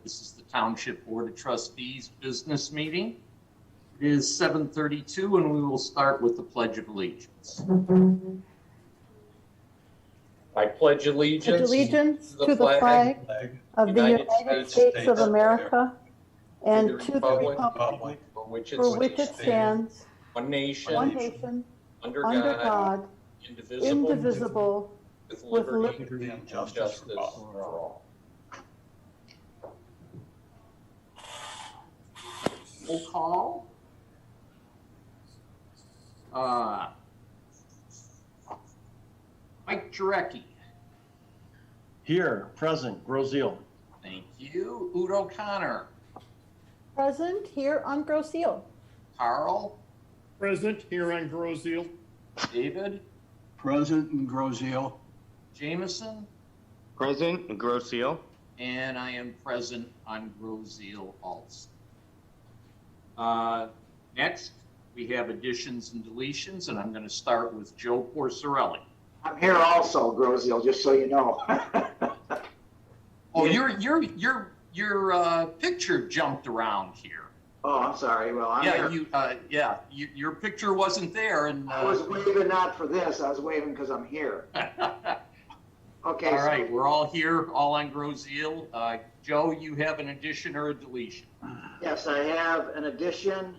This is the Township Board of Trustees business meeting. It is 7:32 and we will start with the Pledge of Allegiance. I pledge allegiance to the flag of the United States of America and to the republic for which it stands, one nation, under God, indivisible, with with liberty and justice for all. Roll call. Mike Jarecki. Here, present, Grozeal. Thank you. Udo Connor. Present here on Grosse Ile. Carl. Present here on Grosse Ile. David. Present in Grosse Ile. Jameson. Present in Grosse Ile. And I am present on Grosse Ile also. Next, we have additions and deletions, and I'm going to start with Joe Porcerelli. I'm here also, Grosse Ile, just so you know. Oh, your picture jumped around here. Oh, I'm sorry. Well, I'm here. Your picture wasn't there, and I was waving not for this. I was waving because I'm here. Okay. All right, we're all here, all on Grosse Ile. Joe, you have an addition or a deletion? Yes, I have an addition.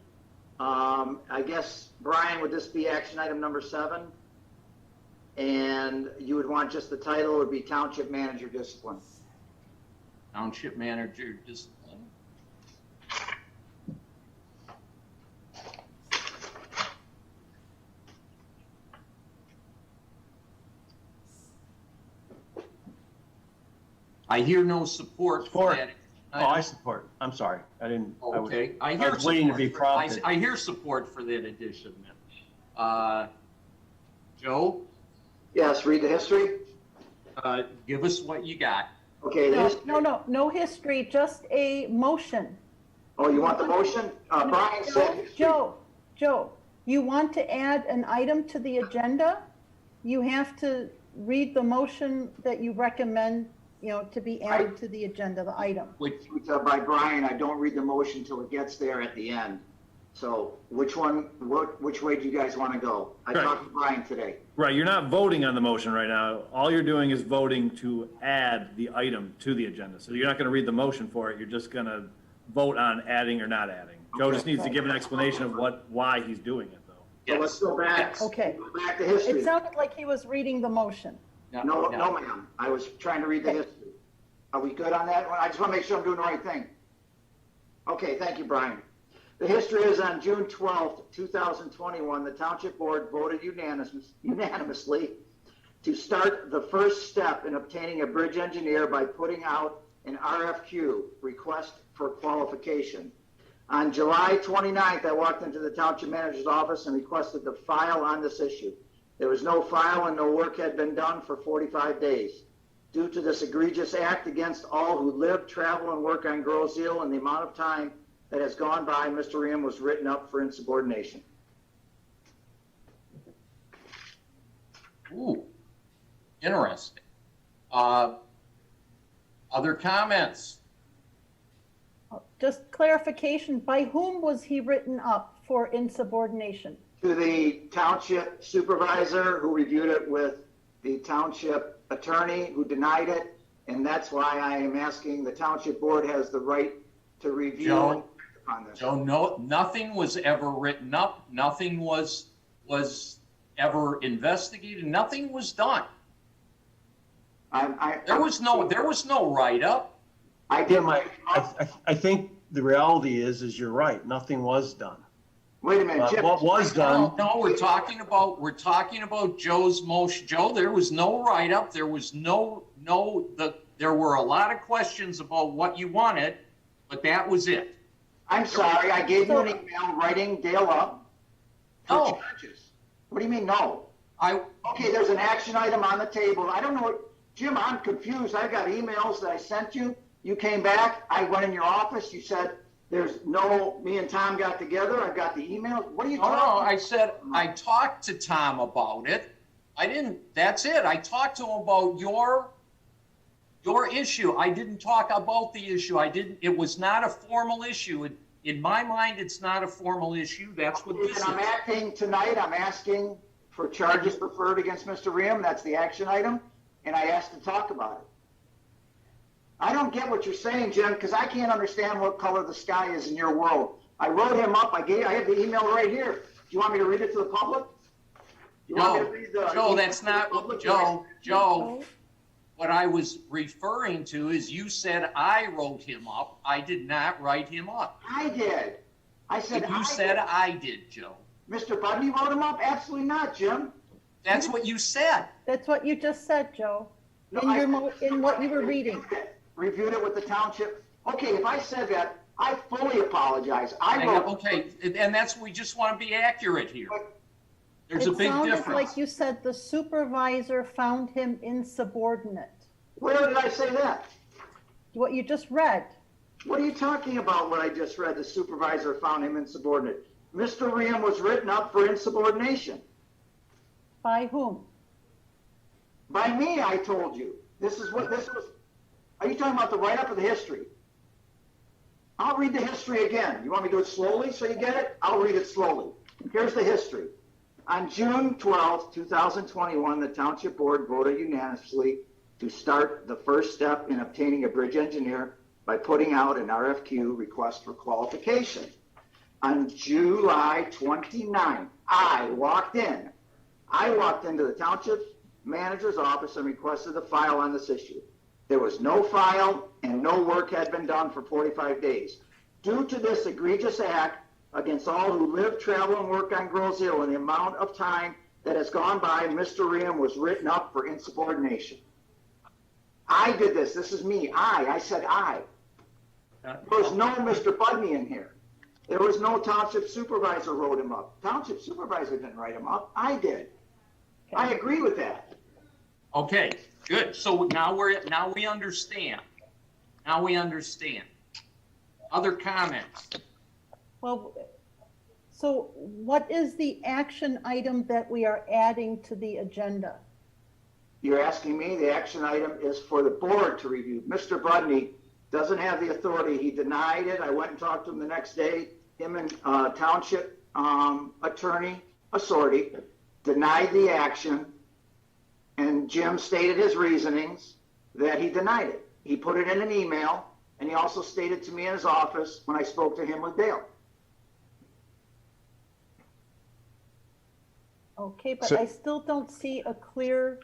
I guess, Brian, would this be action item number 7? And you would want just the title would be Township Manager Discipline. Township Manager Discipline. I hear no support for that. Oh, I support. I'm sorry. I didn't. Okay. I was waiting to be prompted. I hear support for that addition. Joe? Yes, read the history. Give us what you got. Okay. No history, just a motion. Oh, you want the motion? Brian said. Joe, you want to add an item to the agenda? You have to read the motion that you recommend, to be added to the agenda, the item. Which by Brian, I don't read the motion till it gets there at the end. So which way do you guys want to go? I talked to Brian today. Right, you're not voting on the motion right now. All you're doing is voting to add the item to the agenda. So you're not going to read the motion for it. You're just going to vote on adding or not adding. Joe just needs to give an explanation of why he's doing it, though. Yes. So let's go back. Yes. Okay. Go back to history. It sounded like he was reading the motion. No, ma'am. I was trying to read the history. Are we good on that one? I just want to make sure I'm doing the right thing. Okay, thank you, Brian. The history is on June 12th, 2021, the Township Board voted unanimously to start the first step in obtaining a bridge engineer by putting out an RFQ, request for qualification. On July 29th, I walked into the Township Manager's office and requested the file on this issue. There was no file and no work had been done for 45 days. Due to this egregious act against all who live, travel, and work on Grosse Ile and the amount of time that has gone by, Mr. Ream was written up for insubordination. Ooh, interesting. Other comments? Just clarification, by whom was he written up for insubordination? To the Township Supervisor who reviewed it with the Township Attorney who denied it, and that's why I am asking the Township Board has the right to review on this. So no, nothing was ever written up, nothing was ever investigated, nothing was done. There was no write-up. I did my. I think the reality is you're right. Nothing was done. Wait a minute, Jim. What was done? No, we're talking about Joe's motion. Joe, there was no write-up. There was there were a lot of questions about what you wanted, but that was it. I'm sorry, I gave you an email writing Dale up for charges. What do you mean, no? Okay, there's an action item on the table. I don't know what, Jim, I'm confused. I got emails that I sent you. You came back, I went in your office, you said, me and Tom got together, I got the emails. What are you talking about? No, I said, I talked to Tom about it. That's it. I talked to him about Your issue, I didn't talk about the issue. It was not a formal issue. In my mind, it's not a formal issue. That's what this is. I'm acting tonight, I'm asking for charges preferred against Mr. Ream. That's the action item, and I asked to talk about it. I don't get what you're saying, Jim, because I can't understand what color the sky is in your world. I wrote him up. I have the email right here. Do you want me to read it to the public? You want me to read the Joe, email that's to the not, public? Joe, what I was referring to is you said I wrote him up. I did not write him up. I did. I said You said I did, Joe. Mr. Budney wrote him up? Absolutely not, Jim. That's what you said. That's what you just said, Joe, No, in what you were reading. Reviewed it with the township. Okay, if I said that, I fully apologize. I wrote. Okay, and we just want to be accurate here. There's a It big sounded difference. like you said the supervisor found him insubordinate. Where did I say that? What you just read. What are you talking about when I just read the supervisor found him insubordinate? Mr. Ream was written up for insubordination. By whom? By me, I told you. This was. Are you talking about the write-up of the history? I'll read the history again. You want me to do it slowly so you get it? I'll read it slowly. Here's the history. On June 12th, 2021, the Township Board voted unanimously to start the first step in obtaining a bridge engineer by putting out an RFQ, request for qualification. On July 29th, I walked into the Township Manager's office and requested a file on this issue. There was no file and no work had been done for 45 days. Due to this egregious act against all who live, travel, and work on Grosse Hill and the amount of time that has gone by, Mr. Ream was written up for insubordination. I did this. This is me. I said I. There was no Mr. Budney in here. There was no Township Supervisor wrote him up. Township Supervisor didn't write him up. I did. I agree with that. Okay, good. So now we understand. Now we understand. Other comments? Well, so what is the action item that we are adding to the agenda? You're asking me, the action item is for the board to review. Mr. Budney doesn't have the authority. He denied it. I went and talked to him the next day. Him and Township Attorney Assorti denied the action, and Jim stated his reasonings that he denied it. He put it in an email, and he also stated to me in his office when I spoke to him with Dale. Okay, but So- I still don't see a clear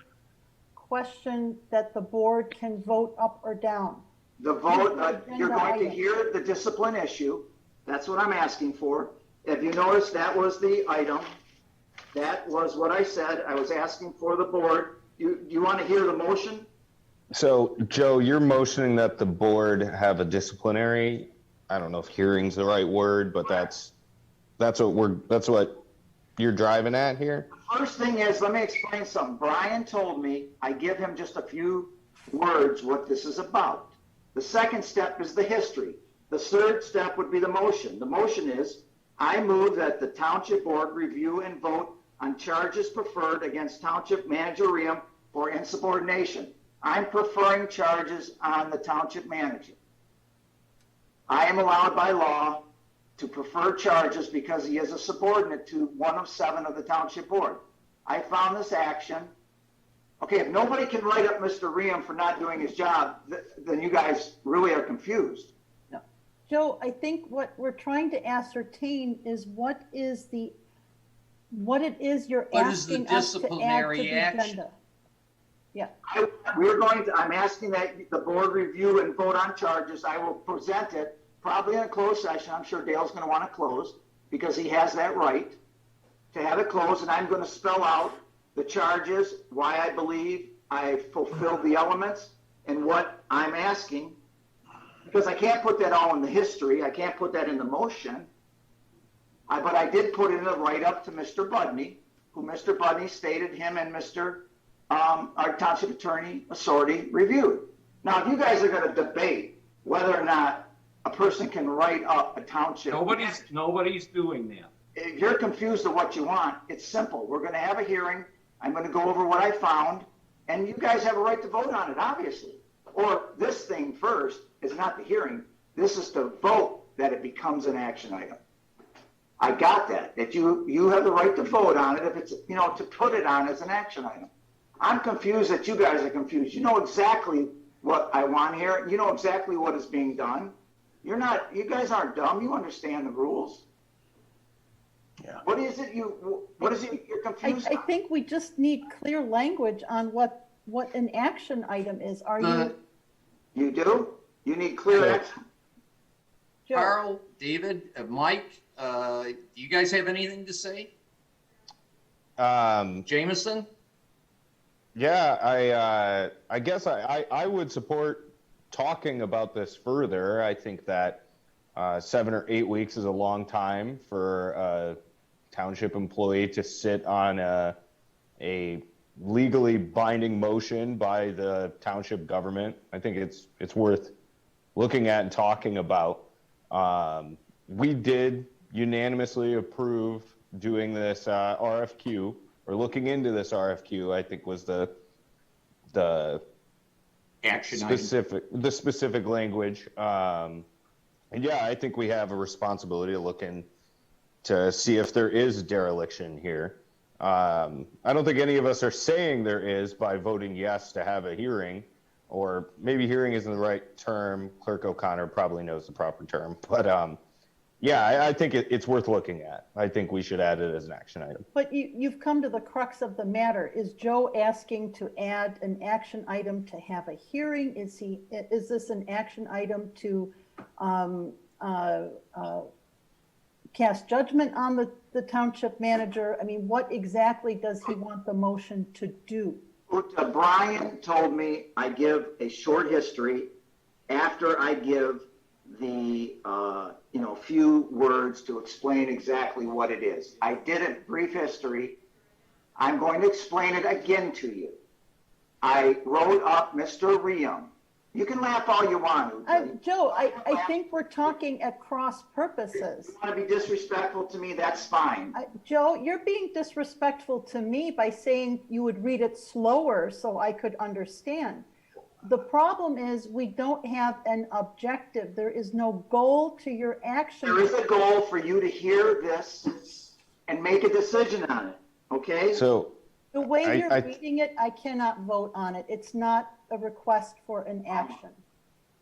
question that the board can vote up or down. The vote, Agenda you're going to item. hear the discipline issue. That's what I'm asking for. If you notice, that was the item. That was what I said. I was asking for the board. You want to hear the motion? So, Joe, you're motioning that the board have a disciplinary, I don't know if hearing's the right word, but that's what you're driving at here? First thing is, let me explain something. Brian told me I give him just a few words what this is about. The second step is the history. The third step would be the motion. The motion is, I move that the Township Board review and vote on charges preferred against Township Manager Ream for insubordination. I'm preferring charges on the Township Manager. I am allowed by law to prefer charges because he is a subordinate to one of 7 of the Township Board. I found this action. Okay, if nobody can write up Mr. Ream for not doing his job, then you guys really are confused. Joe, I think what we're trying to ascertain is what it is you're What is the asking us to add to disciplinary the action? agenda. Yeah, I'm asking that the board review and vote on charges. I will present it probably in a closed session. I'm sure Dale's going to want to close because he has that right to have it closed. And I'm going to spell out the charges, why I believe I fulfilled the elements, and what I'm asking. Because I can't put that all in the history. I can't put that in the motion. But I did put it in the write-up to Mr. Budney, who Mr. Budney stated him and our Township Attorney Assorti reviewed. Now, if you guys are going to debate whether or not a person can write up a township. Nobody's doing that. If you're confused of what you want, it's simple. We're going to have a hearing. I'm going to go over what I found, and you guys have a right to vote on it, obviously. or this thing first is not the hearing. This is to vote that it becomes an action item. I got that you have the right to vote on it if it's, to put it on as an action item. I'm confused that you guys are confused. You know exactly what I want here. You know exactly what is being done. You guys aren't dumb. You understand the rules. Yeah. What is it you're confused I on? think we just need clear language on what an action item is. Are you, You do? You need clear action. Joe? Carl, David, Mike, do you guys have anything to say? Jameson? Yeah, I guess I would support talking about this further. I think that 7 or 8 weeks is a long time for a township employee to sit on a legally binding motion by the township government. I think it's worth looking at and talking about. We did unanimously approve doing this RFQ, or looking into this RFQ, I think was the Action item. specific language. And yeah, I think we have a responsibility to look in to see if there is dereliction here. I don't think any of us are saying there is by voting yes to have a hearing, or maybe hearing isn't the right term. Clerk O'Connor probably knows the proper term, but yeah, I think it's worth looking at. I think we should add it as an action item. But you've come to the crux of the matter. Is Joe asking to add an action item to have a hearing? Is this an action item to cast judgment on the township manager? I mean, what exactly does he want the motion to do? Brian told me I give a short history after I give the few words to explain exactly what it is. I did a brief history. I'm going to explain it again to you. I wrote up Mr. Riem. You can laugh all you want. Joe, I think we're talking at cross purposes. If you want to be disrespectful to me, that's fine. Joe, you're being disrespectful to me by saying you would read it slower so I could understand. The problem is we don't have an objective. There is no goal to your action. There is a goal for you to hear this and make a decision on it, okay? So The way you're reading it, I cannot vote on it. It's not a request for an action.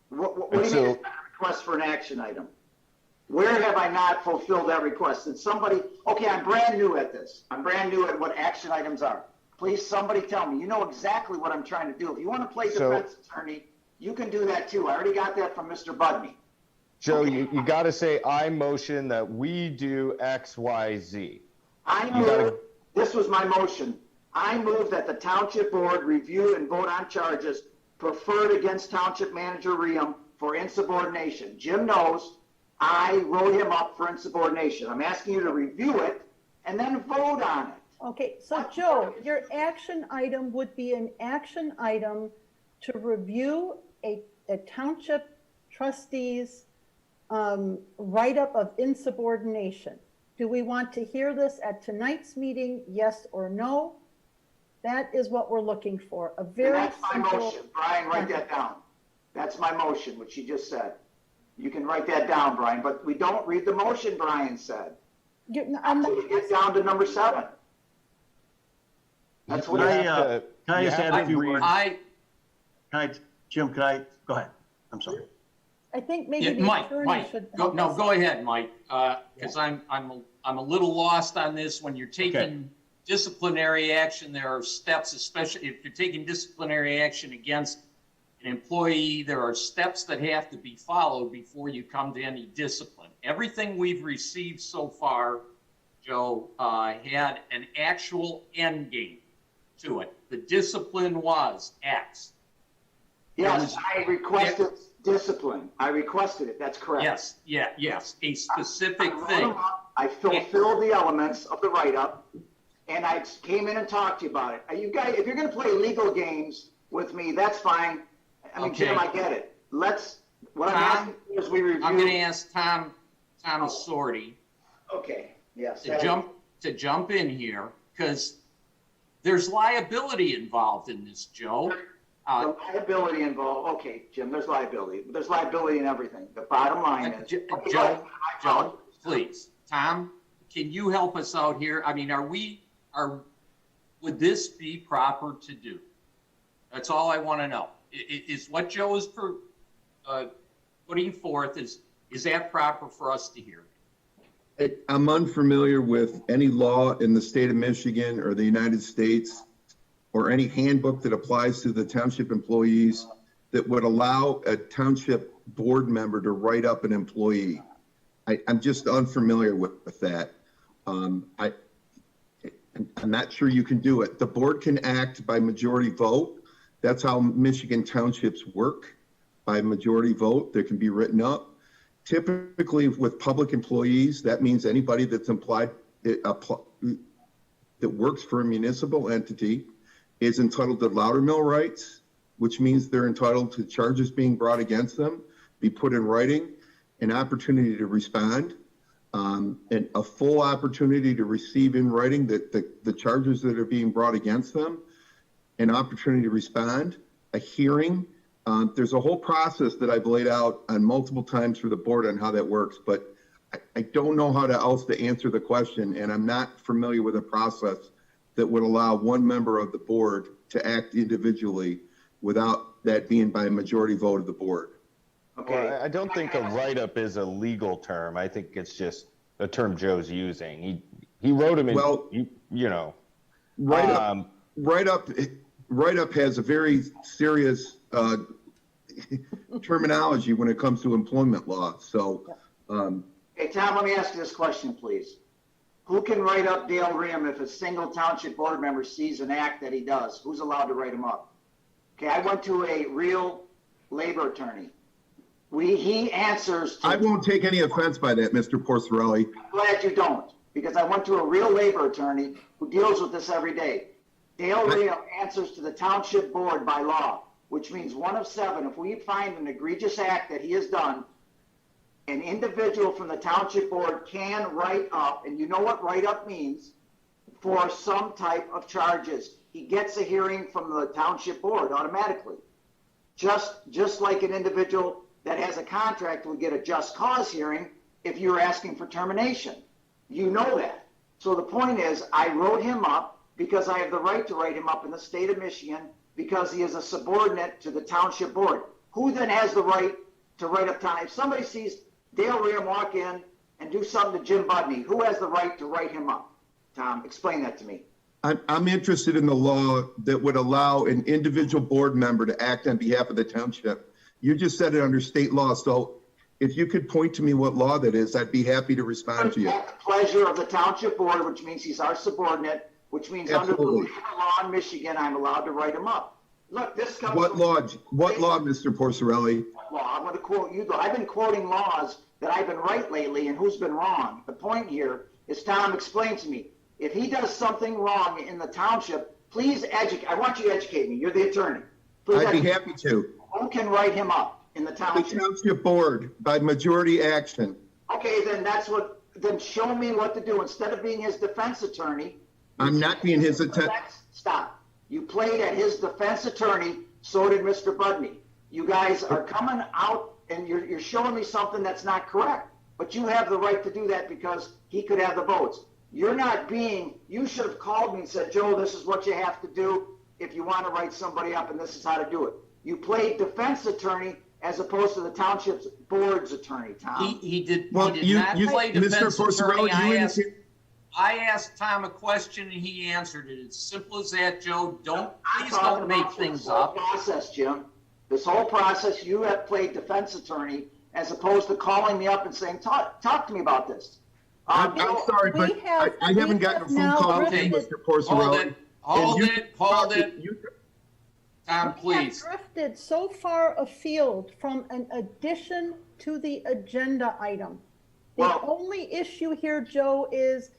What do you mean it's not a request for an action item? Where have I not fulfilled that request? Did somebody, okay, I'm brand new at this. I'm brand new at what action items are. Please, somebody tell me. You know exactly what I'm trying to do. If you want to play defense attorney, you can do that too. I already got that from Mr. Budney. Joe, you got to say, I motion that we do X, Y, Z. This was my motion. I move that the township board review and vote on charges preferred against township manager Riem for insubordination. Jim knows I wrote him up for insubordination. I'm asking you to review it and then vote on it. Okay, so Joe, your action item would be an action item to review a township trustee's write-up of insubordination. Do we want to hear this at tonight's meeting, yes or no? That is what we're looking for. A very That's my simple motion. Brian, write that down. That's my motion, what you just said. You can write that down, Brian, but we don't read the motion, Brian said. Until you get down to number 7. That's what Can I just add a few words? Jim, go ahead. I'm sorry. I think maybe the Mike, attorney should. go ahead, Mike, because I'm a little lost on this. When you're taking disciplinary action, there are steps, especially if you're taking disciplinary action against an employee, there are steps that have to be followed before you come to any discipline. Everything we've received so far, Joe, had an actual end game to it. The discipline was X. Yes, I requested discipline. I requested it. That's correct. Yes. A specific thing. I fulfilled the elements of the write-up, and I came in and talked to you about it. You guys, if you're going to play legal games with me, that's fine. I mean, Jim, I get it. What I'm asking is we review. I'm going to ask Thomas Sorty. Okay. Yes. To jump in here, because there's liability involved in this, Joe. The liability involved, okay, Jim, there's liability. There's liability in everything. The bottom line is. Joe, please, Tom, can you help us out here? I mean, would this be proper to do? That's all I want to know. Is what Joe is putting forth, is that proper for us to hear? I'm unfamiliar with any law in the state of Michigan or the United States or any handbook that applies to the township employees that would allow a township board member to write up an employee. I'm just unfamiliar with that. I'm not sure you can do it. The board can act by majority vote. That's how Michigan townships work, by majority vote. They can be written up. Typically with public employees, that means anybody that's employed that works for a municipal entity is entitled to loudermill rights, which means they're entitled to charges being brought against them, be put in writing, an opportunity to respond, and a full opportunity to receive in writing the charges that are being brought against them, an opportunity to respond, a hearing. There's a whole process that I've laid out on multiple times for the board on how that works, but I don't know how else to answer the question, and I'm not familiar with a process that would allow one member of the board to act individually without that being by a majority vote of the board. Okay. Well, I don't think a write-up is a legal term. I think it's just a term Joe's using. He wrote him in, Well, you know. Write-up has a very serious terminology when it comes to employment law. So, Hey, Tom, let me ask you this question, please. Who can write up Dale Riem if a single township board member sees an act that he does? Who's allowed to write him up? Okay, I went to a real labor attorney. He answers to. I won't take any offense by that, Mr. Porcerelli. I'm glad you don't, because I went to a real labor attorney who deals with this every day. Dale Riem answers to the township board by law, which means 1 of 7. If we find an egregious act that he has done, an individual from the township board can write up, and you know what write up means, for some type of charges. He gets a hearing from the township board automatically. Just like an individual that has a contract will get a just cause hearing if you're asking for termination. You know that. So the point is, I wrote him up because I have the right to write him up in the state of Michigan because he is a subordinate to the township board. Who then has the right to write up time? If somebody sees Dale Riem walk in and do something to Jim Budney, who has the right to write him up? Tom, explain that to me. I'm interested in the law that would allow an individual board member to act on behalf of the township. You just said it under state law, so if you could point to me what law that is, I'd be happy to respond to you. At the pleasure of the township board, which means he's our subordinate, which means Absolutely. under the law in Michigan, I'm allowed to write him up. Look, this comes What from- law, Mr. Porcerelli? Well, I'm going to quote you, though. I've been quoting laws that I've been right lately, and who's been wrong. The point here is, Tom, explain to me. If he does something wrong in the township, please educate. I want you to educate me. You're the attorney. Please I'd be educate. happy to. Who can write him up in the The township? township board by majority action. Okay, then show me what to do. Instead of being his defense attorney. I'm not being his attorney. Stop. You played at his defense attorney, so did Mr. Budney. You guys are coming out and you're showing me something that's not correct. But you have the right to do that because he could have the votes. You should have called me and said, Joe, this is what you have to do if you want to write somebody up and this is how to do it. You played defense attorney as opposed to the township's board's attorney, Tom. He did Well, not play defense Porcerelli, attorney. I asked Tom a question and he answered it. It's simple as that, Joe. Please don't make things up. Process, Jim. This whole process, you have played defense attorney as opposed to calling me up and saying, talk to me about this. I'm sorry, but I haven't gotten a phone call from Mr. Porcerelli. Hold it. Tom, please. We have drifted so far afield from an addition to the agenda item. The only issue here, Joe, is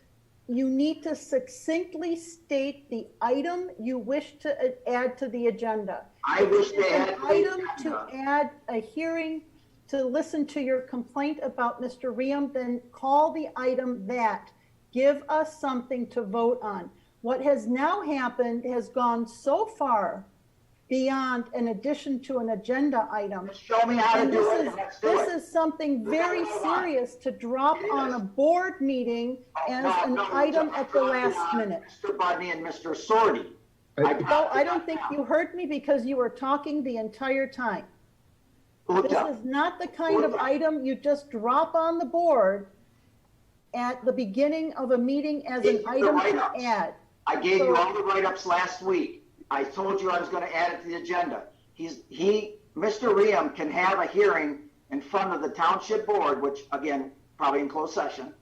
you need to succinctly state the item you wish to add to the agenda. I wish they had an item to add a hearing to listen to your complaint about Mr. Riem, then call the item that. Give us something to vote on. What has now happened has gone so far beyond in addition to an agenda item. Show me how to And do it, and let's do this it. is something very serious to drop on a board meeting as an No, item at the last minute. Mr. Budney and Mr. Sordi. No, I don't think you heard me because you were talking the entire time. This is not the kind of item you just drop on the board at the beginning of a meeting as an item to add. I gave you all the write-ups last week. I told you I was gonna add it to the agenda. Mr. Riem can have a hearing in front of the township board, which again, probably in closed session,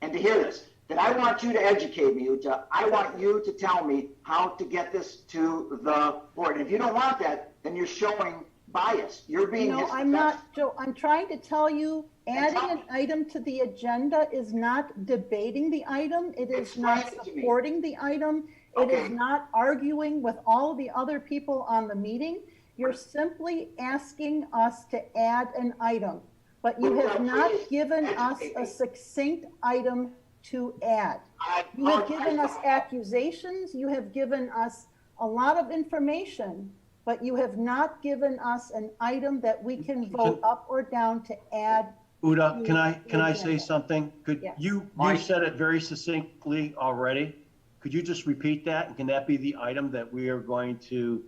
and to hear this. Then I want you to educate me, Uta. I want you to tell me how to get this to the board. And if you don't want that, then you're showing bias. You're being. No, I'm not, Joe, I'm trying to tell you, adding an item to the agenda is not debating the item. It is not supporting the item. It is not arguing with all the other people on the meeting. You're simply asking us to add an item, but you have not given us a succinct item to add. You have given us accusations, you have given us a lot of information, but you have not given us an item that we can vote up or down to add. Uda, can I say something? Could Yes. you said it very succinctly already. Could you just repeat that? And can that be the item that we are going to,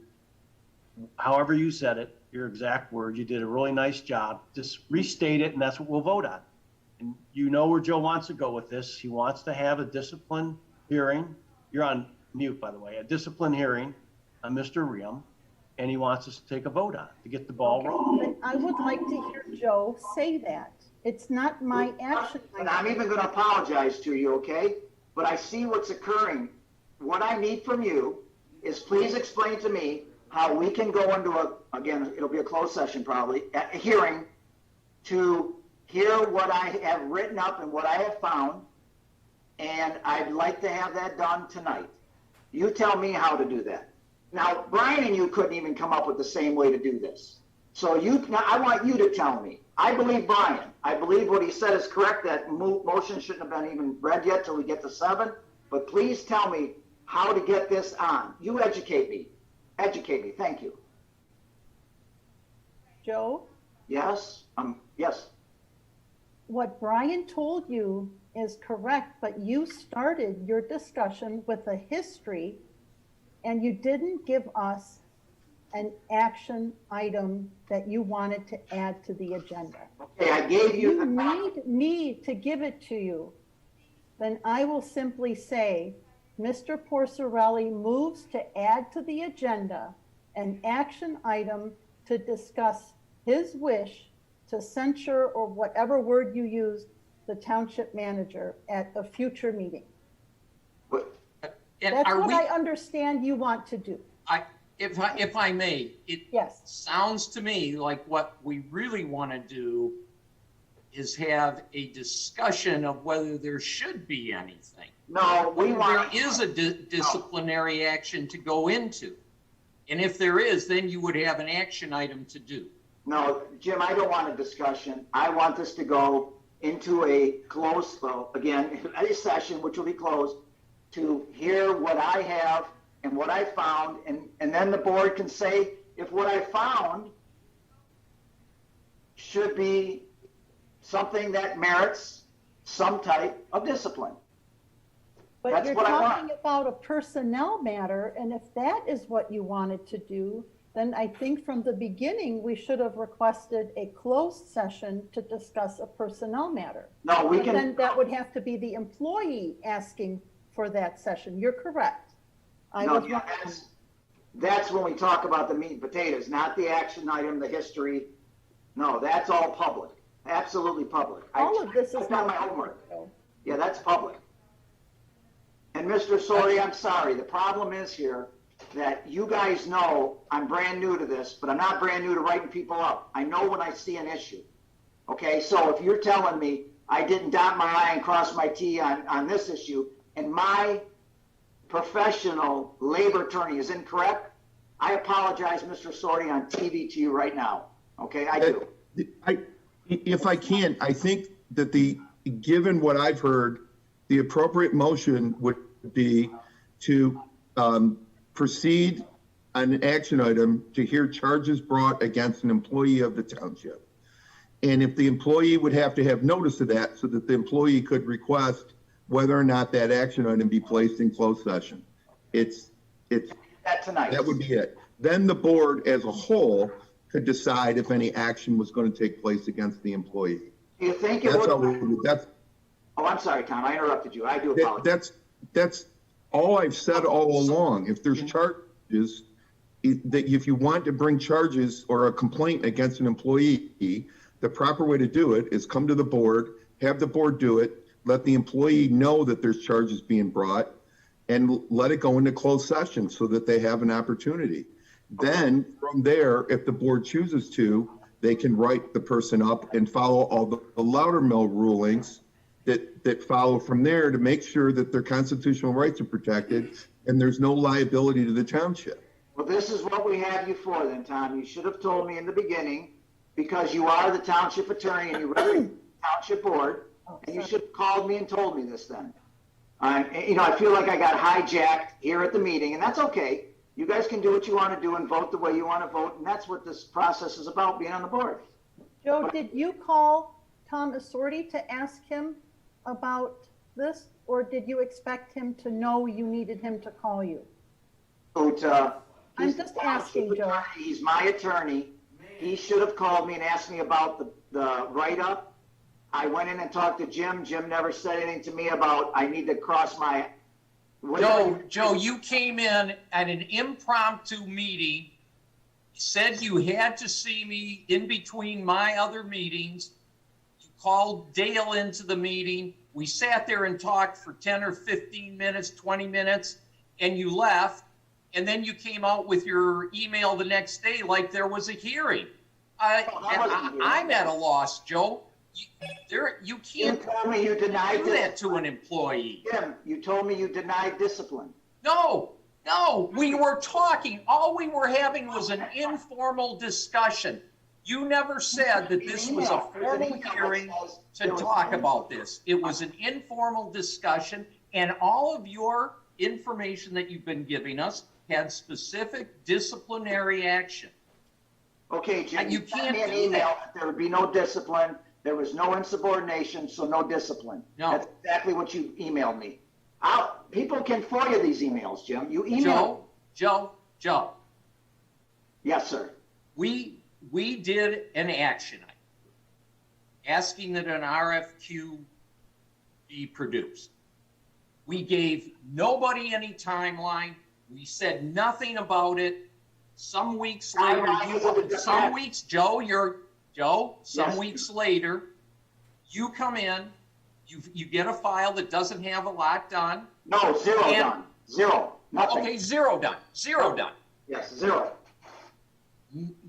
however you said it, your exact word, you did a really nice job. Just restate it and that's what we'll vote on. And you know where Joe wants to go with this. He wants to have a discipline hearing. You're on mute, by the way, a discipline hearing on Mr. Riem. And he wants us to take a vote on it to get the ball rolling. Then I would like to hear Joe say that. It's not my action. And I'm even gonna apologize to you, okay? But I see what's occurring. What I need from you is please explain to me how we can go into again, it'll be a closed session probably, a hearing to hear what I have written up and what I have found. And I'd like to have that done tonight. You tell me how to do that. Now, Brian and you couldn't even come up with the same way to do this. So now I want you to tell me. I believe Brian. I believe what he said is correct, that motion shouldn't have been even read yet till we get to 7. But please tell me how to get this on. You educate me. Educate me. Thank you. Joe? Yes? Yes. What Brian told you is correct, but you started your discussion with a history and you didn't give us an action item that you wanted to add to the agenda. Okay, I gave you. You need me to give it to you. Then I will simply say, Mr. Porcerelli moves to add to the agenda an action item to discuss his wish to censure, or whatever word you used, the township manager at a future meeting. That's what I understand you want to do. If I may, it Yes. sounds to me like what we really want to do is have a discussion of whether there should be anything. No, we want. There is a disciplinary action to go into. And if there is, then you would have an action item to do. No, Jim, I don't want a discussion. I want this to go into a closed, again, a session, which will be closed, to hear what I have and what I found, and then the board can say if what I found should be something that merits some type of discipline. But That's you're what I want. talking about a personnel matter, and if that is what you wanted to do, then I think from the beginning, we should have requested a closed session to discuss a personnel matter. No, we And can. then that would have to be the employee asking for that session. You're correct. No, yeah, that's when we talk about the meat and potatoes, not the action item, the history. No, that's all public, absolutely public. All of this is I've not done my homework. public, though. Yeah, that's public. And Mr. Sori, I'm sorry, the problem is here that you guys know I'm brand new to this, but I'm not brand new to writing people up. I know when I see an issue. Okay, so if you're telling me I didn't dot my I and cross my T on this issue, and my professional labor attorney is incorrect, I apologize, Mr. Sori, on TV to you right now. Okay, I do. If I can, I think that given what I've heard, the appropriate motion would be to proceed an action item to hear charges brought against an employee of the township. And if the employee would have to have notice of that so that the employee could request whether or not that action item be placed in closed session. That tonight. That would be it. Then the board as a whole could decide if any action was going to take place against the employee. Do you think it That's how would? that's, Oh, I'm sorry, Tom, I interrupted you. I do apologize. that's all I've said all along. If there's charges, that if you want to bring charges or a complaint against an employee, the proper way to do it is come to the board, have the board do it, let the employee know that there's charges being brought, and let it go into closed session so that they have an opportunity. Then from there, if the board chooses to, they can write the person up and follow all the Loudermill rulings that follow from there to make sure that their constitutional rights are protected and there's no liability to the township. Well, this is what we have you for then, Tom. You should have told me in the beginning, because you are the township attorney and you represent the township board, and you should have called me and told me this then. I feel like I got hijacked here at the meeting, and that's okay. You guys can do what you want to do and vote the way you want to vote, and that's what this process is about, being on the board. Joe, did you call Tom Assorti to ask him about this, or did you expect him to know you needed him to call you? I'm just asking, Joe. He's my attorney. He should have called me and asked me about the write-up. I went in and talked to Jim. Jim never said anything to me about I need to cross my... Joe, you came in at an impromptu meeting, said you had to see me in between my other meetings. You called Dale into the meeting. We sat there and talked for 10 or 15 minutes, 20 minutes, and you left. And then you came out with your email the next day like there was a hearing. I'm at a loss, Joe. You can't tell me you denied do that to an employee. Jim, you told me you denied discipline. No, we were talking. All we were having was an informal discussion. You never said that this was a formal hearing to talk about this. It was an informal discussion, and all of your information that you've been giving us had specific disciplinary action. Okay, Jim, And you you sent can't me an do email that. that there would be no discipline. There was no insubordination, so no discipline. No. That's exactly what you emailed me. People can FOIA these emails, Jim. You emailed. Joe, Yes, sir. we did an action item asking that an RFQ be produced. We gave nobody any timeline. We said nothing about it. Some weeks later, weeks later, you come in, you get a file that doesn't have a lot done. No, zero done. Zero. Nothing. Okay, zero done. Yes, zero.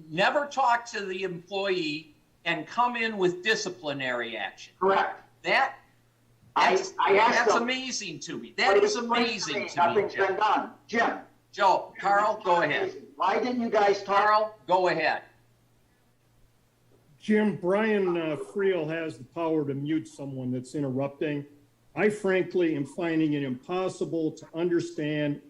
Never talk to the employee and come in with disciplinary action. Correct. I asked That's them, amazing to me. That is amazing to me, Nothing's been done. Jim. Joe, Carl, go ahead. Why didn't you guys talk? Carl, go ahead. Jim, Brian Friel has the power to mute someone that's interrupting. I frankly am finding it impossible to understand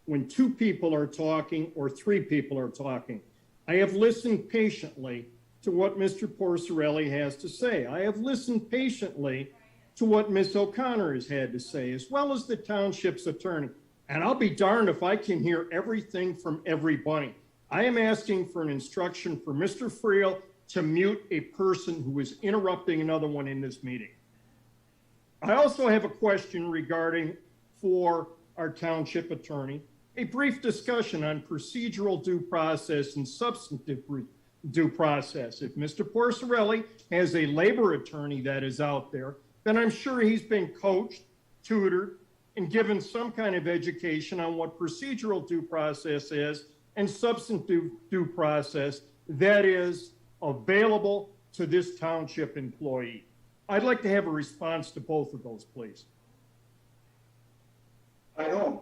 when two people are talking or three people are talking. I have listened patiently to what Mr. Porcerelli has to say. I have listened patiently to what Ms. O'Connor has had to say, as well as the township's attorney. And I'll be darned if I can hear everything from everybody. I am asking for an instruction for Mr. Friel to mute a person who is interrupting another one in this meeting. I also have a question regarding, for our township attorney, a brief discussion on procedural due process and substantive due process. If Mr. Porcerelli has a labor attorney that is out there, then I'm sure he's been coached, tutored, and given some kind of education on what procedural due process is and substantive due process that is available to this township employee. I'd like to have a response to both of those, please. By whom?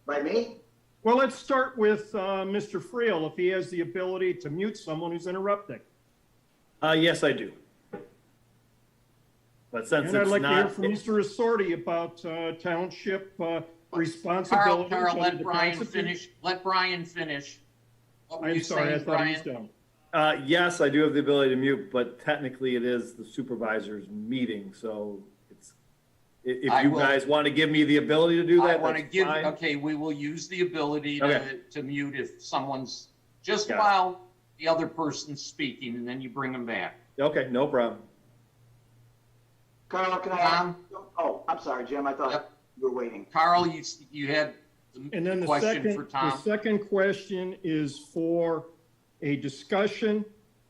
By me? Well, let's start with Mr. Friel, if he has the ability to mute someone who's interrupting. Yes, I do. But since And I'd it's like to hear not, from Mr. Assorti about township responsibilities Carl, under let the Brian Constitution. finish. Let Brian finish. What were I'm you sorry, I saying, thought he was Brian? done. Yes, I do have the ability to mute, but technically it is the supervisor's meeting, so it's, if I you will- guys want to give me the ability to do I that, want to that's give, fine. okay, we will use the ability Okay. to mute if someone's, just Got it. while the other person's speaking, and then you bring them back. Okay, no problem. Carl, can I? Tom? Oh, I'm sorry, Jim. I thought Yep. you were waiting. Carl, you had And then the the question second, for the Tom. second question is for a discussion,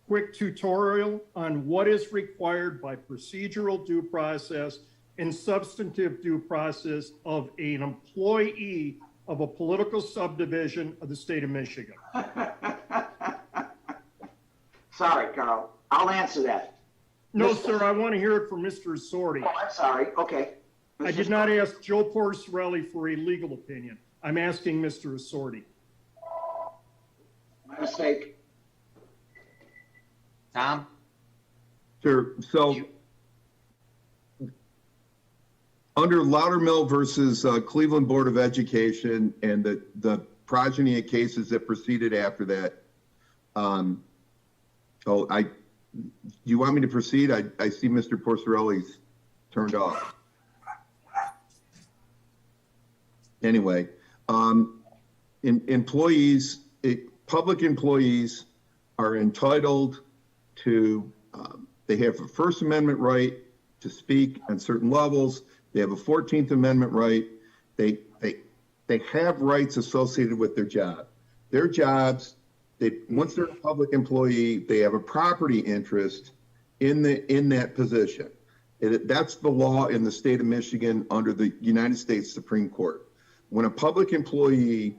quick tutorial on what is required by procedural due process and substantive due process of an employee of a political subdivision of the state of Michigan. Sorry, Carl. I'll answer that. No, sir, I want to hear it from Mr. Assorti. Oh, I'm sorry. Okay. I did not ask Joe Porcelli for a legal opinion. I'm asking Mr. Assorti. My mistake. Tom? Sure. So You- under Loudermill versus Cleveland Board of Education and the progeny of cases that proceeded after that, you want me to proceed? I see Mr. Porcelli's turned off. Anyway, public employees are entitled to, they have a First Amendment right to speak on certain levels. They have a 14th Amendment right. They have rights associated with their job. Their jobs, once they're a public employee, they have a property interest in that position. That's the law in the state of Michigan under the United States Supreme Court. When a public employee,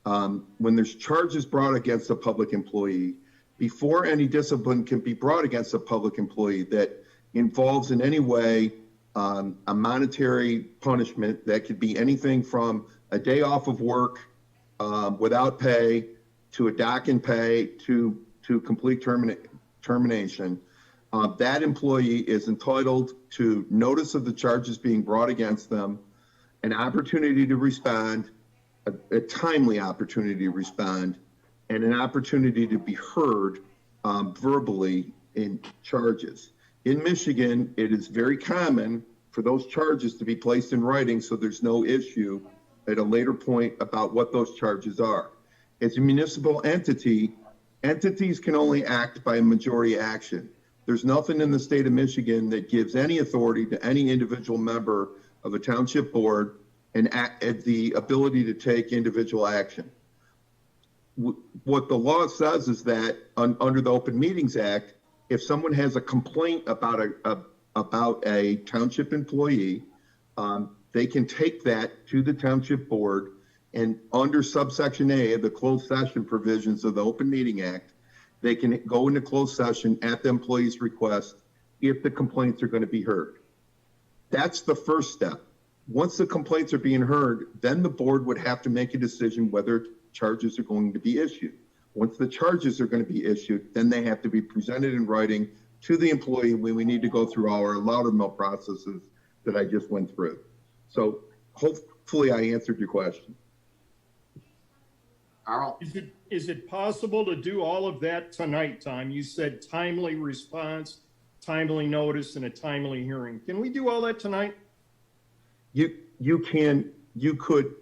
when there's charges brought against a public employee, before any discipline can be brought against a public employee that involves in any way a monetary punishment, that could be anything from a day off of work without pay, to a dock and pay, to complete termination, that employee is entitled to notice of the charges being brought against them, an opportunity to respond, a timely opportunity to respond, and an opportunity to be heard verbally in charges. In Michigan, it is very common for those charges to be placed in writing, so there's no issue at a later point about what those charges are. As a municipal entity, entities can only act by majority action. There's nothing in the state of Michigan that gives any authority to any individual member of a township board and the ability to take individual action. What the law says is that under the Open Meetings Act, if someone has a complaint about a township employee, they can take that to the township board, and under subsection A of the closed session provisions of the Open Meeting Act, they can go into closed session at the employee's request if the complaints are going to be heard. That's the first step. Once the complaints are being heard, then the board would have to make a decision whether charges are going to be issued. Once the charges are going to be issued, then they have to be presented in writing to the employee when we need to go through our Loudermill processes that I just went through. So hopefully I answered your question. Carl? Is it possible to do all of that tonight, Tom? You said timely response, timely notice, and a timely hearing. Can we do all that tonight?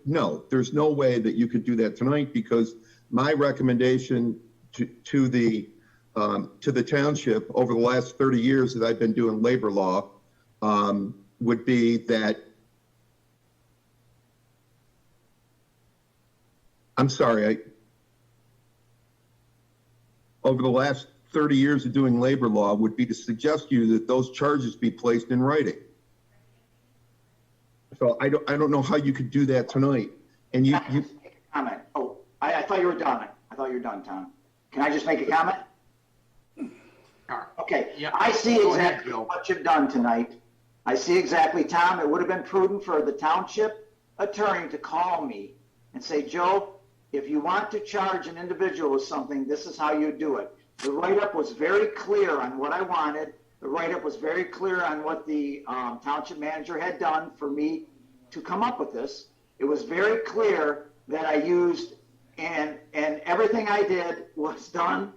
No, there's no way that you could do that tonight, because my recommendation to the township over the last 30 years that I've been doing labor law would be that, over the last 30 years of doing labor law would be to suggest to you that those charges be placed in writing. So I don't know how you could do that tonight. And you Comment. Oh, I thought you were done. I thought you were done, Tom. Can I just make a comment? Carl? Okay. Yeah. I see Go ahead, exactly Joe. what you've done tonight. I see exactly, Tom. It would have been prudent for the township attorney to call me and say, Joe, if you want to charge an individual with something, this is how you do it. The write-up was very clear on what I wanted. The write-up was very clear on what the township manager had done for me to come up with this. It was very clear that I used, and everything I did was done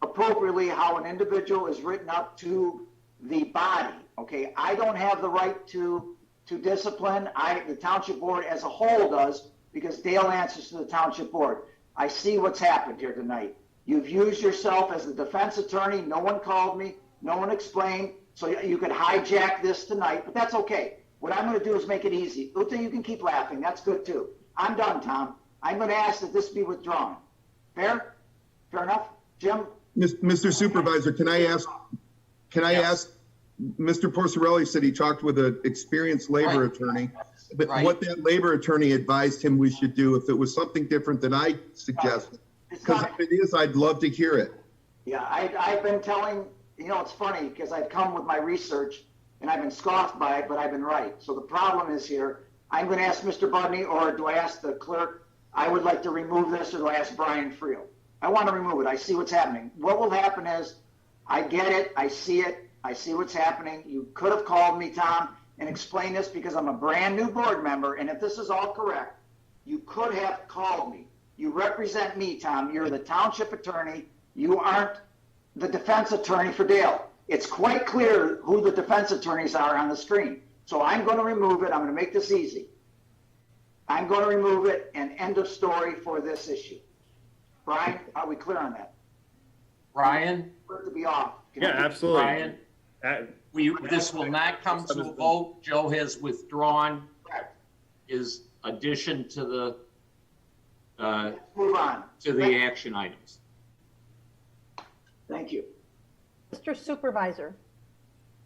appropriately, how an individual is written up to the body, okay? I don't have the right to discipline. The township board as a whole does, because Dale answers to the township board. I see what's happened here tonight. You've used yourself as the defense attorney. No one called me. No one explained. So you could hijack this tonight, but that's okay. What I'm going to do is make it easy. Uta, you can keep laughing. That's good too. I'm done, Tom. I'm going to ask that this be withdrawn. Fair? Fair enough? Jim? Mr. Supervisor, can I ask, Mr. Porcerelli said he talked with an experienced labor attorney, but what that labor attorney advised him we should do, if it was something different than I suggested, because if it is, I'd love to hear it. Yeah, I've been telling, it's funny because I've come with my research and I've been scoffed by it, but I've been right. So the problem is here, I'm going to ask Mr. Budney, or do I ask the clerk? I would like to remove this, or do I ask Brian Friel? I want to remove it. I see what's happening. What will happen is, I get it. I see it. I see what's happening. You could have called me, Tom, and explained this because I'm a brand new board member. And if this is all correct, you could have called me. You represent me, Tom. You're the township attorney. You aren't the defense attorney for Dale. It's quite clear who the defense attorneys are on the screen. So I'm going to remove it. I'm going to make this easy. I'm going to remove it, and end of story for this issue. Brian, are we clear on that? Brian? For it to be off. Yeah, absolutely. Brian, this will not come to a vote. Joe has withdrawn his addition to the move on to the action items. Thank you. Mr. Supervisor,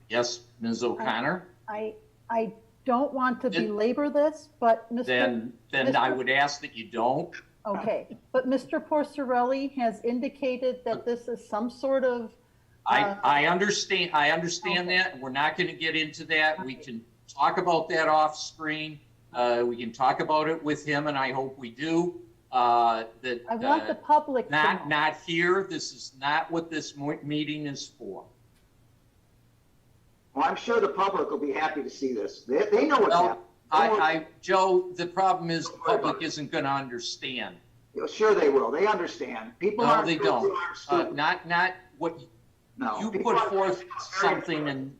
Yes, Ms. O'Connor? I don't want to belabor this, but Then I would ask that you don't. Okay, but Mr. Porcerelli has indicated that this is some sort of. I understand that. We're not going to get into that. We can talk about that off screen. We can talk about it with him, and I hope we do. I want the public to know. Not here. This is not what this meeting is for. Well, I'm sure the public will be happy to see this. They know what's happening. Joe, the problem is the public isn't going to understand. Sure they will. They understand. People No, aren't. they don't. Not what No, you people put aren't- forth something,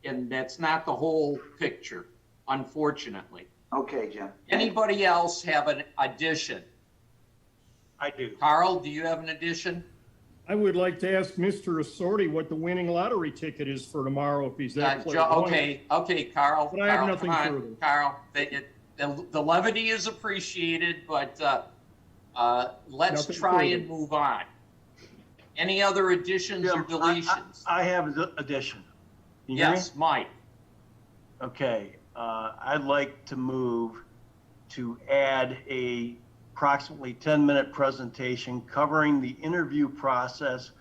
and that's not the whole picture, unfortunately. Okay, Jim. Anybody else have an addition? I do. Carl, do you have an addition? I would like to ask Mr. Assorti what the winning lottery ticket is for tomorrow, if he's that clairvoyant. Okay, Carl. But I have Carl, nothing come on. further. Carl, the levity is appreciated, but let's Nothing try further. and move on. Any other additions or Jim, deletions? I have an addition. Can you hear me? Yes, Mike. Okay, I'd like to move to add a approximately 10-minute presentation covering the interview process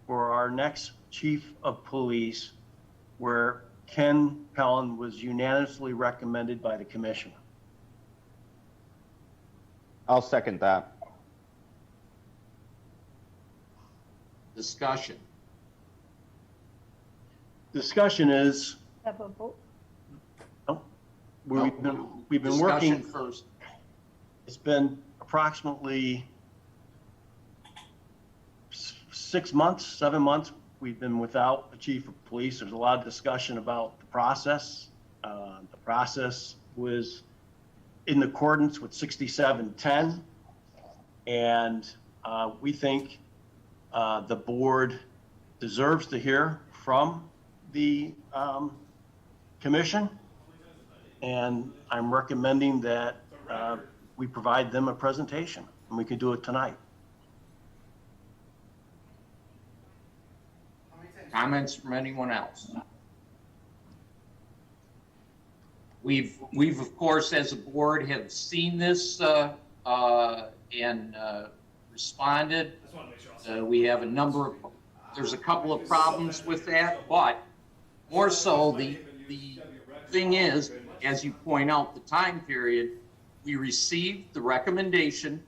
for our next chief of police, where Ken Pellin was unanimously recommended by the commission. I'll second that. Discussion. Discussion is, Have a vote. we've been working. Discussion first. It's been approximately 6 months, 7 months. We've been without a chief of police. There's a lot of discussion about the process. The process was in accordance with 6710. And we think the board deserves to hear from the commission. And I'm recommending that we provide them a presentation, and we could do it tonight. Comments from anyone else? We've of course, as a board, have seen this and responded. We have there's a couple of problems with that, but more so the thing is, as you point out, the time period, we received the recommendation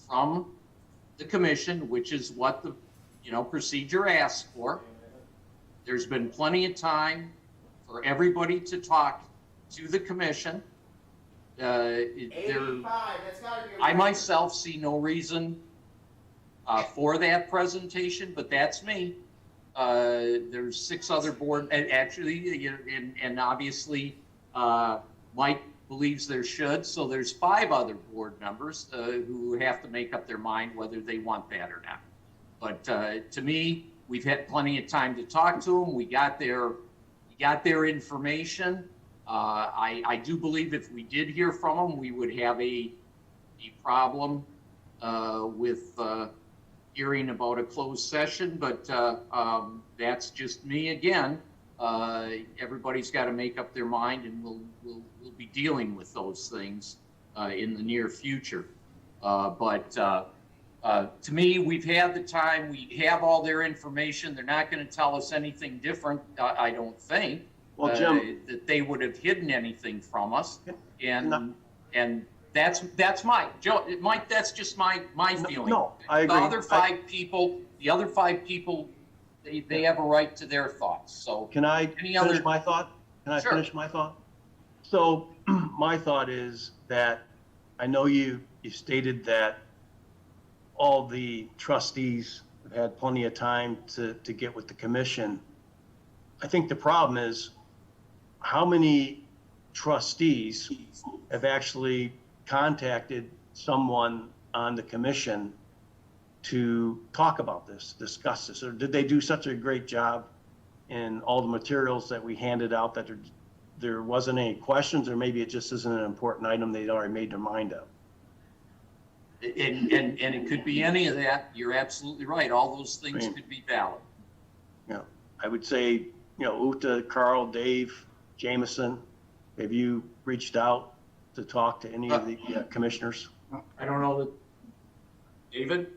from the commission, which is what the procedure asks for. There's been plenty of time for everybody to talk to the commission. I myself see no reason for that presentation, but that's me. There's 6 other board, and actually, and obviously, Mike believes there should, so there's 5 other board members who have to make up their mind whether they want that or not. But to me, we've had plenty of time to talk to them. We got their information. I do believe if we did hear from them, we would have a problem with hearing about a closed session, but that's just me again. Everybody's got to make up their mind, and we'll be dealing with those things in the near future. But to me, we've had the time. We have all their information. They're not going to tell us anything different, I don't think. Well, Jim, that they would have hidden anything from us, and No. and that's Mike. That's just my feeling. No, I agree. The other 5 people, they have a right to their thoughts. So can I finish my thought? Can I Sure. finish my thought? So my thought is that I know you stated that all the trustees have had plenty of time to get with the commission. I think the problem is how many trustees have actually contacted someone on the commission to talk about this, discuss this, or did they do such a great job in all the materials that we handed out that there wasn't any questions, or maybe it just isn't an important item they'd already made their mind up? and it could be any of that. You're absolutely right. All those things could be valid. Yeah, I would say, Uta, Carl, Dave, Jameson, have you reached out to talk to any of the commissioners? I don't know that. David?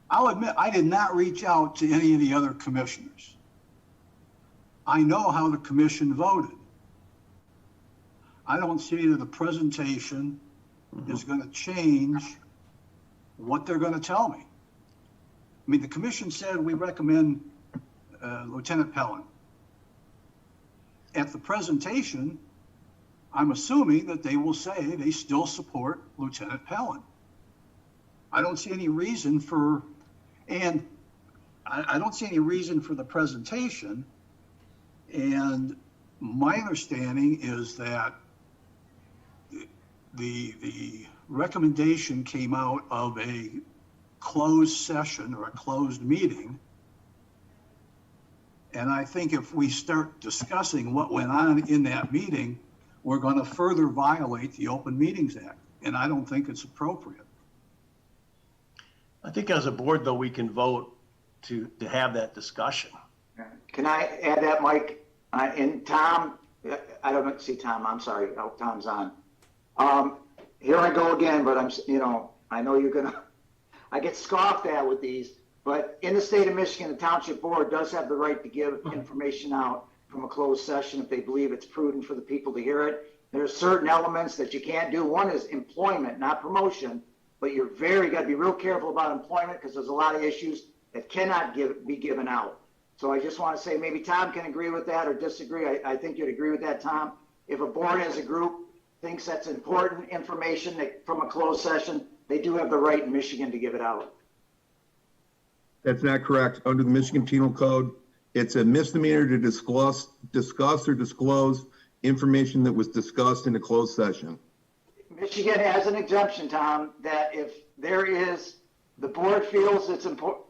I'll admit, I did not reach out to any of the other commissioners. I know how the commission voted. I don't see that the presentation is going to change what they're going to tell me. I mean, the commission said we recommend Lieutenant Pellin. At the presentation, I'm assuming that they will say they still support Lieutenant Pellin. I don't see any reason for, and I don't see any reason for the presentation. And my understanding is that the recommendation came out of a closed session or a closed meeting. And I think if we start discussing what went on in that meeting, we're going to further violate the Open Meetings Act. And I don't think it's appropriate. I think as a board, though, we can vote to have that discussion. Can I add that, Mike? And Tom, I don't see Tom, I'm sorry. Oh, Tom's on. Here I go again, but I know you're gonna, I get scoffed at with these, but in the state of Michigan, the Township Board does have the right to give information out from a closed session if they believe it's prudent for the people to hear it. There's certain elements that you can't do. One is employment, not promotion, but you're got to be real careful about employment because there's a lot of issues that cannot be given out. So I just want to say maybe Tom can agree with that or disagree. I think you'd agree with that, Tom. If a board as a group thinks that's important information from a closed session, they do have the right in Michigan to give it out. That's not correct. Under the Michigan Penal Code, it's a misdemeanor to discuss or disclose information that was discussed in a closed session. Michigan has an exemption, Tom, that if the board feels it's important,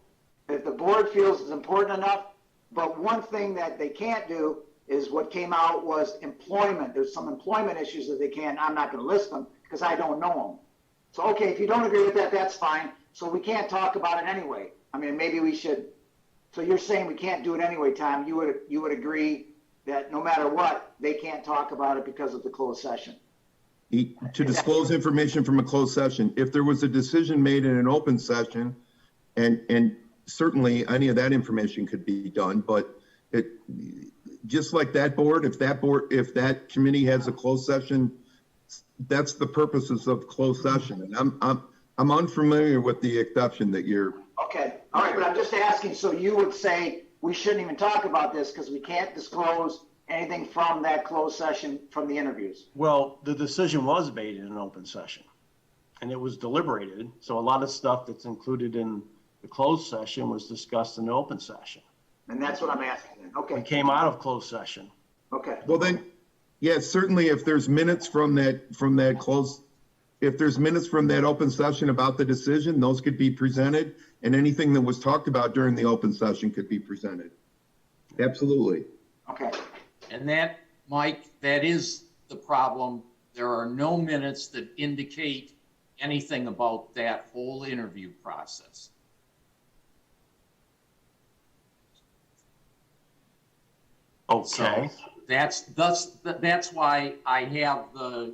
if the board feels it's important enough, but one thing that they can't do is what came out was employment. There's some employment issues that they can't, I'm not going to list them because I don't know them. So, okay, if you don't agree with that, that's fine. So we can't talk about it anyway. I mean, maybe we should. So you're saying we can't do it anyway, Tom. You would agree that no matter what, they can't talk about it because of the closed session. To disclose information from a closed session. If there was a decision made in an open session, and certainly any of that information could be done, but just like that board, if that committee has a closed session, that's the purposes of closed session. And I'm unfamiliar with the exception that you're. Okay, all right, but I'm just asking, so you would say we shouldn't even talk about this because we can't disclose anything from that closed session from the interviews? Well, the decision was made in an open session and it was deliberated. So a lot of stuff that's included in the closed session was discussed in the open session. And that's what I'm asking then. Okay. We came out of closed session. Okay. Well, then, yeah, certainly if there's minutes from that close, if there's minutes from that open session about the decision, those could be presented, and anything that was talked about during the open session could be presented. Absolutely. Okay. And that, Mike, that is the problem. There are no minutes that indicate anything about that whole interview process. Okay. So that's why I have the,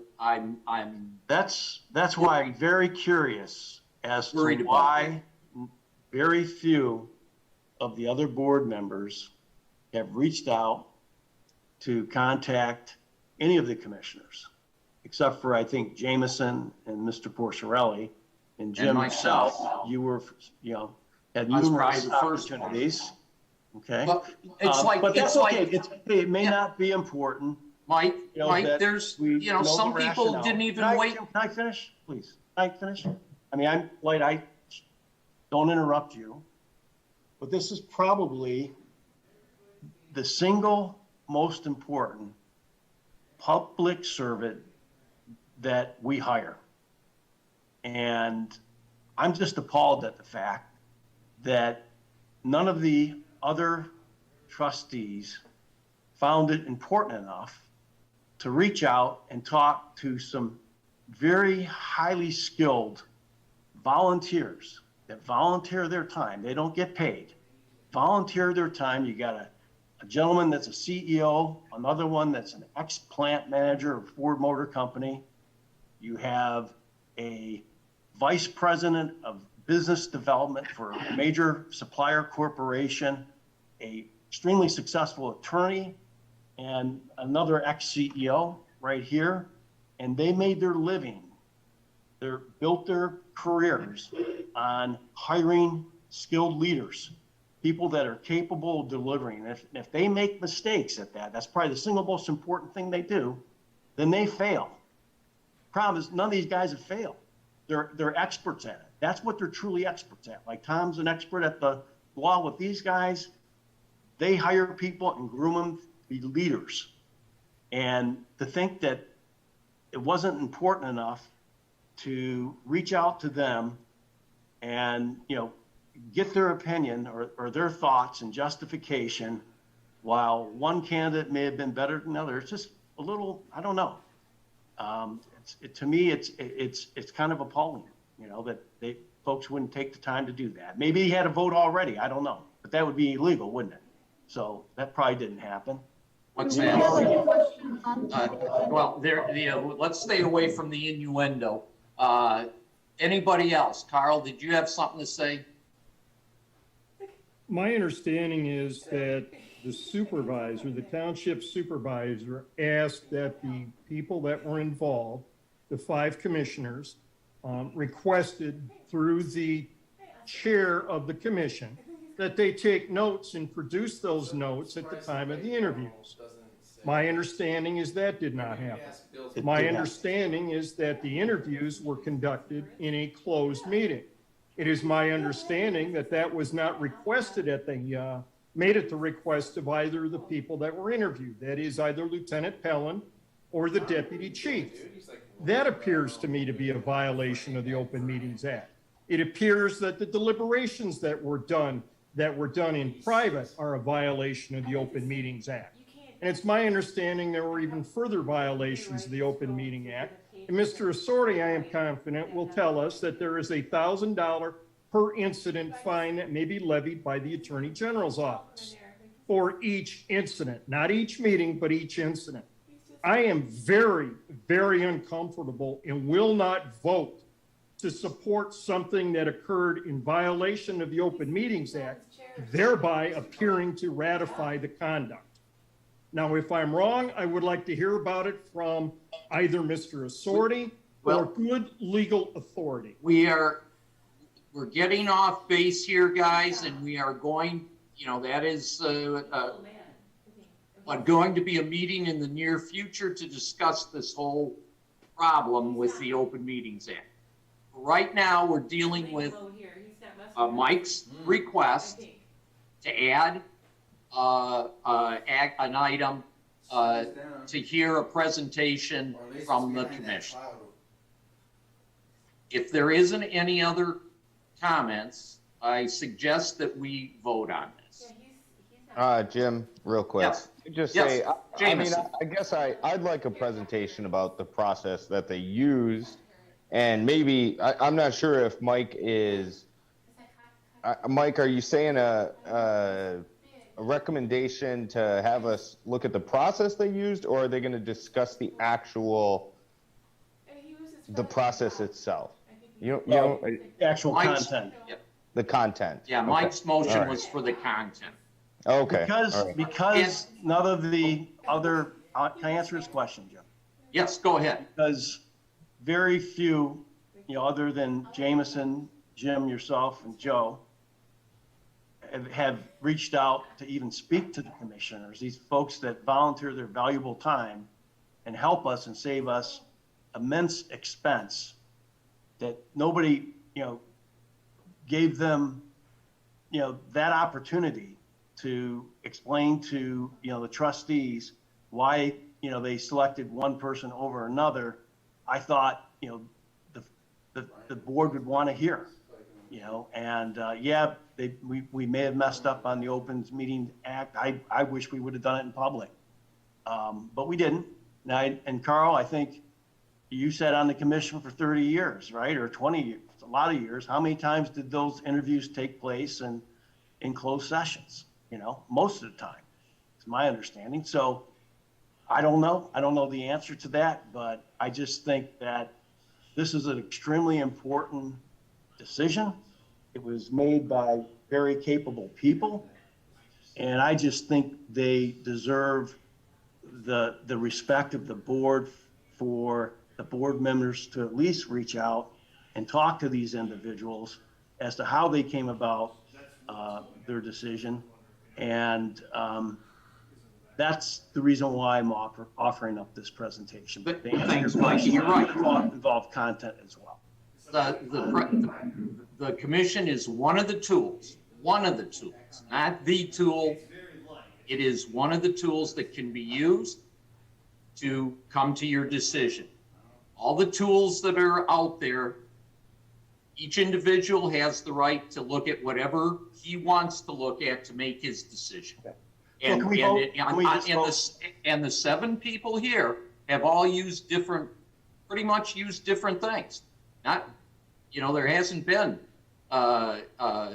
That's why I'm very curious as to Worried about why very few of the other board members have reached out to contact any of the commissioners, except for, I think, Jameson and Mr. Porcherelli and Jim myself. yourself. You were, had I was numerous probably the first one. opportunities. Okay. but it's like, but that's it's like, okay. It may not be important. Mike, You know, Mike, that there's, we know some the people rationale. didn't even Can wait. Can I finish, please? Can I finish? I mean, I don't interrupt you, but this is probably the single most important public servant that we hire. And I'm just appalled at the fact that none of the other trustees found it important enough to reach out and talk to some very highly skilled volunteers that volunteer their time. They don't get paid. Volunteer their time. You got a gentleman that's a CEO, another one that's an ex-plant manager of Ford Motor Company. You have a vice president of business development for a major supplier corporation, a extremely successful attorney, and another ex-CEO right here. And they made their living, built their careers on hiring skilled leaders, people that are capable of delivering. And if they make mistakes at that, that's probably the single most important thing they do, then they fail. Problem is, none of these guys have failed. They're experts at it. That's what they're truly experts at. Like Tom's an expert at the law. With these guys, they hire people and groom them to be leaders. And to think that it wasn't important enough to reach out to them and, get their opinion or their thoughts and justification, while one candidate may have been better than the other, it's just a little, I don't know. To me, it's kind of appalling, that folks wouldn't take the time to do that. Maybe he had a vote already, I don't know, but that would be illegal, wouldn't it? So that probably didn't happen. What's Do we have a question on Well, let's stay away from the innuendo. Anybody else? Carl, did you have something to say? My understanding is that the township supervisor asked that the people that were involved, the 5 commissioners, requested through the chair of the commission that they take notes and produce those notes at the time of the interviews. My understanding is that did not happen. My understanding is that the interviews were conducted in a closed meeting. It is my understanding that that was not requested made at the request of either of the people that were interviewed. That is either Lieutenant Pellin or the deputy chief. That appears to me to be a violation of the Open Meetings Act. It appears that the deliberations that were done in private are a violation of the Open Meetings Act. And it's my understanding there were even further violations of the Open Meeting Act. And Mr. Assorti, I am confident, will tell us that there is a $1,000 per incident fine that may be levied by the Attorney General's office for each incident, not each meeting, but each incident. I am very, very uncomfortable and will not vote to support something that occurred in violation of the Open Meetings Act, thereby appearing to ratify the conduct. Now, if I'm wrong, I would like to hear about it from either Mr. Assorti or good legal authority. We're getting off base here, guys, and we are going, that is, going to be a meeting in the near future to discuss this whole problem with the Open Meetings Act. Right now, we're dealing with Mike's request to add an item to hear a presentation from the commission. If there isn't any other comments, I suggest that we vote on this. Jim, real quick. Yes. Just Yes, say, Jameson. I guess I'd like a presentation about the process that they used. And maybe, I'm not sure if Mike is, Mike, are you saying a recommendation to have us look at the process they used, or are they going to discuss the the process itself? Actual Mike's- content. The content. Yeah, Okay. Mike's motion All right. was for the content. Okay. Because, All right. because none of the other, can I answer his question, Jim? Yes, go ahead. Because very few, other than Jameson, Jim, yourself, and Joe, have reached out to even speak to the commissioners, these folks that volunteer their valuable time and help us and save us immense expense that nobody, gave them, that opportunity to explain to, the trustees why, they selected one person over another. I thought, the board would want to hear, and yeah, we may have messed up on the Open Meetings Act. I wish we would have done it in public, but we didn't. And Carl, I think you sat on the commission for 30 years, right? Or 20 years, a lot of years. How many times did those interviews take place in closed sessions? Most of the time, it's my understanding. So I don't know. I don't know the answer to that, but I just think that this is an extremely important decision. It was made by very capable people. And I just think they deserve the respect of the board for the board members to at least reach out and talk to these individuals as to how they came about their decision. And that's the reason why I'm offering up this presentation. But thanks, Mike. You're right. Involve content as well. The commission is one of the tools, not the tool. It is one of the tools that can be used to come to your decision. All the tools that are out there, each individual has the right to look at whatever he wants to look at to make his decision. And, can we vote? Can we just vote? And the 7 people here have all used pretty much used different things. Not, there hasn't been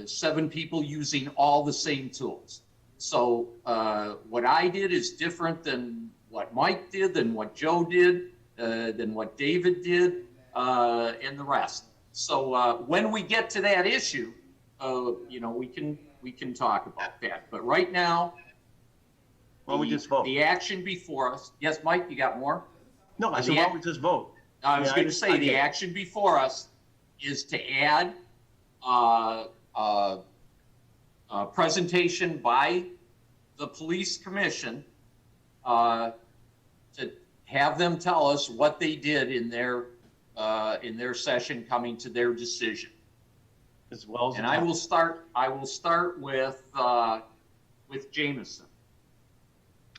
7 people using all the same tools. So what I did is different than what Mike did, than what Joe did, than what David did, and the rest. So when we get to that issue, we can talk about that. But right now, Well, we just vote. The action before us. Yes, Mike, you got more? No, I said, why don't we just vote? I was going to say the action before us is to add a presentation by the police commission to have them tell us what they did in their session coming to their decision. As well as and I will start with Jameson.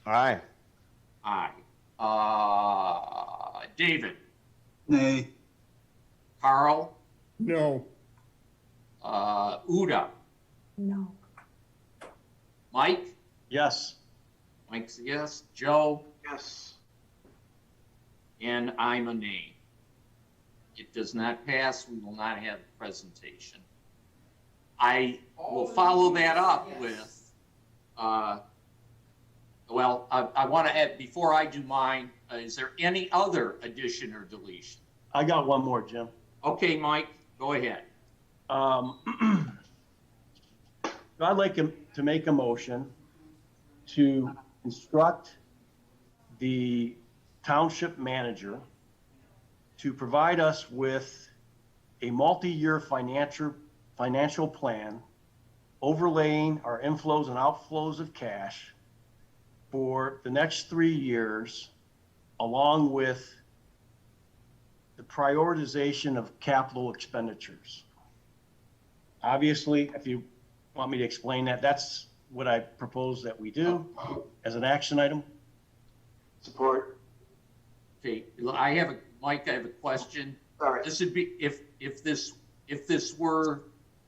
Aye. Aye. David. Nay. Carl. No. Uda. No. Mike. Yes. Mike's a yes. Joe. Yes. And I'm a nay. It does not pass. We will not have the presentation. I will follow that up with, well, I want to add, before I do mine, is there any other addition or deletion? I got one more, Jim. Okay, Mike, go ahead. I'd like to make a motion to instruct the township manager to provide us with a multi-year financial plan overlaying our inflows and outflows of cash for the next 3 years, along with the prioritization of capital expenditures. Obviously, if you want me to explain that, that's what I propose that we do as an action item. Support. Okay, Mike, I have a question. Sorry. This would be, if this were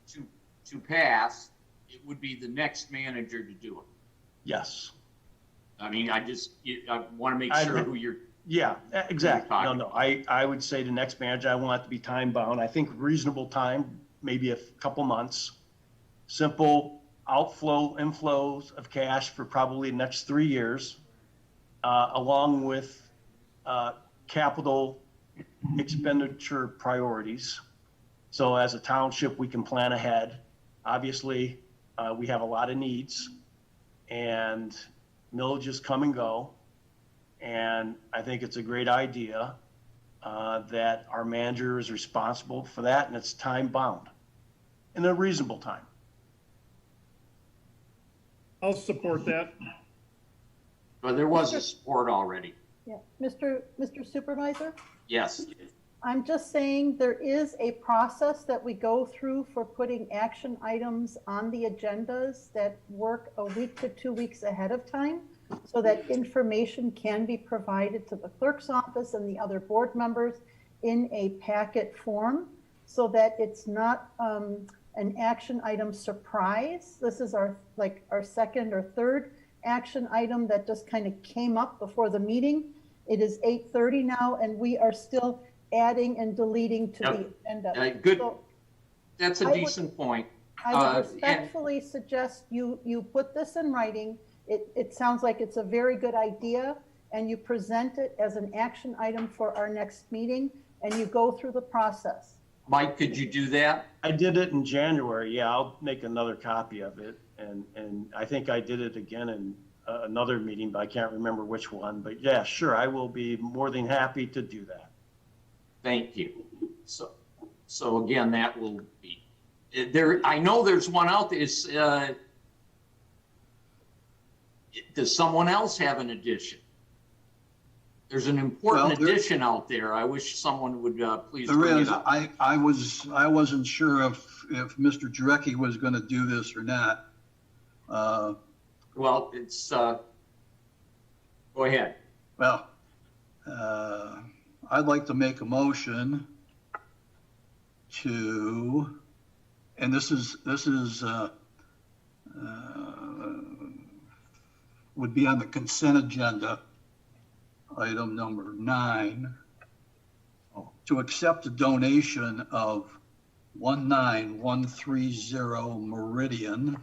to pass, it would be the next manager to do it. Yes. I mean, I want to make sure who you're. Yeah, exactly. talking No, I would say the next manager, I want it to be time bound. I think reasonable time, maybe a couple months. Simple outflow, inflows of cash for probably the next 3 years, along with capital expenditure priorities. So as a township, we can plan ahead. Obviously, we have a lot of needs, and millages come and go. And I think it's a great idea that our manager is responsible for that, and it's time bound in a reasonable time. I'll support that. But there was a support already. Yeah, Mr. Supervisor? Yes. I'm just saying there is a process that we go through for putting action items on the agendas that work a week to 2 weeks ahead of time so that information can be provided to the clerk's office and the other board members in a packet form so that it's not an action item surprise. This is our second or third action item that just kind of came up before the meeting. It is 8:30 now, and we are still adding and deleting to the agenda. Good. So That's a decent point. I would respectfully suggest you put this in writing. It sounds like it's a very good idea, and you present it as an action item for our next meeting, and you go through the process. Mike, could you do that? I did it in January. Yeah, I'll make another copy of it. And I think I did it again in another meeting, but I can't remember which one. But yeah, sure, I will be more than happy to do that. Thank you. So again, that will be there. I know there's one out there. Does someone else have an addition? There's an important addition out there. I wish someone would please. There is. I wasn't sure if Mr. Jarecki was going to do this or not. Well, it's go ahead. Well, I'd like to make a motion to, and this is would be on the consent agenda, item number 9, to accept a donation of 19130 Meridian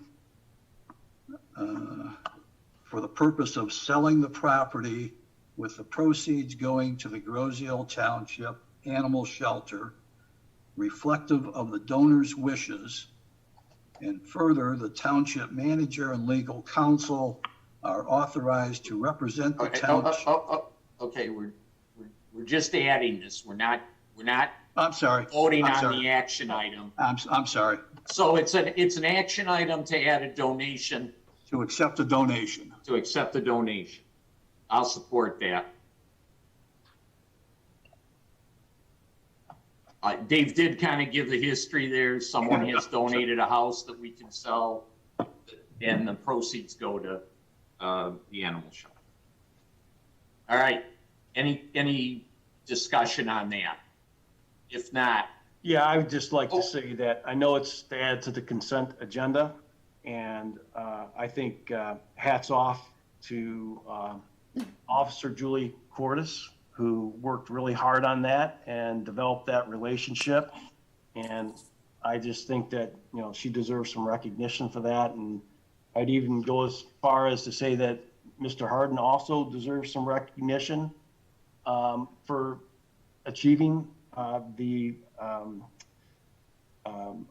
for the purpose of selling the property, with the proceeds going to the Groseal Township Animal Shelter, reflective of the donor's wishes. And further, the township manager and legal counsel are authorized to represent the township. Okay, we're just adding this. We're not I'm sorry. voting on the action item. I'm sorry. So it's an action item to add a donation. To accept a donation. To accept the donation. I'll support that. Dave did kind of give the history there. Someone has donated a house that we can sell, and the proceeds go to the animal shelter. All right. Any discussion on that? If not. Yeah, I would just like to say that I know it's to add to the consent agenda, and I think hats off to Officer Julie Cordes, who worked really hard on that and developed that relationship. And I just think that, she deserves some recognition for that. And I'd even go as far as to say that Mr. Harden also deserves some recognition for achieving the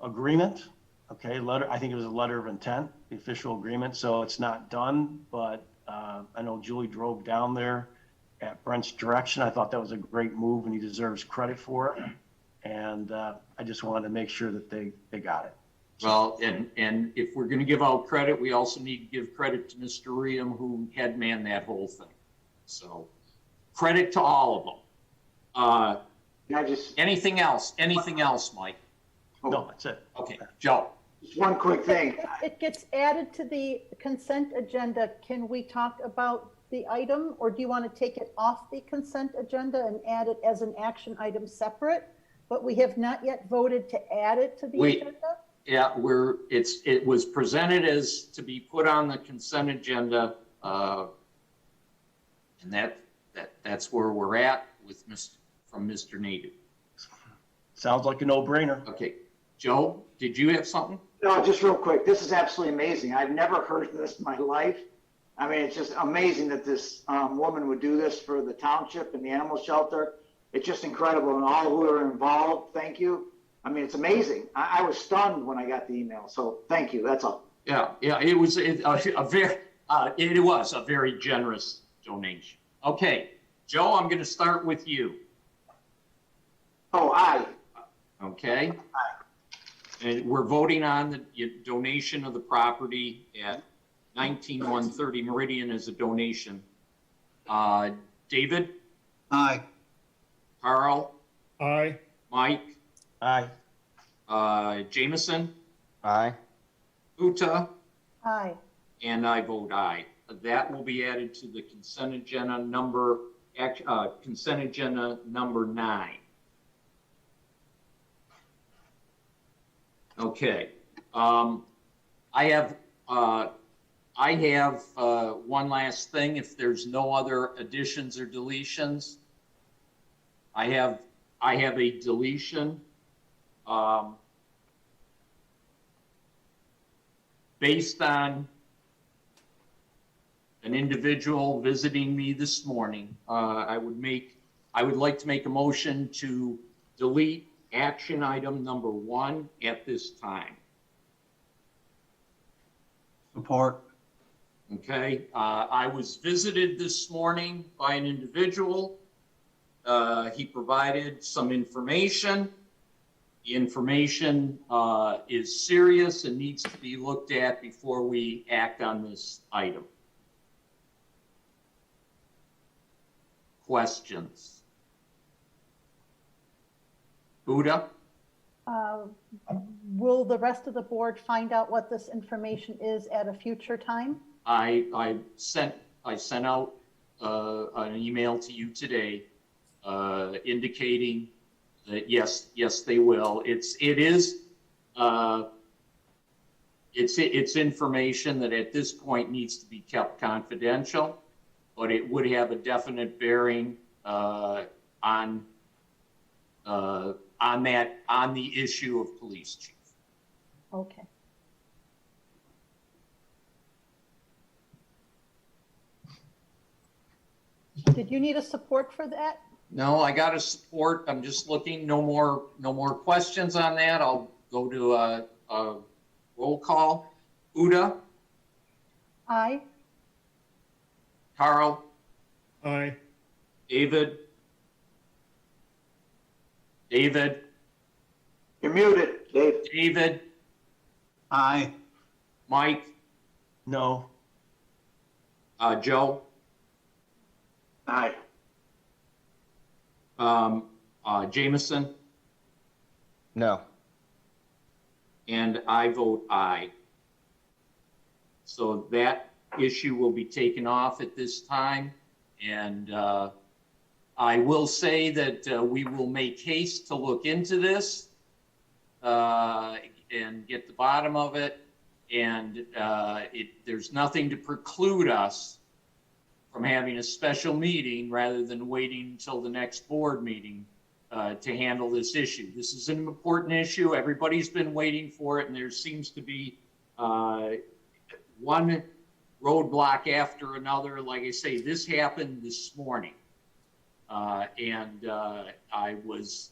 agreement. Okay, I think it was a letter of intent, the official agreement. So it's not done, but I know Julie drove down there at Brent's direction. I thought that was a great move, and he deserves credit for it. And I just wanted to make sure that they got it. Well, and if we're going to give out credit, we also need to give credit to Mr. Ream, who had manned that whole thing. So credit to all of them. Can I just, Anything else? Anything else, Mike? No, that's it. Okay, Joe. just one quick thing. If it gets added to the consent agenda, can we talk about the item, or do you want to take it off the consent agenda and add it as an action item separate? But we have not yet voted to add it to the agenda? Yeah, it was presented as to be put on the consent agenda, and that's where we're at with from Mr. Nadeau. Sounds like a no-brainer. Okay, Joe, did you have something? No, just real quick. This is absolutely amazing. I've never heard this in my life. I mean, it's just amazing that this woman would do this for the township and the animal shelter. It's just incredible. And all who are involved, thank you. I mean, it's amazing. I was stunned when I got the email. So thank you. That's all. Yeah, it was it was a very generous donation. Okay, Joe, I'm going to start with you. Oh, aye. Okay. And we're voting on the donation of the property at 19130 Meridian as a donation. David? Aye. Carl? Aye. Mike? Aye. Jameson? Aye. Uta? Aye. And I vote aye. That will be added to the consent agenda number 9. Okay. I have one last thing. If there's no other additions or deletions, I have a deletion based on an individual visiting me this morning. I would like to make a motion to delete action item number 1 at this time. Support. Okay, I was visited this morning by an individual. He provided some information. The information is serious and needs to be looked at before we act on this item. Questions? Uda? Will the rest of the board find out what this information is at a future time? I sent out an email to you today indicating that yes they will. It's information that at this point needs to be kept confidential, but it would have a definite bearing on the issue of police chief. Okay. Did you need a support for that? No, I got a support. I'm just looking. No more questions on that. I'll go to a roll call. Uda? Aye. Carl? Aye. David? David? You're muted, Dave. David? Aye. Mike? No. Joe? Aye. Jameson? No. And I vote aye. So that issue will be taken off at this time. And I will say that we will make haste to look into this and get the bottom of it. And there's nothing to preclude us from having a special meeting rather than waiting until the next board meeting to handle this issue. This is an important issue. Everybody's been waiting for it, and there seems to be one roadblock after another. Like I say, this happened this morning. And I was,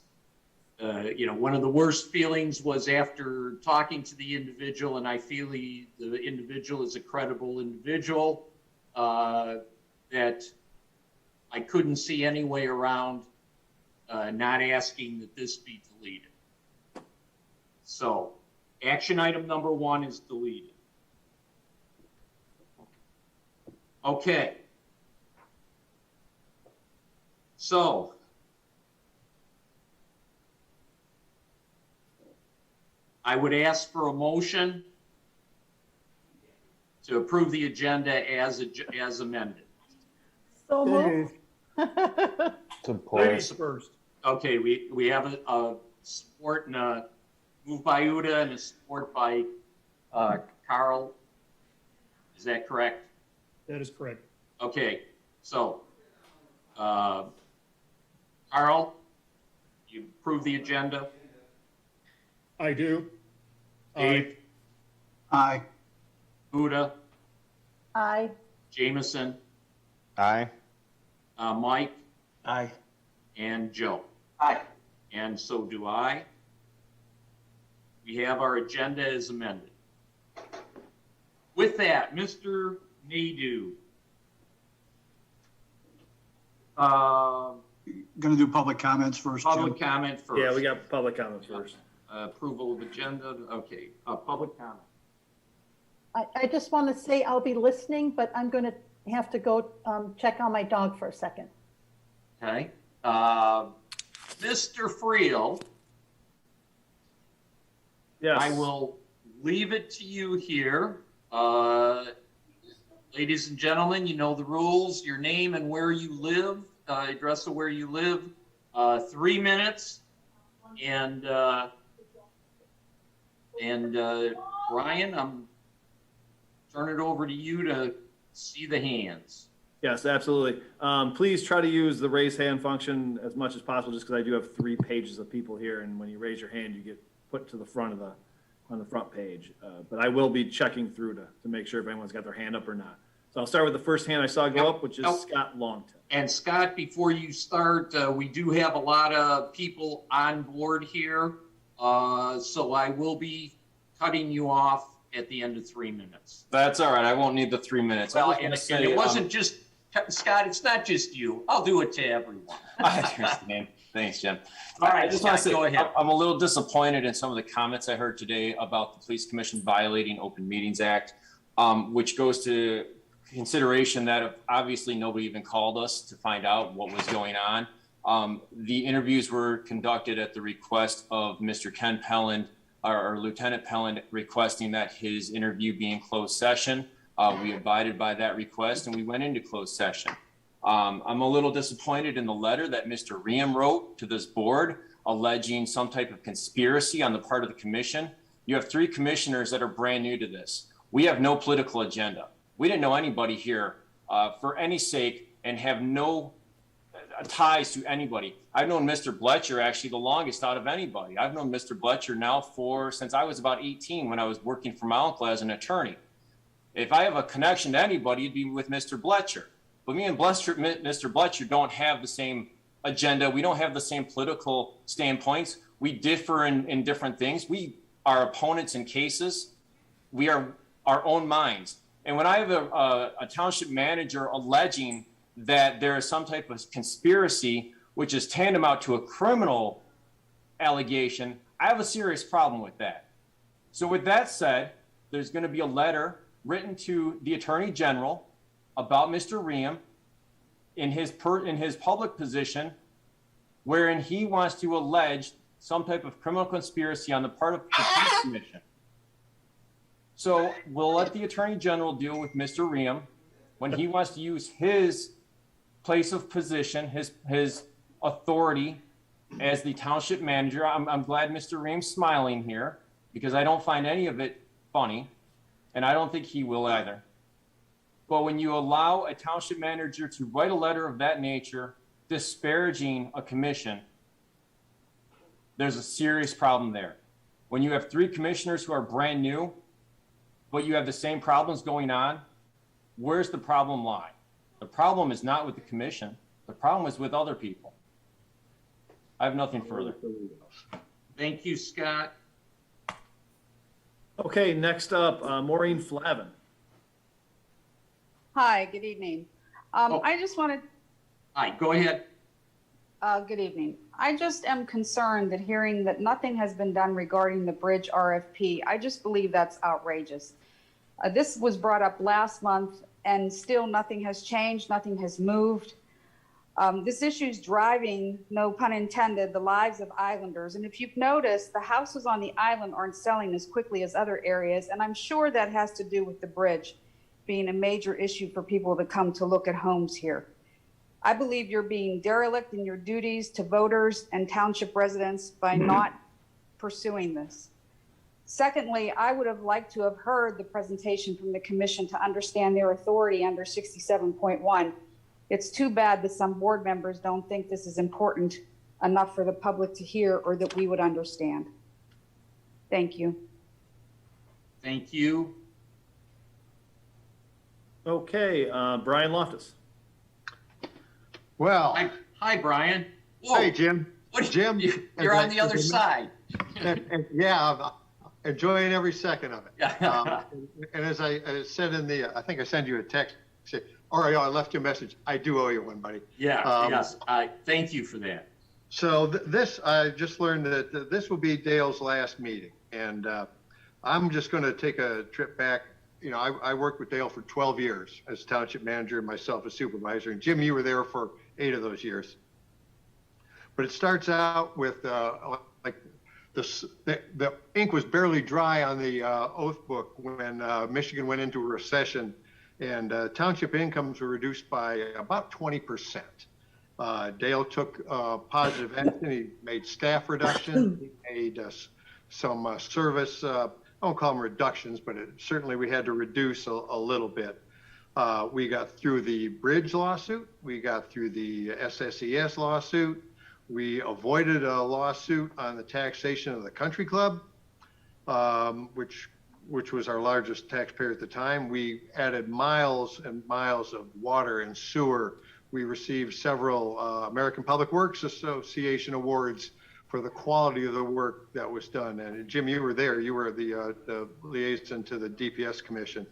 one of the worst feelings was after talking to the individual, and I feel the individual is a credible individual, that I couldn't see any way around not asking that this be deleted. So Action item number 1 is deleted. Okay. So, I would ask for a motion to approve the agenda as amended. So moved. Support. Ladies first. Okay, we have a support and a move by Uda and a support by Carl. Is that correct? That is correct. Okay, so Carl, you approve the agenda? I do. Dave, Aye. Uda, Aye. Jameson, Aye. Mike, Aye. and Joe. Aye. And so do I. We have our agenda as amended. With that, Mr. Nadeau. Gonna do public comments first, Jim. Public comment first. Yeah, we got public comments first. Approval of agenda, okay, public comment. I just want to say I'll be listening, but I'm going to have to go check on my dog for a second. Okay, Mr. Friel, Yes. I will leave it to you here. Ladies and gentlemen, you know the rules, your name and where you live, address of where you live, 3 minutes, and Brian, I'm turn it over to you to see the hands. Yes, absolutely. Please try to use the raise hand function as much as possible, just because I do have 3 pages of people here, and when you raise your hand, you get put to the front of on the front page. But I will be checking through to make sure if anyone's got their hand up or not. So I'll start with the first hand I saw go up, which is Scott Longton. And Scott, before you start, we do have a lot of people on board here, so I will be cutting you off at the end of 3 minutes. That's all right. I won't need the 3 minutes. Well, I was gonna and say, it wasn't just, Scott, it's not just you. I'll do it to everyone. I understand. Thanks, Jim. All right, I just want to Scott, say, go ahead. I'm a little disappointed in some of the comments I heard today about the Police Commission violating Open Meetings Act, which goes to consideration that obviously nobody even called us to find out what was going on. The interviews were conducted at the request of Mr. Ken Pelland, or Lieutenant Pelland, requesting that his interview be in closed session. We abided by that request and we went into closed session. I'm a little disappointed in the letter that Mr. Riem wrote to this board alleging some type of conspiracy on the part of the commission. You have 3 commissioners that are brand new to this. We have no political agenda. We didn't know anybody here for any sake and have no ties to anybody. I've known Mr. Bletcher actually the longest out of anybody. I've known Mr. Bletcher now since I was about 18 when I was working for my uncle as an attorney. If I have a connection to anybody, it'd be with Mr. Bletcher. But me and Mr. Bletcher don't have the same agenda. We don't have the same political standpoints. We differ in different things. We are opponents in cases. We are our own minds. And when I have a township manager alleging that there is some type of conspiracy, which is tantamount to a criminal allegation, I have a serious problem with that. So with that said, there's going to be a letter written to the Attorney General about Mr. Riem in his public position, wherein he wants to allege some type of criminal conspiracy on the part of the Police Commission. So we'll let the Attorney General deal with Mr. Riem when he wants to use his place of position, his authority as the township manager. I'm glad Mr. Ream's smiling here because I don't find any of it funny, and I don't think he will either. But when you allow a township manager to write a letter of that nature disparaging a commission, there's a serious problem there. When you have 3 commissioners who are brand new, but you have the same problems going on, where's the problem lie? The problem is not with the commission. The problem is with other people. I have nothing further. Thank you, Scott. Okay, next up, Maureen Flavin. Hi, good evening. Oh. I just wanted, Hi, go ahead. Good evening. I just am concerned that hearing that nothing has been done regarding the bridge RFP. I just believe that's outrageous. This was brought up last month and still nothing has changed, nothing has moved. This issue is driving, no pun intended, the lives of islanders. And if you've noticed, the houses on the island aren't selling as quickly as other areas. And I'm sure that has to do with the bridge being a major issue for people to come to look at homes here. I believe you're being derelict in your duties to voters and township residents by not pursuing this. Secondly, I would have liked to have heard the presentation from the commission to understand their authority under 67.1. It's too bad that some board members don't think this is important enough for the public to hear or that we would understand. Thank you. Thank you. Okay, Brian Loftus. Well, Hi, Brian. Whoa, hey, Jim. Jim, you're on the other side. Yeah, I'm enjoying every second of it. And as I said in the, I think I sent you a text, or I left you a message. I do owe you one, buddy. Yeah, yes. Thank you for that. So this, I just learned that this will be Dale's last meeting. And I'm just going to take a trip back. You know, I worked with Dale for 12 years as township manager and myself as supervisor. And Jim, you were there for 8 of those years. But it starts out with like the ink was barely dry on the oath book when Michigan went into a recession, and township incomes were reduced by about 20%. Dale took positive action. He made staff reductions. He made some service. I won't call them reductions, but certainly we had to reduce a little bit. We got through the bridge lawsuit. We got through the SSES lawsuit. We avoided a lawsuit on the taxation of the country club, which was our largest taxpayer at the time. We added miles and miles of water and sewer. We received several American Public Works Association awards for the quality of the work that was done. And Jim, you were there. You were the liaison to the DPS commission.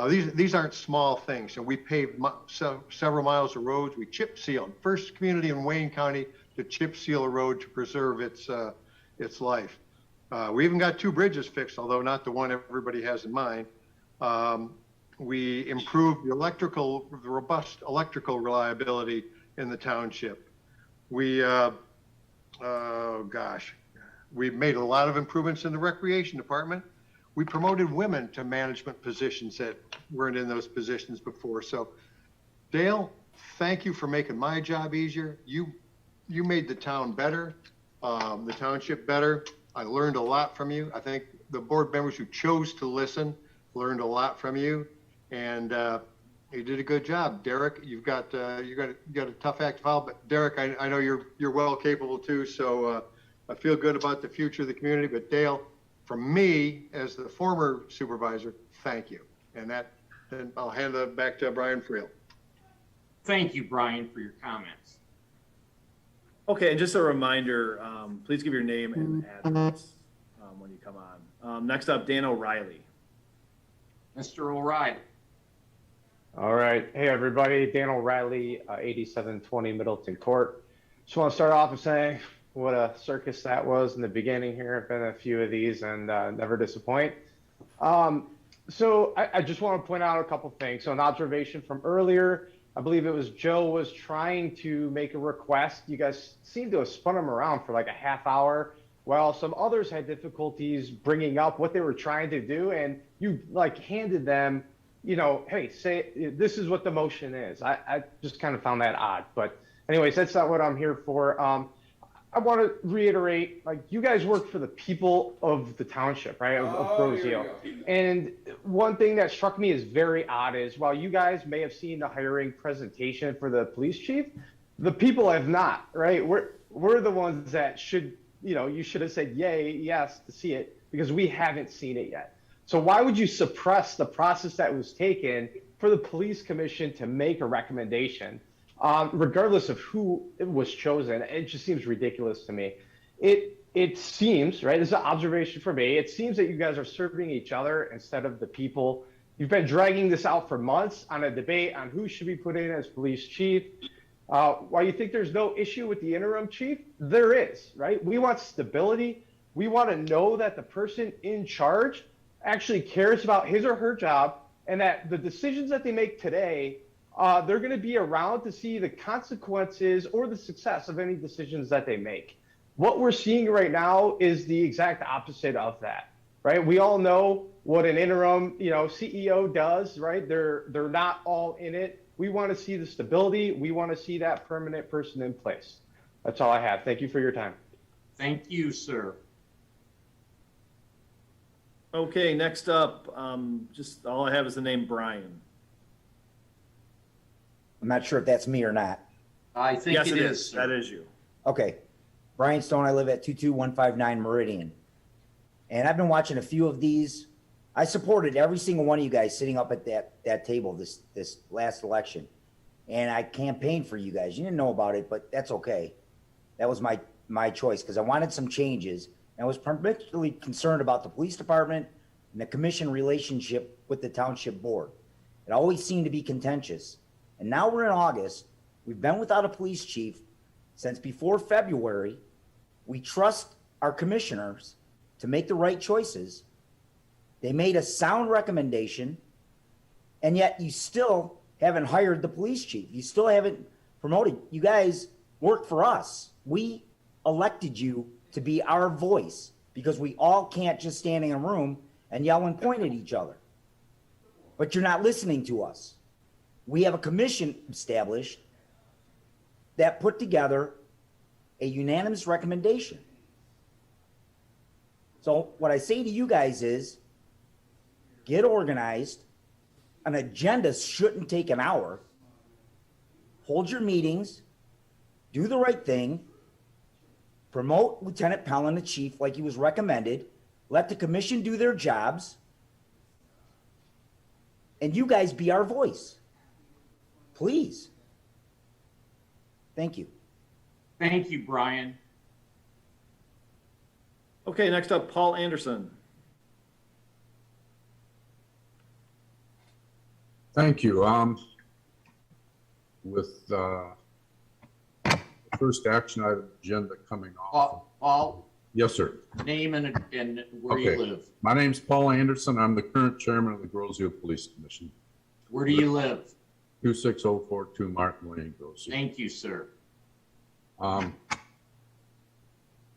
These aren't small things. And we paved several miles of roads. We chip sealed. First community in Wayne County to chip seal a road to preserve its life. We even got 2 bridges fixed, although not the one everybody has in mind. We improved the robust electrical reliability in the township. We we made a lot of improvements in the recreation department. We promoted women to management positions that weren't in those positions before. So Dale, thank you for making my job easier. You made the town better, the township better. I learned a lot from you. I think the board members who chose to listen learned a lot from you, and you did a good job. Derek, you got a tough act to follow, but Derek, I know you're well capable too. So I feel good about the future of the community. But Dale, from me as the former supervisor, thank you. And then I'll hand it back to Brian Friel. Thank you, Brian, for your comments. Okay, and just a reminder, please give your name and address when you come on. Next up, Dan O'Reilly. Mr. O'Reilly. All right. Hey, everybody. Dan O'Reilly, 8720 Middleton Court. Just want to start off with saying what a circus that was in the beginning here. I've been a few of these and never disappoint. So I just want to point out a couple things. So an observation from earlier, I believe it was Joe was trying to make a request. You guys seem to have spun him around for like a half hour, while some others had difficulties bringing up what they were trying to do. And you like handed them, you know, hey, say this is what the motion is. I just kind of found that odd. But anyways, that's not what I'm here for. I want to reiterate, like, you guys work for the people of the township, right, of Rosio. And one thing that struck me as very odd is, while you guys may have seen the hiring presentation for the police chief, the people have not, right? We're the ones that should, you know, you should have said yay, yes, to see it, because we haven't seen it yet. So why would you suppress the process that was taken for the police commission to make a recommendation? Regardless of who was chosen, it just seems ridiculous to me. It seems, right, this is an observation for me, it seems that you guys are serving each other instead of the people. You've been dragging this out for months on a debate on who should be put in as police chief. While you think there's no issue with the interim chief, there is, right? We want stability. We want to know that the person in charge actually cares about his or her job, and that the decisions that they make today, they're going to be around to see the consequences or the success of any decisions that they make. What we're seeing right now is the exact opposite of that, right? We all know what an interim, CEO does, right? They're not all in it. We want to see the stability. We want to see that permanent person in place. That's all I have. Thank you for your time. Thank you, sir. Okay, next up, just all I have is the name Brian. I'm not sure if that's me or not. I think Yes, it is, sir. That is you. Okay. Brian Stone, I live at 22159 Meridian. And I've been watching a few of these. I supported every single one of you guys sitting up at that table this last election. And I campaigned for you guys. You didn't know about it, but that's okay. That was my choice because I wanted some changes. And I was particularly concerned about the police department and the commission relationship with the township board. It always seemed to be contentious. And now we're in August. We've been without a police chief since before February. We trust our commissioners to make the right choices. They made a sound recommendation, and yet you still haven't hired the police chief. You still haven't promoted. You guys work for us. We elected you to be our voice because we all can't just stand in a room and yell and point at each other. But you're not listening to us. We have a commission established that put together a unanimous recommendation. So what I say to you guys is, get organized. An agenda shouldn't take an hour. Hold your meetings. Do the right thing. Promote Lieutenant Pellin, the chief, like he was recommended. Let the commission do their jobs. And you guys be our voice. Please. Thank you. Thank you, Brian. Okay, next up, Paul Anderson. Thank you. With the first action item agenda coming off. Paul, Yes, sir. name and where you live. My name's Paul Anderson. I'm the current chairman of the Grosio Police Commission. Where do you live? 26042 Martin Lane, Grosio. Thank you, sir. It'll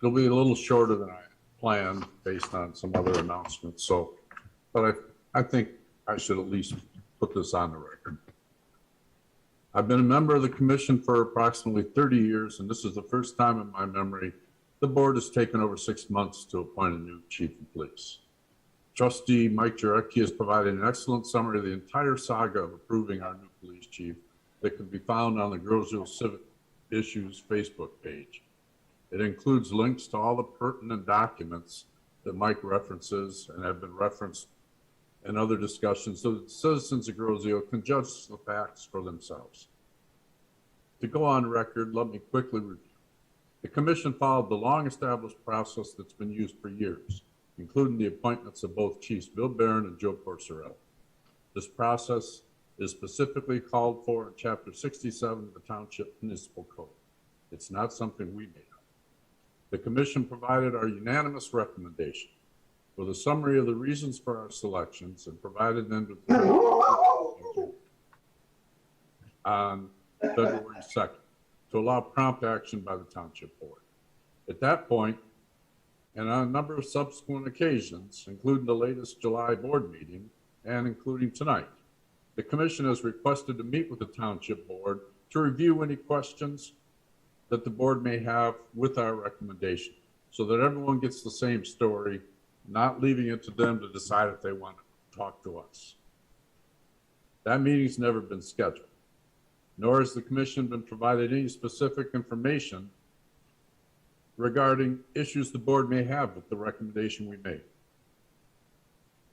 be a little shorter than I planned based on some other announcements. So, but I think I should at least put this on the record. I've been a member of the commission for approximately 30 years, and this is the first time in my memory the board has taken over 6 months to appoint a new chief of police. Trustee Mike Jarecki has provided an excellent summary of the entire saga of approving our new police chief that can be found on the Grosio Civic Issues Facebook page. It includes links to all the pertinent documents that Mike references and have been referenced in other discussions so that citizens of Grosio can judge the facts for themselves. To go on record, let me quickly review. The commission followed the long-established process that's been used for years, including the appointments of both Chiefs Bill Barron and Joe Porcerello. This process is specifically called for in Chapter 67 of the Township Municipal Code. It's not something we made up. The commission provided our unanimous recommendation with a summary of the reasons for our selections and provided them to on February 2nd to allow prompt action by the Township Board. At that point, and on a number of subsequent occasions, including the latest July board meeting and including tonight, the commission has requested to meet with the Township Board to review any questions that the board may have with our recommendation so that everyone gets the same story, not leaving it to them to decide if they want to talk to us. That meeting's never been scheduled, nor has the commission been provided any specific information regarding issues the board may have with the recommendation we made.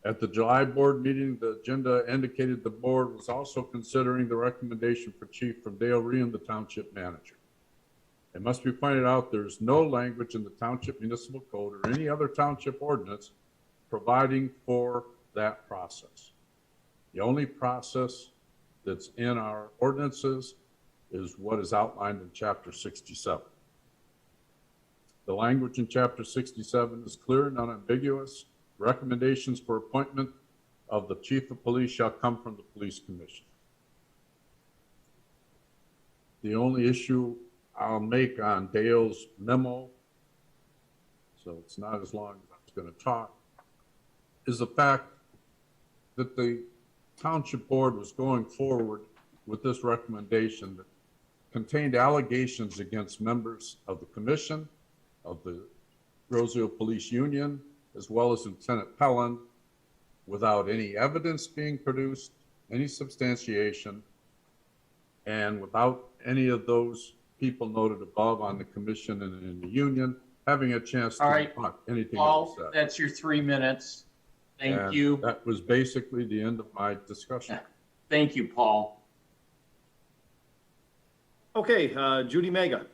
At the July board meeting, the agenda indicated the board was also considering the recommendation for Chief from Dale Ryan, the township manager. It must be pointed out there's no language in the Township Municipal Code or any other township ordinance providing for that process. The only process that's in our ordinances is what is outlined in Chapter 67. The language in Chapter 67 is clear and unambiguous. Recommendations for appointment of the Chief of Police shall come from the Police Commission. The only issue I'll make on Dale's memo, so it's not as long as I was going to talk, is the fact that the Township Board was going forward with this recommendation that contained allegations against members of the Commission, of the Roseville Police Union, as well as Lieutenant Pellin, without any evidence being produced, any substantiation, and without any of those people noted above on the Commission and in the Union having a chance to rebut anything that was said. Paul, that's your 3 minutes. Thank And you. that was basically the end of my discussion. Thank you, Paul. Okay, Judy Mega.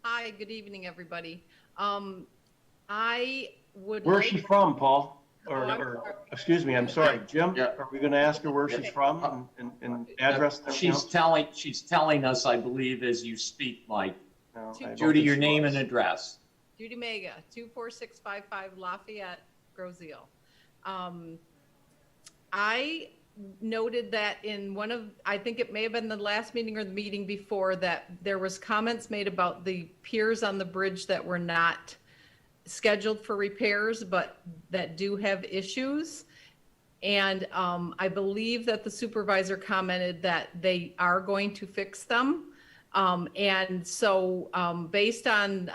Hi, good evening, everybody. I would. Where's like- she from, Paul? Oh, I'm Or, sorry. excuse me, I'm sorry, Jim, Yeah. are we gonna ask her where she's from and address? and everything She's telling us, I believe, as you speak, Mike. else? No, I don't Judy, think your she name was. and address. Judy Mega, 24655 Lafayette, Grosseal. I noted that in one of, I think it may have been the last meeting or the meeting before, that there was comments made about the piers on the bridge that were not scheduled for repairs, but that do have issues. And I believe that the supervisor commented that they are going to fix them. And so based on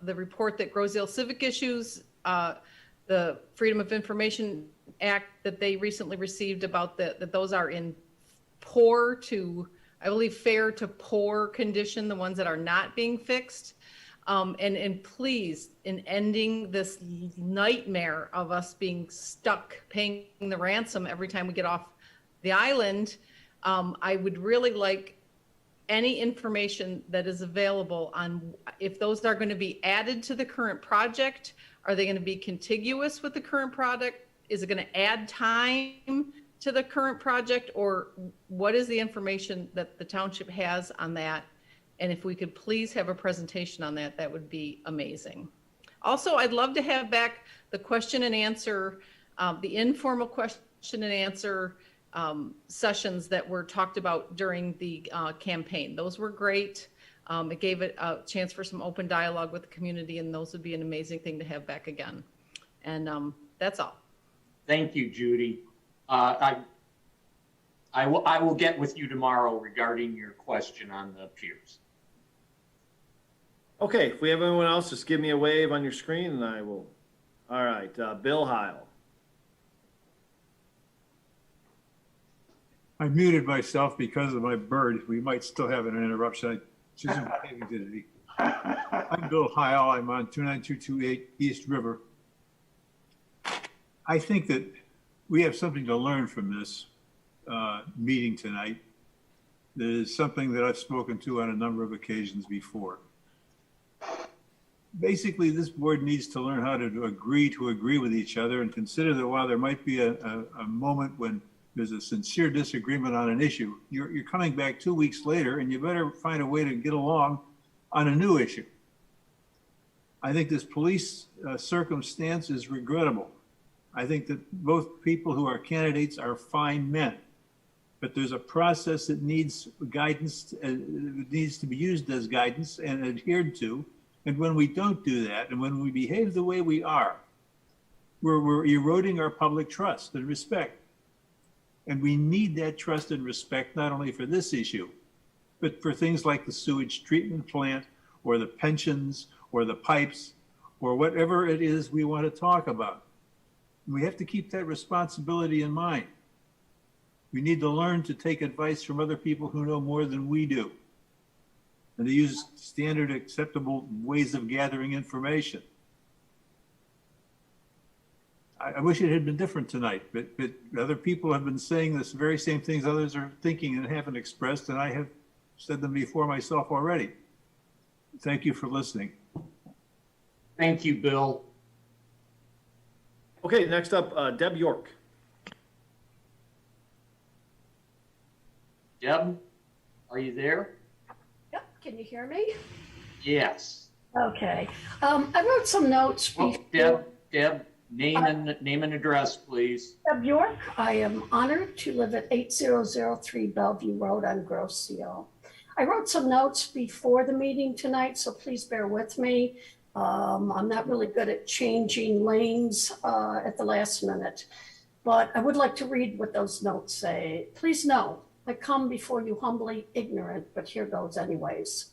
the report that Grosseal Civic Issues, the Freedom of Information Act that they recently received about that those are in poor to, I believe, fair to poor condition, the ones that are not being fixed. And please, in ending this nightmare of us being stuck paying the ransom every time we get off the island, I would really like any information that is available on if those are going to be added to the current project. Are they going to be contiguous with the current product? Is it going to add time to the current project? Or what is the information that the township has on that? And if we could please have a presentation on that, that would be amazing. Also, I'd love to have back the question and answer, the informal question and answer sessions that were talked about during the campaign. Those were great. It gave it a chance for some open dialogue with the community, and those would be an amazing thing to have back again. And that's all. Thank you, Judy. I will get with you tomorrow regarding your question on the piers. Okay, if we have anyone else, just give me a wave on your screen and I will. All right, Bill Heil. I muted myself because of my bird. We might still have an interruption. She's in paving today. I'm Bill Heil. I'm on 29228 East River. I think that we have something to learn from this meeting tonight. That is something that I've spoken to on a number of occasions before. Basically, this board needs to learn how to agree with each other and consider that while there might be a moment when there's a sincere disagreement on an issue, you're coming back 2 weeks later and you better find a way to get along on a new issue. I think this police circumstance is regrettable. I think that both people who are candidates are fine men, but there's a process that needs guidance, needs to be used as guidance and adhered to. And when we don't do that, and when we behave the way we are, we're eroding our public trust and respect. And we need that trust and respect, not only for this issue, but for things like the sewage treatment plant or the pensions or the pipes or whatever it is we want to talk about. We have to keep that responsibility in mind. We need to learn to take advice from other people who know more than we do, and to use standard acceptable ways of gathering information. I wish it had been different tonight, but other people have been saying this very same things others are thinking and haven't expressed, and I have said them before myself already. Thank you for listening. Thank you, Bill. Okay, next up, Deb York. Deb, are you there? Yep, can you hear me? Yes. Okay. I wrote some notes. Oh, Deb, name and address, please. Deb York. I am honored to live at 8003 Bellevue Road on Grosse Seal. I wrote some notes before the meeting tonight, so please bear with me. I'm not really good at changing lanes at the last minute, but I would like to read what those notes say. Please know, I come before you humbly ignorant, but here goes anyways.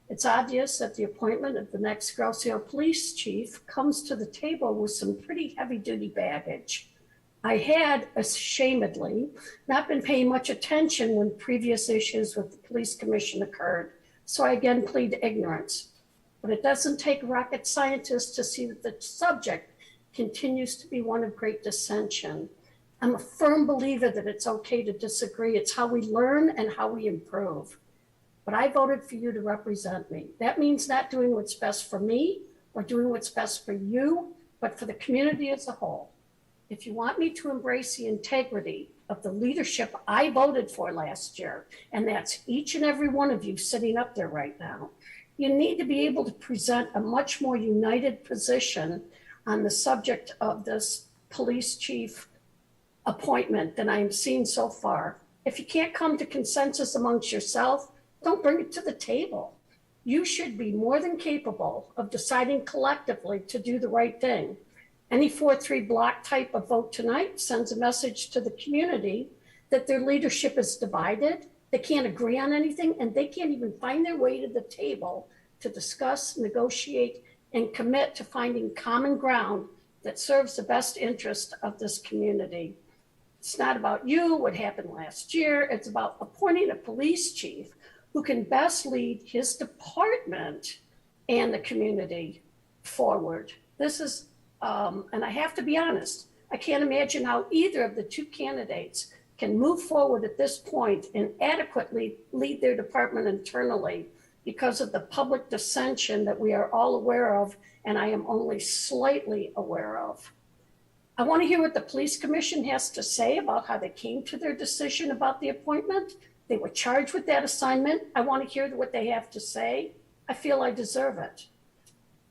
It's obvious that the appointment of the next Grosse Seal police chief comes to the table with some pretty heavy duty baggage. I had, ashamedly, not been paying much attention when previous issues with the police commission occurred, so I again plead ignorance. But it doesn't take rocket scientists to see that the subject continues to be one of great dissension. I'm a firm believer that it's okay to disagree. It's how we learn and how we improve. But I voted for you to represent me. That means not doing what's best for me or doing what's best for you, but for the community as a whole. If you want me to embrace the integrity of the leadership I voted for last year, and that's each and every one of you sitting up there right now, you need to be able to present a much more united position on the subject of this police chief appointment than I'm seeing so far. If you can't come to consensus amongst yourself, don't bring it to the table. You should be more than capable of deciding collectively to do the right thing. Any 4-3 block type of vote tonight sends a message to the community that their leadership is divided, they can't agree on anything, and they can't even find their way to the table to discuss, negotiate, and commit to finding common ground that serves the best interest of this community. It's not about you, what happened last year. It's about appointing a police chief who can best lead his department and the community forward. This is, and I have to be honest, I can't imagine how either of the two candidates can move forward at this point and adequately lead their department internally because of the public dissension that we are all aware of, and I am only slightly aware of. I want to hear what the police commission has to say about how they came to their decision about the appointment. They were charged with that assignment. I want to hear what they have to say. I feel I deserve it.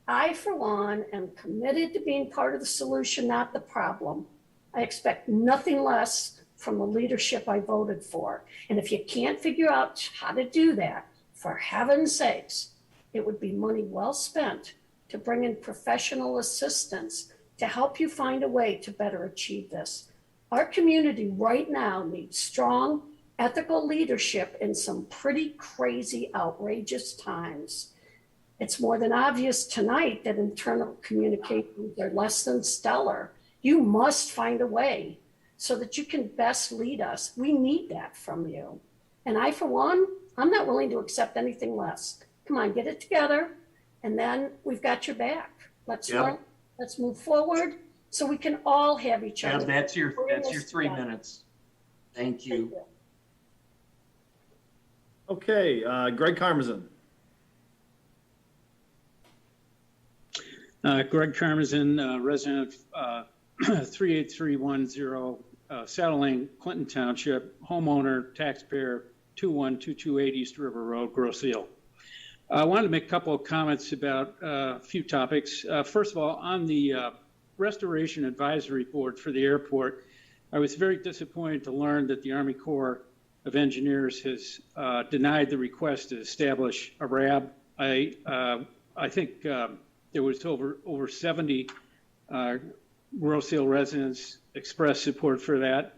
I, for one, am committed to being part of the solution, not the problem. I expect nothing less from the leadership I voted for. And if you can't figure out how to do that, for heaven's sakes, it would be money well spent to bring in professional assistance to help you find a way to better achieve this. Our community right now needs strong, ethical leadership in some pretty crazy, outrageous times. It's more than obvious tonight that internal communications are less than stellar. You must find a way so that you can best lead us. We need that from you. And I, for one, I'm not willing to accept anything less. Come on, get it together, and then we've got your back. Let's learn, let's move forward so we can all have each other. That's your 3 minutes. Thank you. Okay, Greg Karmazin. Greg Karmazin, resident of 38310 Saddle Lane, Clinton Township, homeowner, taxpayer, 2122 East River Road, Grosse Seal. I wanted to make a couple of comments about a few topics. First of all, on the Restoration Advisory Board for the airport, I was very disappointed to learn that the Army Corps of Engineers has denied the request to establish a RAB. I think there was over 70 Grosse Seal residents expressed support for that.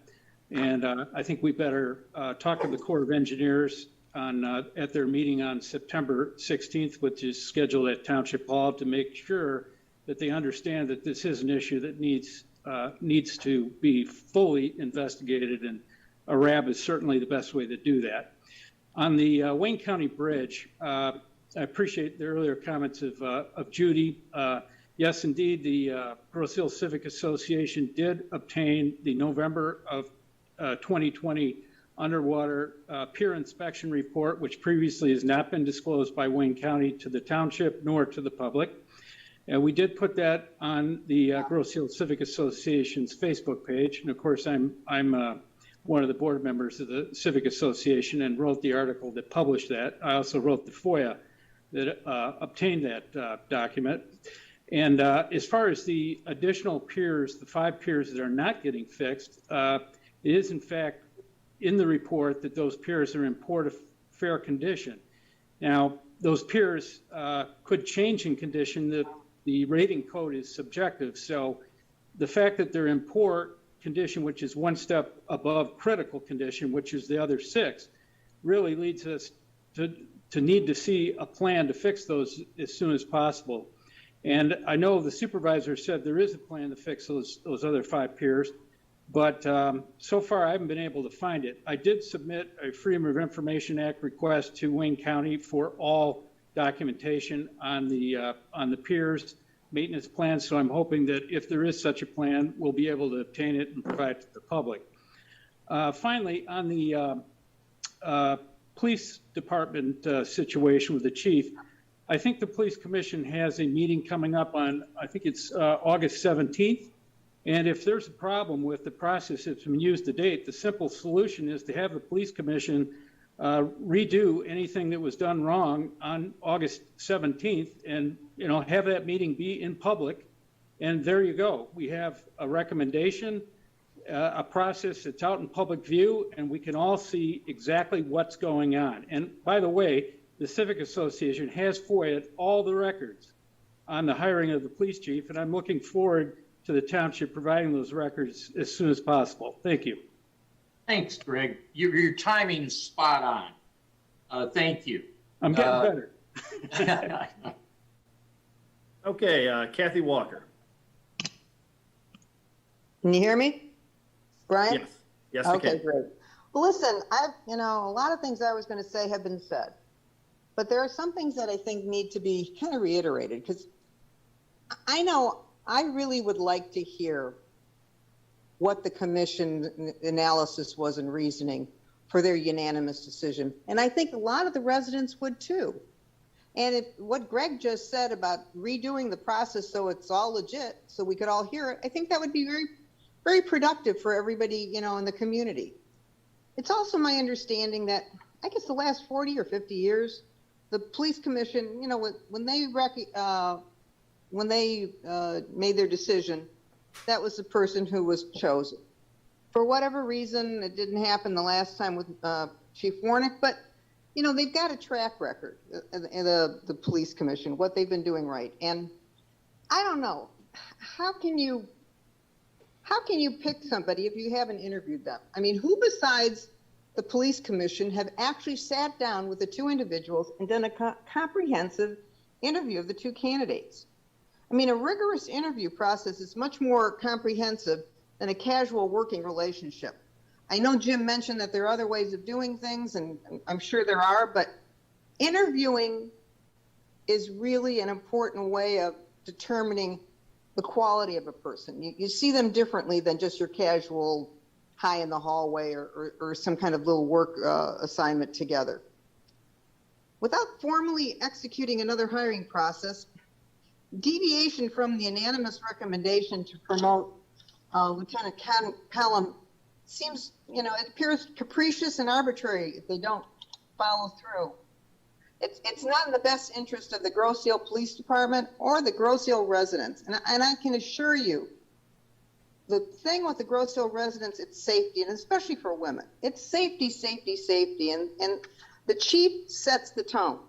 And I think we better talk to the Corps of Engineers at their meeting on September 16th, which is scheduled at Township Hall, to make sure that they understand that this is an issue that needs to be fully investigated, and a RAB is certainly the best way to do that. On the Wayne County Bridge, I appreciate the earlier comments of Judy. Yes, indeed, the Grosse Seal Civic Association did obtain the November of 2020 underwater pier inspection report, which previously has not been disclosed by Wayne County to the township nor to the public. And we did put that on the Grosse Seal Civic Association's Facebook page. And of course, I'm one of the board members of the Civic Association and wrote the article that published that. I also wrote the FOIA that obtained that document. And as far as the additional piers, the 5 piers that are not getting fixed, it is in fact in the report that those piers are in poor to fair condition. Now, those piers could change in condition. The rating code is subjective. So the fact that they're in poor condition, which is one step above critical condition, which is the other 6, really leads us to need to see a plan to fix those as soon as possible. And I know the supervisor said there is a plan to fix those other 5 piers, but so far I haven't been able to find it. I did submit a Freedom of Information Act request to Wayne County for all documentation on the piers maintenance plan. So I'm hoping that if there is such a plan, we'll be able to obtain it and provide it to the public. Finally, on the police department situation with the chief, I think the police commission has a meeting coming up on, I think it's August 17th. And if there's a problem with the process that's been used to date, the simple solution is to have the police commission redo anything that was done wrong on August 17th and, have that meeting be in public. And there you go. We have a recommendation, a process that's out in public view, and we can all see exactly what's going on. And by the way, the Civic Association has FOIA'd all the records on the hiring of the police chief, and I'm looking forward to the township providing those records as soon as possible. Thank you. Thanks, Greg. Your timing's spot on. Thank you. I'm getting better. Okay, Kathy Walker. Can you hear me, Brian? Yes. Yes, I Okay, can. great. Well, listen, a lot of things I was going to say have been said, but there are some things that I think need to be kind of reiterated, because I know I really would like to hear what the commission analysis was and reasoning for their unanimous decision. And I think a lot of the residents would too. And if what Greg just said about redoing the process so it's all legit, so we could all hear it, I think that would be very, very productive for everybody, in the community. It's also my understanding that, I guess the last 40 or 50 years, the police commission, when they made their decision, that was the person who was chosen. For whatever reason, it didn't happen the last time with Chief Warnick, but they've got a track record in the police commission, what they've been doing right. And I don't know, how can you pick somebody if you haven't interviewed them? I mean, who besides the police commission have actually sat down with the 2 individuals and done a comprehensive interview of the 2 candidates? I mean, a rigorous interview process is much more comprehensive than a casual working relationship. I know Jim mentioned that there are other ways of doing things, and I'm sure there are, but interviewing is really an important way of determining the quality of a person. You see them differently than just your casual hi in the hallway or some kind of little work assignment together. Without formally executing another hiring process, deviation from the unanimous recommendation to promote Lieutenant Pelham seems, it appears capricious and arbitrary if they don't follow through. It's not in the best interest of the Grosse Ile Police Department or the Grosse Ile residents. And I can assure you, the thing with the Grosse Ile residents, it's safety, and especially for women. It's safety, safety, safety, and the chief sets the tone.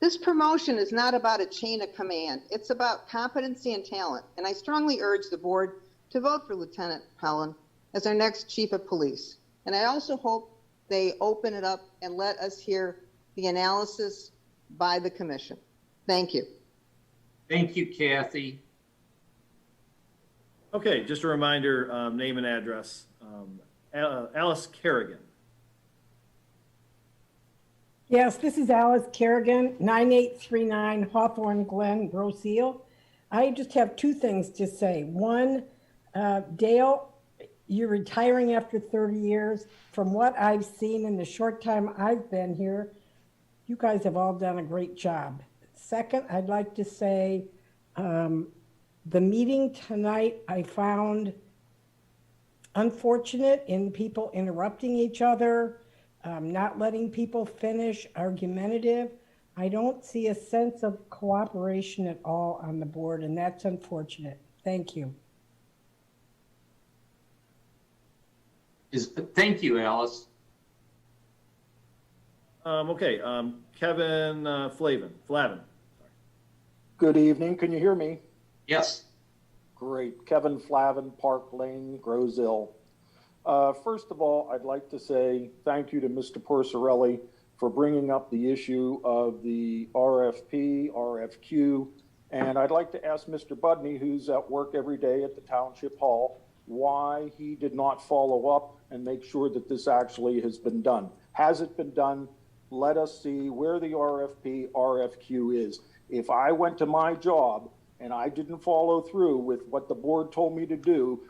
This promotion is not about a chain of command. It's about competency and talent. And I strongly urge the board to vote for Lieutenant Pelham as our next chief of police. And I also hope they open it up and let us hear the analysis by the commission. Thank you. Thank you, Kathy. Okay, just a reminder, name and address. Alice Kerrigan. Yes, this is Alice Kerrigan, 9839 Hawthorne Glen, Grosse Ile. I just have 2 things to say. One, Dale, you're retiring after 30 years. From what I've seen in the short time I've been here, you guys have all done a great job. Second, I'd like to say the meeting tonight, I found unfortunate in people interrupting each other, not letting people finish, argumentative. I don't see a sense of cooperation at all on the board, and that's unfortunate. Thank you. Thank you, Alice. Okay, Kevin Flavin. Good evening. Can you hear me? Yes. Great. Kevin Flavin, Park Lane, Groseille. First of all, I'd like to say thank you to Mr. Porcerelli for bringing up the issue of the RFP, RFQ. And I'd like to ask Mr. Budney, who's at work every day at the Township Hall, why he did not follow up and make sure that this actually has been done. Has it been done? Let us see where the RFP, RFQ is. If I went to my job and I didn't follow through with what the board told me to do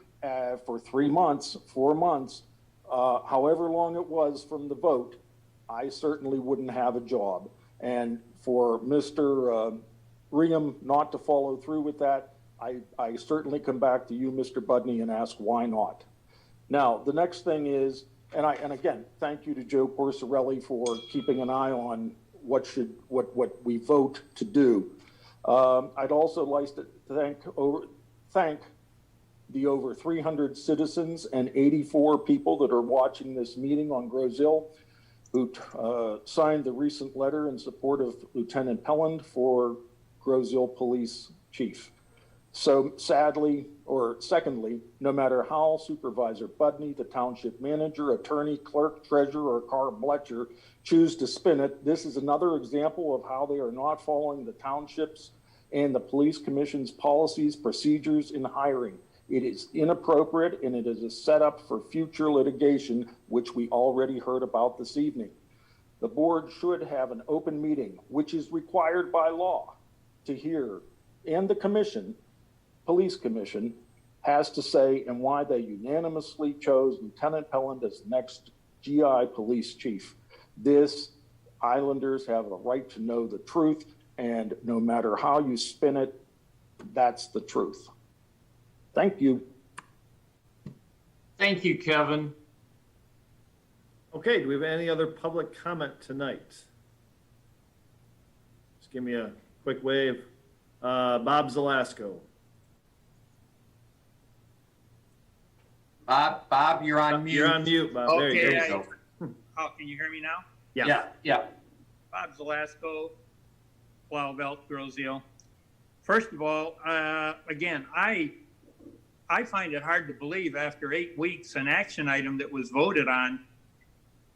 for 3 months, 4 months, however long it was from the vote, I certainly wouldn't have a job. And for Mr. Ringham not to follow through with that, I certainly come back to you, Mr. Budney, and ask why not. Now, the next thing is, and again, thank you to Joe Porcerelli for keeping an eye on what we vote to do. I'd also like to thank the over 300 citizens and 84 people that are watching this meeting on Groseille who signed the recent letter in support of Lieutenant Pelland for Groseille Police Chief. So secondly, no matter how Supervisor Budney, the township manager, attorney, clerk, treasurer, or Carl Bletcher choose to spin it, this is another example of how they are not following the township's and the police commission's policies, procedures in hiring. It is inappropriate and it is a setup for future litigation, which we already heard about this evening. The board should have an open meeting, which is required by law to hear, and the commission, police commission, has to say and why they unanimously chose Lieutenant Pelland as the next GI police chief. This, Islanders have a right to know the truth, and no matter how you spin it, that's the truth. Thank you. Thank you, Kevin. Okay, do we have any other public comment tonight? Just give me a quick wave. Bob Zelasco. Bob, you're on mute. You're on mute, Bob. Okay, there you go. Can you hear me now? Yeah. Bob Zelasco, Blauvelt, Groseille. First of all, again, I find it hard to believe after 8 weeks, an action item that was voted on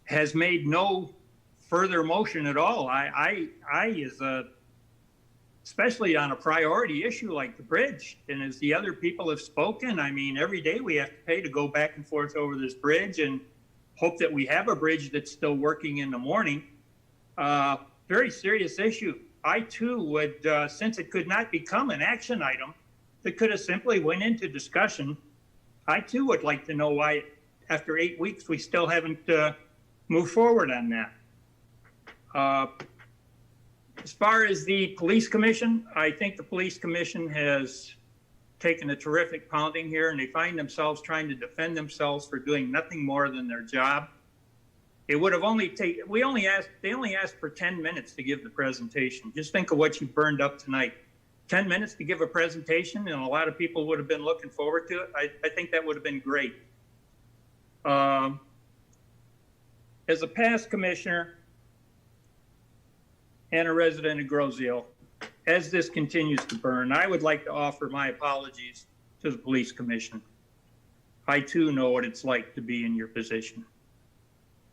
has made no further motion at all. I especially on a priority issue like the bridge, and as the other people have spoken, I mean, every day we have to pay to go back and forth over this bridge and hope that we have a bridge that's still working in the morning. Very serious issue. I too would, since it could not become an action item that could have simply went into discussion, I too would like to know why after 8 weeks we still haven't moved forward on that. As far as the police commission, I think the police commission has taken a terrific pounding here, and they find themselves trying to defend themselves for doing nothing more than their job. It would have only taken, they only asked for 10 minutes to give the presentation. Just think of what you burned up tonight. 10 minutes to give a presentation, and a lot of people would have been looking forward to it. I think that would have been great. As a past commissioner and a resident of Groseille, as this continues to burn, I would like to offer my apologies to the police commission. I too know what it's like to be in your position.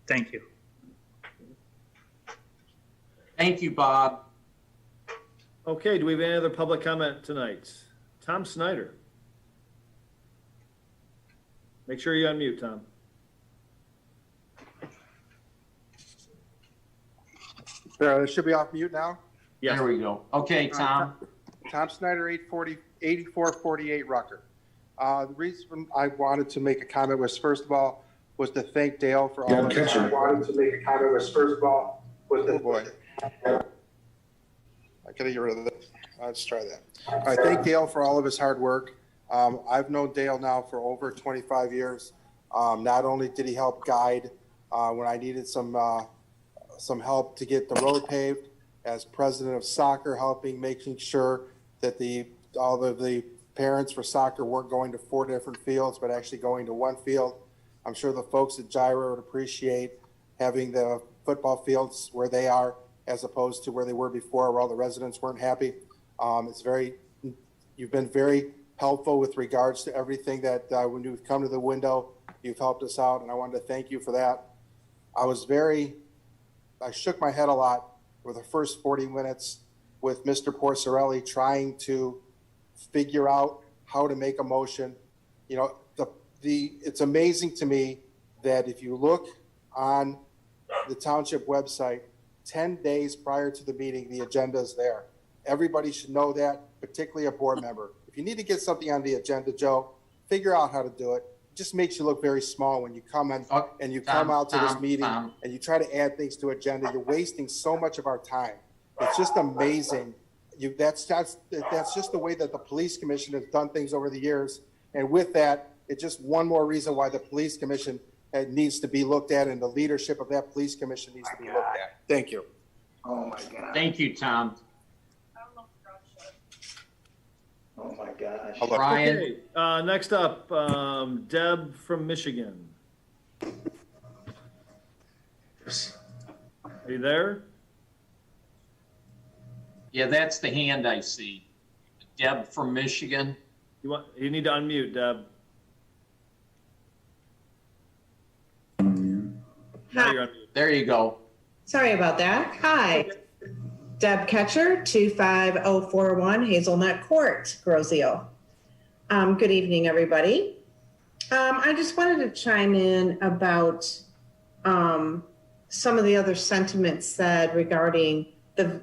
Thank you. Thank you, Bob. Okay, do we have any other public comment tonight? Tom Snyder. Make sure you unmute, Tom. It should be off mute now. Yes. There we go. Okay, Tom. Tom Snyder, 8448 Rucker. The reason I wanted to make a comment was, first of all, was to thank Dale for all of his hard work. I gotta get rid of this. Let's try that. I thank Dale for all of his hard work. I've known Dale now for over 25 years. Not only did he help guide when I needed some help to get the road paved, as president of soccer, helping making sure that all of the parents for soccer weren't going to 4 different fields, but actually going to 1 field. I'm sure the folks at Gyra would appreciate having the football fields where they are, as opposed to where they were before, where all the residents weren't happy. You've been very helpful with regards to everything that when you've come to the window, you've helped us out, and I wanted to thank you for that. I shook my head a lot for the first 40 minutes with Mr. Porcerelli trying to figure out how to make a motion. You know, it's amazing to me that if you look on the township website, 10 days prior to the meeting, the agenda is there. Everybody should know that, particularly a board member. If you need to get something on the agenda, Joe, figure out how to do it. It just makes you look very small when you come in and you come out to this meeting and you try to add things to agenda. You're wasting so much of our time. It's just amazing. That's just the way that the police commission has done things over the years. And with that, it's just one more reason why the police commission needs to be looked at, and the leadership of that police commission needs to be looked at. Thank you. Oh my God. Thank you, Tom. Oh my gosh. Brian? Okay, next up, Deb from Michigan. Are you there? Yeah, that's the hand I see. Deb from Michigan. You need to unmute, Deb. Now you're unmuted. There you go. Sorry about that. Hi. Deb Ketcher, 25041 Hazelnut Court, Grosseal. Good evening, everybody. I just wanted to chime in about some of the other sentiments said regarding the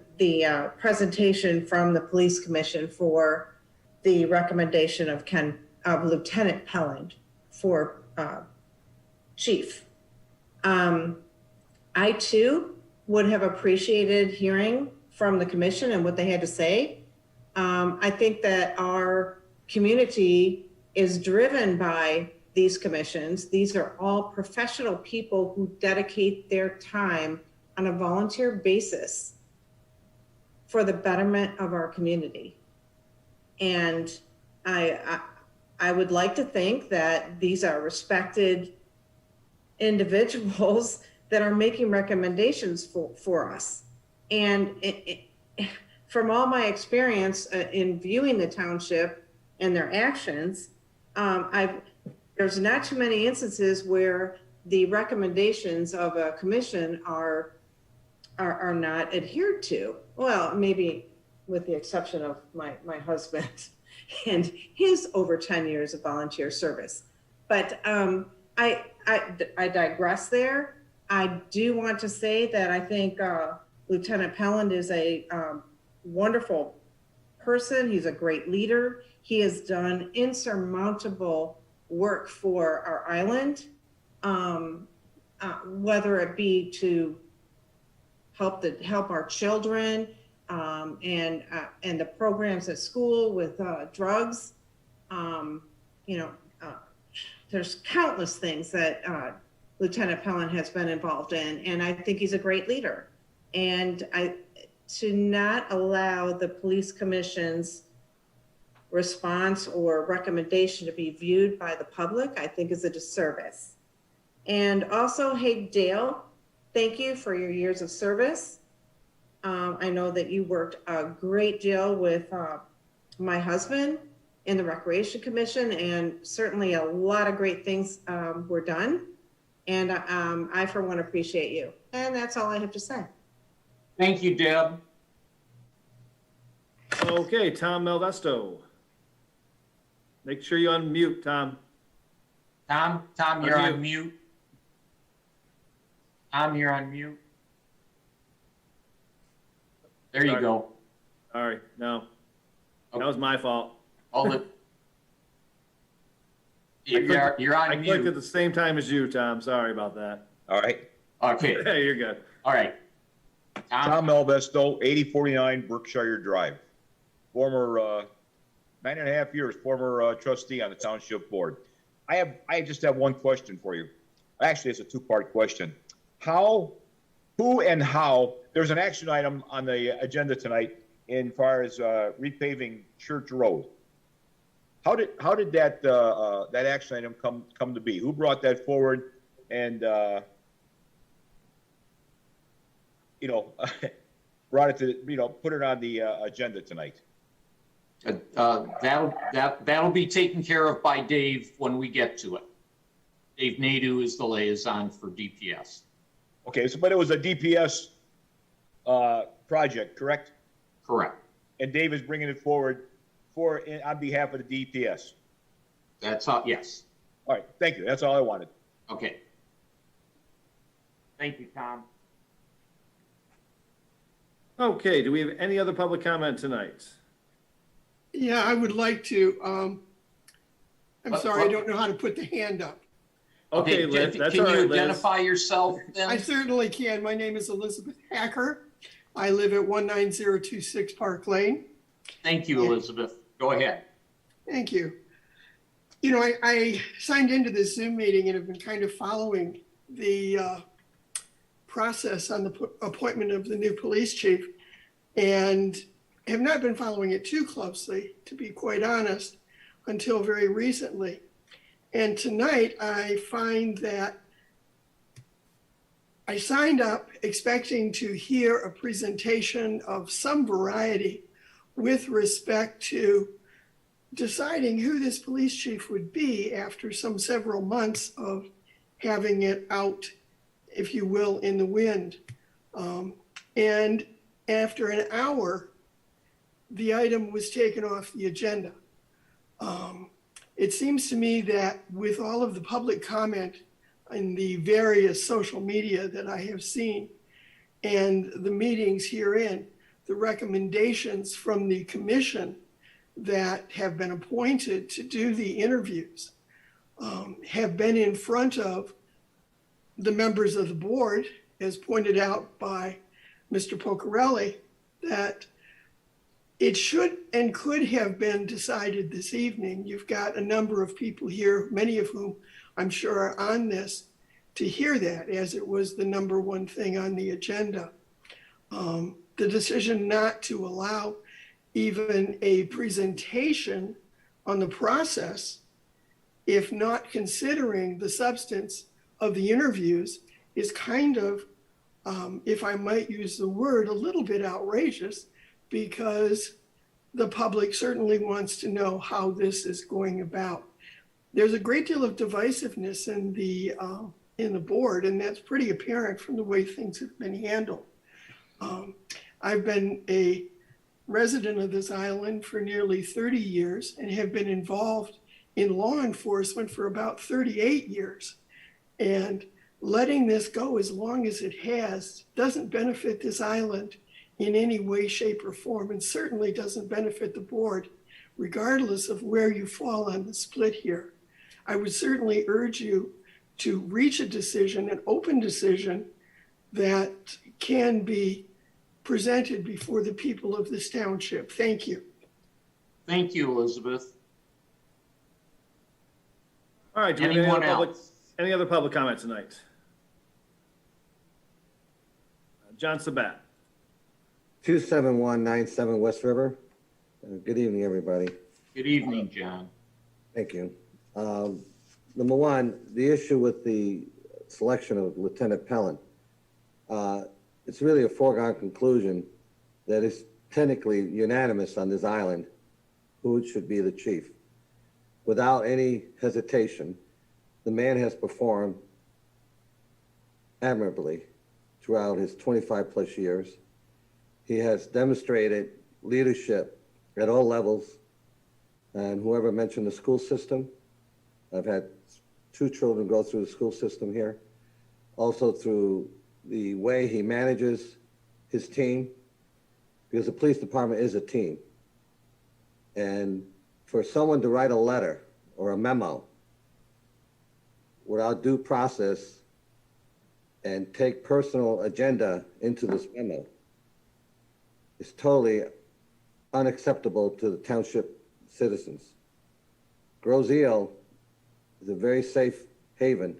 presentation from the Police Commission for the recommendation of Lieutenant Pelland for Chief. I too would have appreciated hearing from the commission and what they had to say. I think that our community is driven by these commissions. These are all professional people who dedicate their time on a volunteer basis for the betterment of our community. And I would like to think that these are respected individuals that are making recommendations for us. And from all my experience in viewing the township and their actions, there's not too many instances where the recommendations of a commission are not adhered to. Well, maybe with the exception of my husband and his over 10 years of volunteer service. But I digress there. I do want to say that I think Lieutenant Pelland is a wonderful person. He's a great leader. He has done insurmountable work for our island, whether it be to help our children and the programs at school with drugs. There's countless things that Lieutenant Pelland has been involved in, and I think he's a great leader. And to not allow the police commission's response or recommendation to be viewed by the public, I think is a disservice. And also, hey, Dale, thank you for your years of service. I know that you worked a great deal with my husband in the Recreation Commission, and certainly a lot of great things were done. And I, for one, appreciate you. And that's all I have to say. Thank you, Deb. Okay, Tom Melvesto. Make sure you unmute, Tom. Tom, you're on mute. Tom, you're on mute. There you go. Sorry, no. That was my fault. You're on I mute. clicked at the same time as you, Tom. Sorry about that. All right. Okay. Hey, you're good. All right. Tom Melvesto, 8049 Berkshire Drive. Former, 9.5 years, former trustee on the township board. I just have one question for you. Actually, it's a two-part question. Who and how, there's an action item on the agenda tonight in far as repaving Church Road. How did that action item come to be? Who brought that forward and brought it to put it on the agenda tonight? That'll be taken care of by Dave when we get to it. Dave Nadeau is the liaison for DPS. Okay, but it was a DPS project, correct? Correct. And Dave is bringing it forward on behalf of the DPS. That's all. Yes. All right. Thank you. That's all I wanted. Okay. Thank you, Tom. Okay, do we have any other public comment tonight? Yeah, I would like to. I'm sorry, I don't know how to put the hand up. Okay, Liz, that's all right, Can you Liz. identify yourself then? I certainly can. My name is Elizabeth Hacker. I live at 19026 Park Lane. Thank you, Elizabeth. Go ahead. Thank you. I signed into this Zoom meeting and have been kind of following the process on the appointment of the new police chief, and have not been following it too closely, to be quite honest, until very recently. And tonight I find that I signed up expecting to hear a presentation of some variety with respect to deciding who this police chief would be after several months of having it out, if you will, in the wind. And after an hour, the item was taken off the agenda. It seems to me that with all of the public comment in the various social media that I have seen and the meetings herein, the recommendations from the commission that have been appointed to do the interviews have been in front of the members of the board, as pointed out by Mr. Pocarelli, that it should and could have been decided this evening. You've got a number of people here, many of whom I'm sure are on this, to hear that, as it was the number one thing on the agenda. The decision not to allow even a presentation on the process, if not considering the substance of the interviews, is kind of, if I might use the word, a little bit outrageous, because the public certainly wants to know how this is going about. There's a great deal of divisiveness in the board, and that's pretty apparent from the way things have been handled. I've been a resident of this island for nearly 30 years and have been involved in law enforcement for about 38 years. And letting this go as long as it has doesn't benefit this island in any way, shape, or form, and certainly doesn't benefit the board, regardless of where you fall on the split here. I would certainly urge you to reach a decision, an open decision that can be presented before the people of this township. Thank you. Thank you, Elizabeth. All right, do we have any other public comment tonight? John Sabat. 27197 West River. Good evening, everybody. Good evening, John. Thank you. Number one, the issue with the selection of Lieutenant Pellin. It's really a foregone conclusion that it's technically unanimous on this island who should be the chief. Without any hesitation, the man has performed admirably throughout his 25 plus years. He has demonstrated leadership at all levels. And whoever mentioned the school system, I've had 2 children go through the school system here. Also through the way he manages his team, because the police department is a team. And for someone to write a letter or a memo without due process and take personal agenda into this memo is totally unacceptable to the township citizens. Grosse Ile is a very safe haven.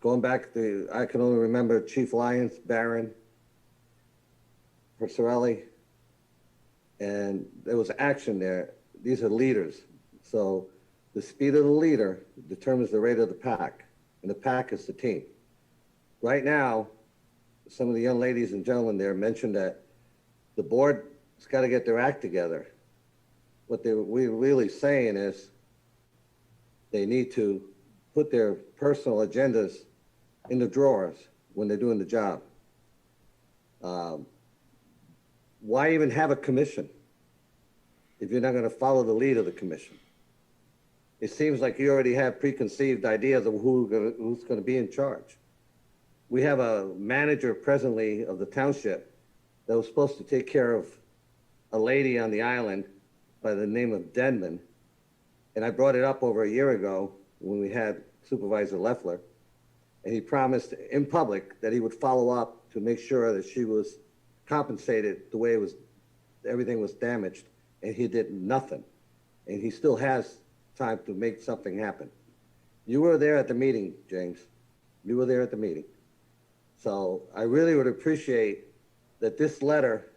Going back to, I can only remember Chief Lyons, Barron, Porcerelli, and there was action there. These are leaders. So the speed of the leader determines the rate of the pack, and the pack is the team. Right now, some of the young ladies and gentlemen there mentioned that the board's got to get their act together. What we're really saying is they need to put their personal agendas in the drawers when they're doing the job. Why even have a commission if you're not going to follow the lead of the commission? It seems like you already have preconceived ideas of who's going to be in charge. We have a manager presently of the township that was supposed to take care of a lady on the island by the name of Denman. And I brought it up over a year ago when we had Supervisor Leffler. And he promised in public that he would follow up to make sure that she was compensated the way everything was damaged. And he did nothing. And he still has time to make something happen. You were there at the meeting, James. You were there at the meeting. So I really would appreciate that this letter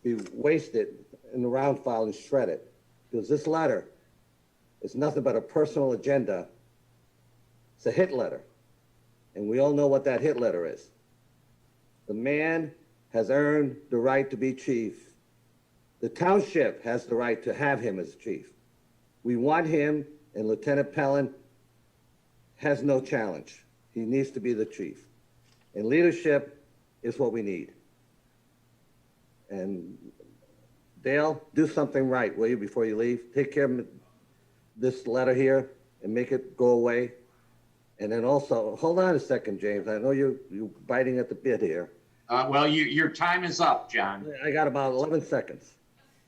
be wasted in the round file and shredded, because this letter is nothing but a personal agenda. It's a hit letter, and we all know what that hit letter is. The man has earned the right to be chief. The township has the right to have him as chief. We want him, and Lieutenant Pellin has no challenge. He needs to be the chief. And leadership is what we need. And Dale, do something right, will you, before you leave? Take care of this letter here and make it go away. And then also, hold on a second, James. I know you're biting at the bit here. Well, your time is up, John. I got about 11 seconds.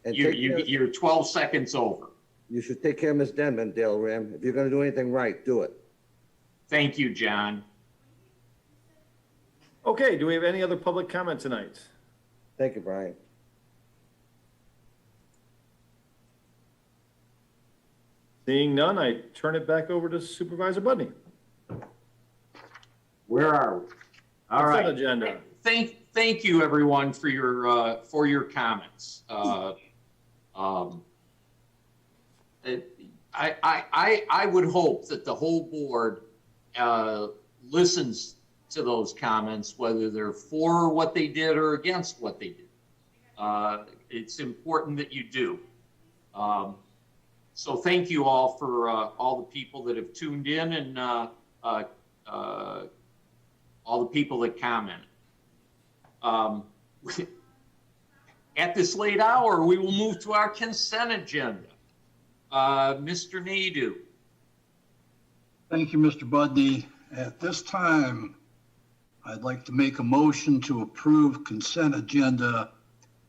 And You're 12 seconds over. You should take care of Ms. Denman, Dale Rim. If you're going to do anything right, do it. Thank you, John. Okay, do we have any other public comment tonight? Thank you, Brian. Seeing none, I turn it back over to Supervisor Budney. Where are we? All right. Consent agenda. Thank you, everyone, for your comments. I would hope that the whole board listens to those comments, whether they're for what they did or against what they did. It's important that you do. So thank you all for all the people that have tuned in and all the people that commented. At this late hour, we will move to our consent agenda. Mr. Nadeau. Thank you, Mr. Budney. At this time, I'd like to make a motion to approve consent agenda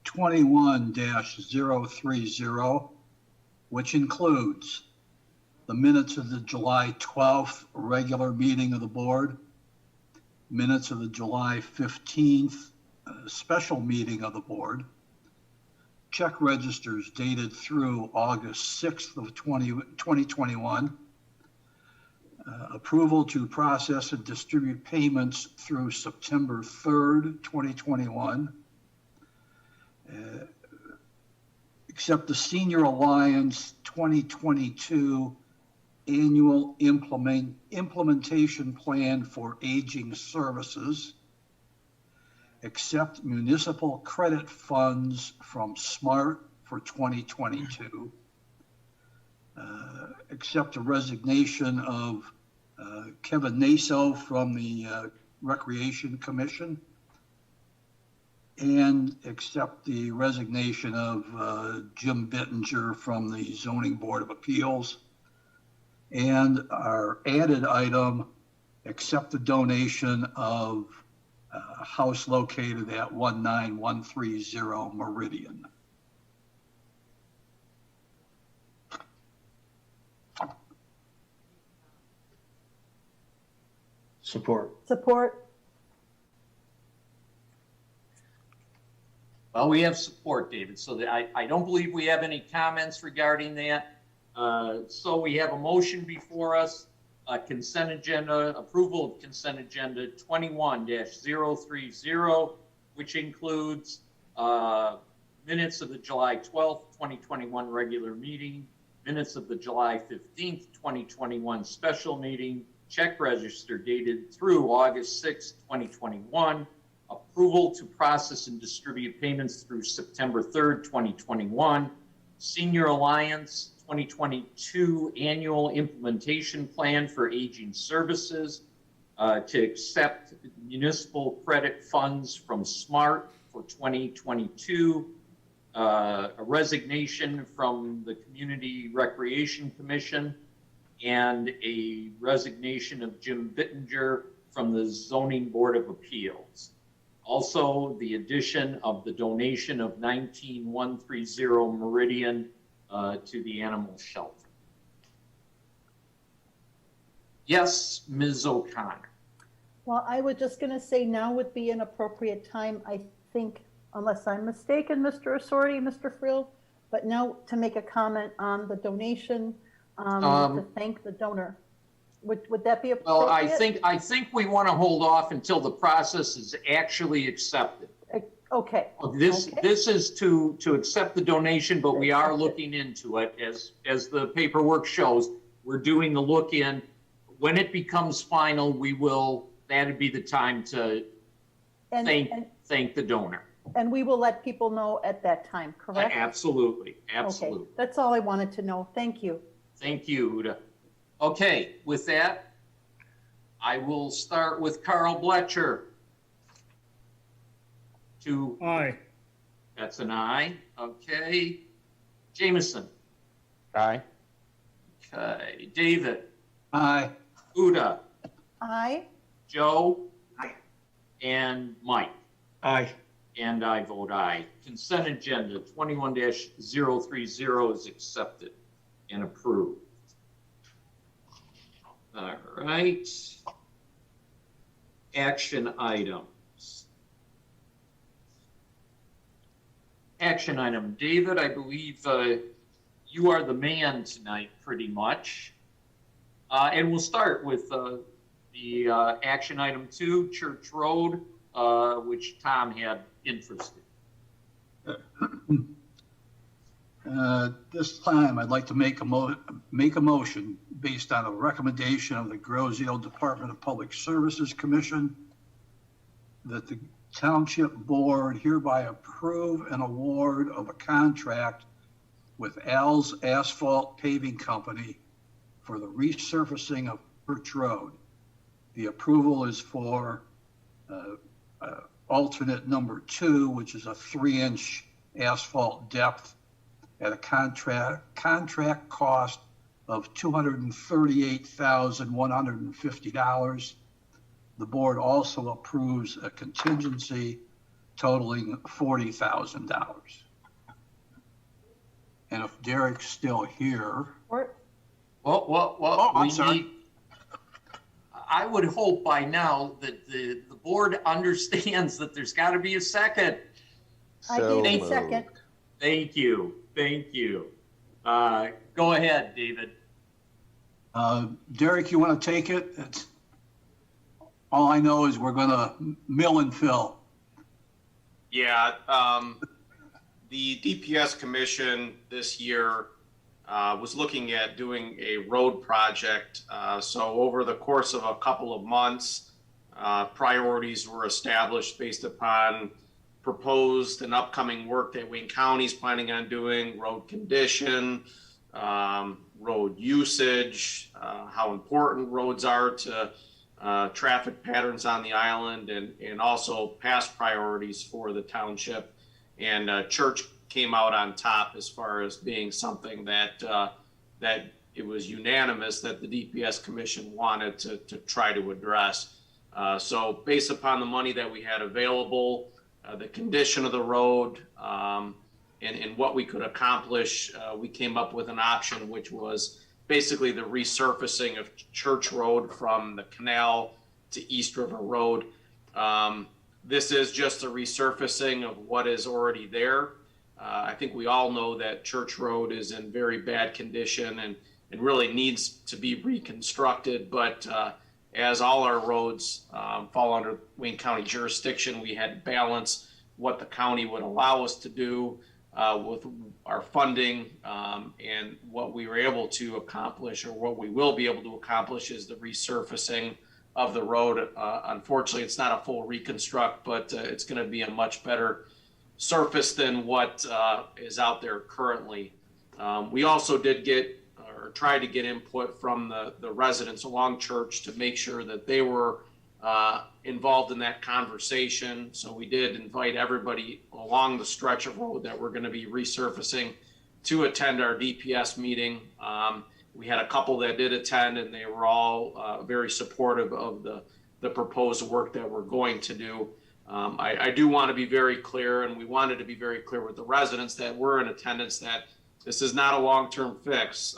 21-030, which includes the minutes of the July 12th regular meeting of the board, minutes of the July 15th special meeting of the board, check registers dated through August 6th of 2021, approval to process and distribute payments through September 3rd, 2021, accept the Senior Alliance 2022 Annual Implementation Plan for Aging Services, accept municipal credit funds from SMART for 2022, accept a resignation of Kevin Naso from the Recreation Commission, and accept the resignation of Jim Bittinger from the Zoning Board of Appeals. And our added item, accept the donation of a house located at 19130 Meridian. Support. Support. Well, we have support, David, so that I don't believe we have any comments regarding that. So we have a motion before us, consent agenda, approval of consent agenda 21-030, which includes minutes of the July 12th, 2021 regular meeting, minutes of the July 15th, 2021 special meeting, check register dated through August 6th, 2021, approval to process and distribute payments through September 3rd, 2021, Senior Alliance 2022 Annual Implementation Plan for Aging Services, to accept municipal credit funds from SMART for 2022, a resignation from the Community Recreation Commission, and a resignation of Jim Bittinger from the Zoning Board of Appeals. Also, the addition of the donation of 19130 Meridian to the animal shelter. Yes, Ms. O'Connor. Well, I was just going to say now would be an appropriate time, I think, unless I'm mistaken, Mr. Assorti, Mr. Frill, but now to make a comment on the donation, to thank the donor. Would that be appropriate? Well, I think we want to hold off until the process is actually accepted. Okay. This is to accept the donation, but we are looking into it as the paperwork shows. We're doing the look in. When it becomes final, that'd be the time to thank the donor. And we will let people know at that time, correct? Absolutely. Okay. That's all I wanted to know. Thank you. Thank you, Uda. Okay, with that, I will start with Carl Bletcher. Aye. That's an aye. Okay. Jameson. Aye. Okay. David. Aye. Uda. Aye. Joe. Aye. And Mike. Aye. And I vote aye. Consent agenda 21-030 is accepted and approved. All right. Action items. Action item. David, I believe you are the man tonight pretty much. And we'll start with the action item 2, Church Road, which Tom had interest in. This time, I'd like to make a motion based on a recommendation of the Groseal Department of Public Services Commission that the Township Board hereby approve an award of a contract with Al's Asphalt Paving Company for the resurfacing of Church Road. The approval is for alternate number 2, which is a 3-inch asphalt depth at a contract cost of $238,150. The board also approves a contingency totaling $40,000. And if Derek's still here. Well, I'm sorry. I would hope by now that the board understands that there's got to be a second. I gave a second. Thank you. Thank you. Go ahead, David. Derek, you want to take it? All I know is we're going to mill and fill. Yeah. The DPS Commission this year was looking at doing a road project. So over the course of a couple of months, priorities were established based upon proposed and upcoming work that Wayne County is planning on doing, road condition, road usage, how important roads are to traffic patterns on the island, and also past priorities for the township. And Church came out on top as far as being something that that it was unanimous that the DPS Commission wanted to try to address. So based upon the money that we had available, the condition of the road, and what we could accomplish, we came up with an option which was basically the resurfacing of Church Road from the canal to East River Road. This is just a resurfacing of what is already there. I think we all know that Church Road is in very bad condition and really needs to be reconstructed. But as all our roads fall under Wayne County jurisdiction, we had to balance what the county would allow us to do with our funding, and what we were able to accomplish, or what we will be able to accomplish, is the resurfacing of the road. Unfortunately, it's not a full reconstruct, but it's going to be a much better surface than what is out there currently. We also did get, or tried to get, input from the residents along Church to make sure that they were involved in that conversation. So we did invite everybody along the stretch of road that we're going to be resurfacing to attend our DPS meeting. We had a couple that did attend, and they were all very supportive of the proposed work that we're going to do. I do want to be very clear, and we wanted to be very clear with the residents that were in attendance, that this is not a long-term fix.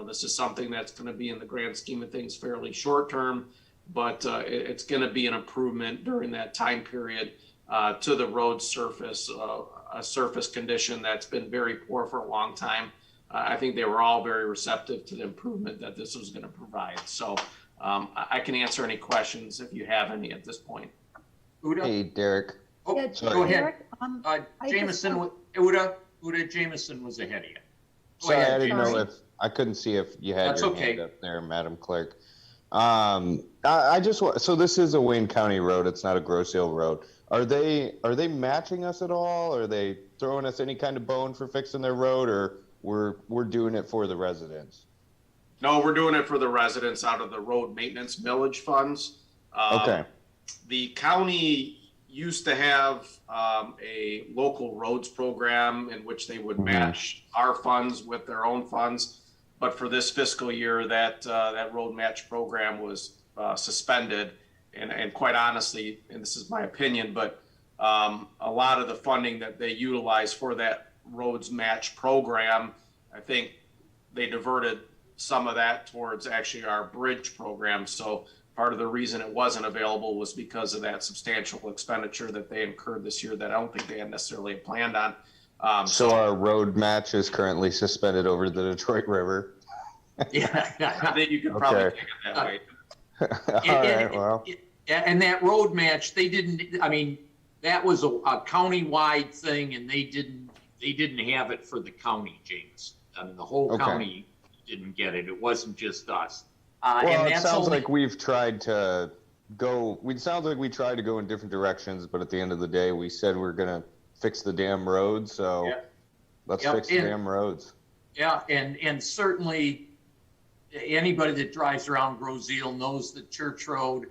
This is something that's going to be, in the grand scheme of things, fairly short-term, but it's going to be an improvement during that time period to the road surface, a surface condition that's been very poor for a long time. I think they were all very receptive to the improvement that this was going to provide. So I can answer any questions if you have any at this point. Uda? Hey, Derek. Oh, Yeah, go ahead. Derek, Jameson, Uda Jameson was ahead of you. Go Sorry, ahead, I didn't know Jameson. I couldn't see if you had That's your okay. hand up there, Madam Clerk. I just want, so this is a Wayne County road. It's not a Grosse Ile road. Are they matching us at all? Are they throwing us any kind of bone for fixing their road, or we're doing it for the residents? No, we're doing it for the residents out of the road maintenance millage funds. Okay. The county used to have a local roads program in which they would match our funds with their own funds. But for this fiscal year, that road match program was suspended. And quite honestly, and this is my opinion, but a lot of the funding that they utilize for that roads match program, I think they diverted some of that towards actually our bridge program. So part of the reason it wasn't available was because of that substantial expenditure that they incurred this year that I don't think they had necessarily planned on. So our road match is currently suspended over the Detroit River. Yeah, I think you could probably take it that way. All right, well. And that road match, they didn't, I mean, that was a county-wide thing, and they didn't have it for the county, James. I mean, the whole county didn't get it. It wasn't just us. Well, it sounds like we've tried to go, it sounds like we tried to go in different directions, but at the end of the day, we said we're going to fix the damn roads, so let's fix the damn roads. Yeah, and certainly anybody that drives around Grosse Ile knows that Church Road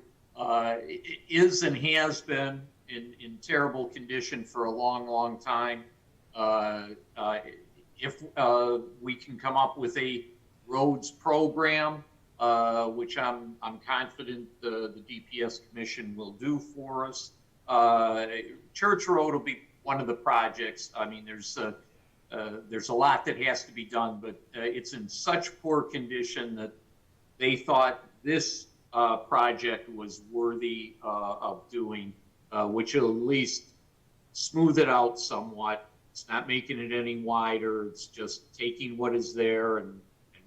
is and has been in terrible condition for a long, long time. If we can come up with a roads program, which I'm confident the DPS Commission will do for us, Church Road will be one of the projects. I mean, there's a lot that has to be done, but it's in such poor condition that they thought this project was worthy of doing, which will at least smooth it out somewhat. It's not making it any wider. It's just taking what is there and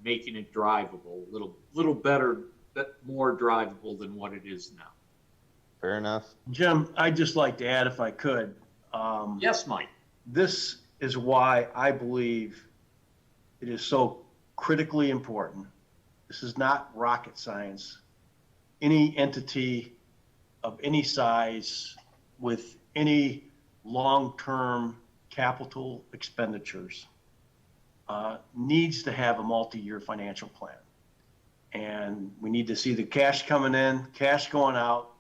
making it drivable, a little better, more drivable than what it is now. Fair enough. Jim, I'd just like to add, if I could. Yes, Mike. This is why I believe it is so critically important. This is not rocket science. Any entity of any size with any long-term capital expenditures needs to have a multi-year financial plan. And we need to see the cash coming in, cash going out,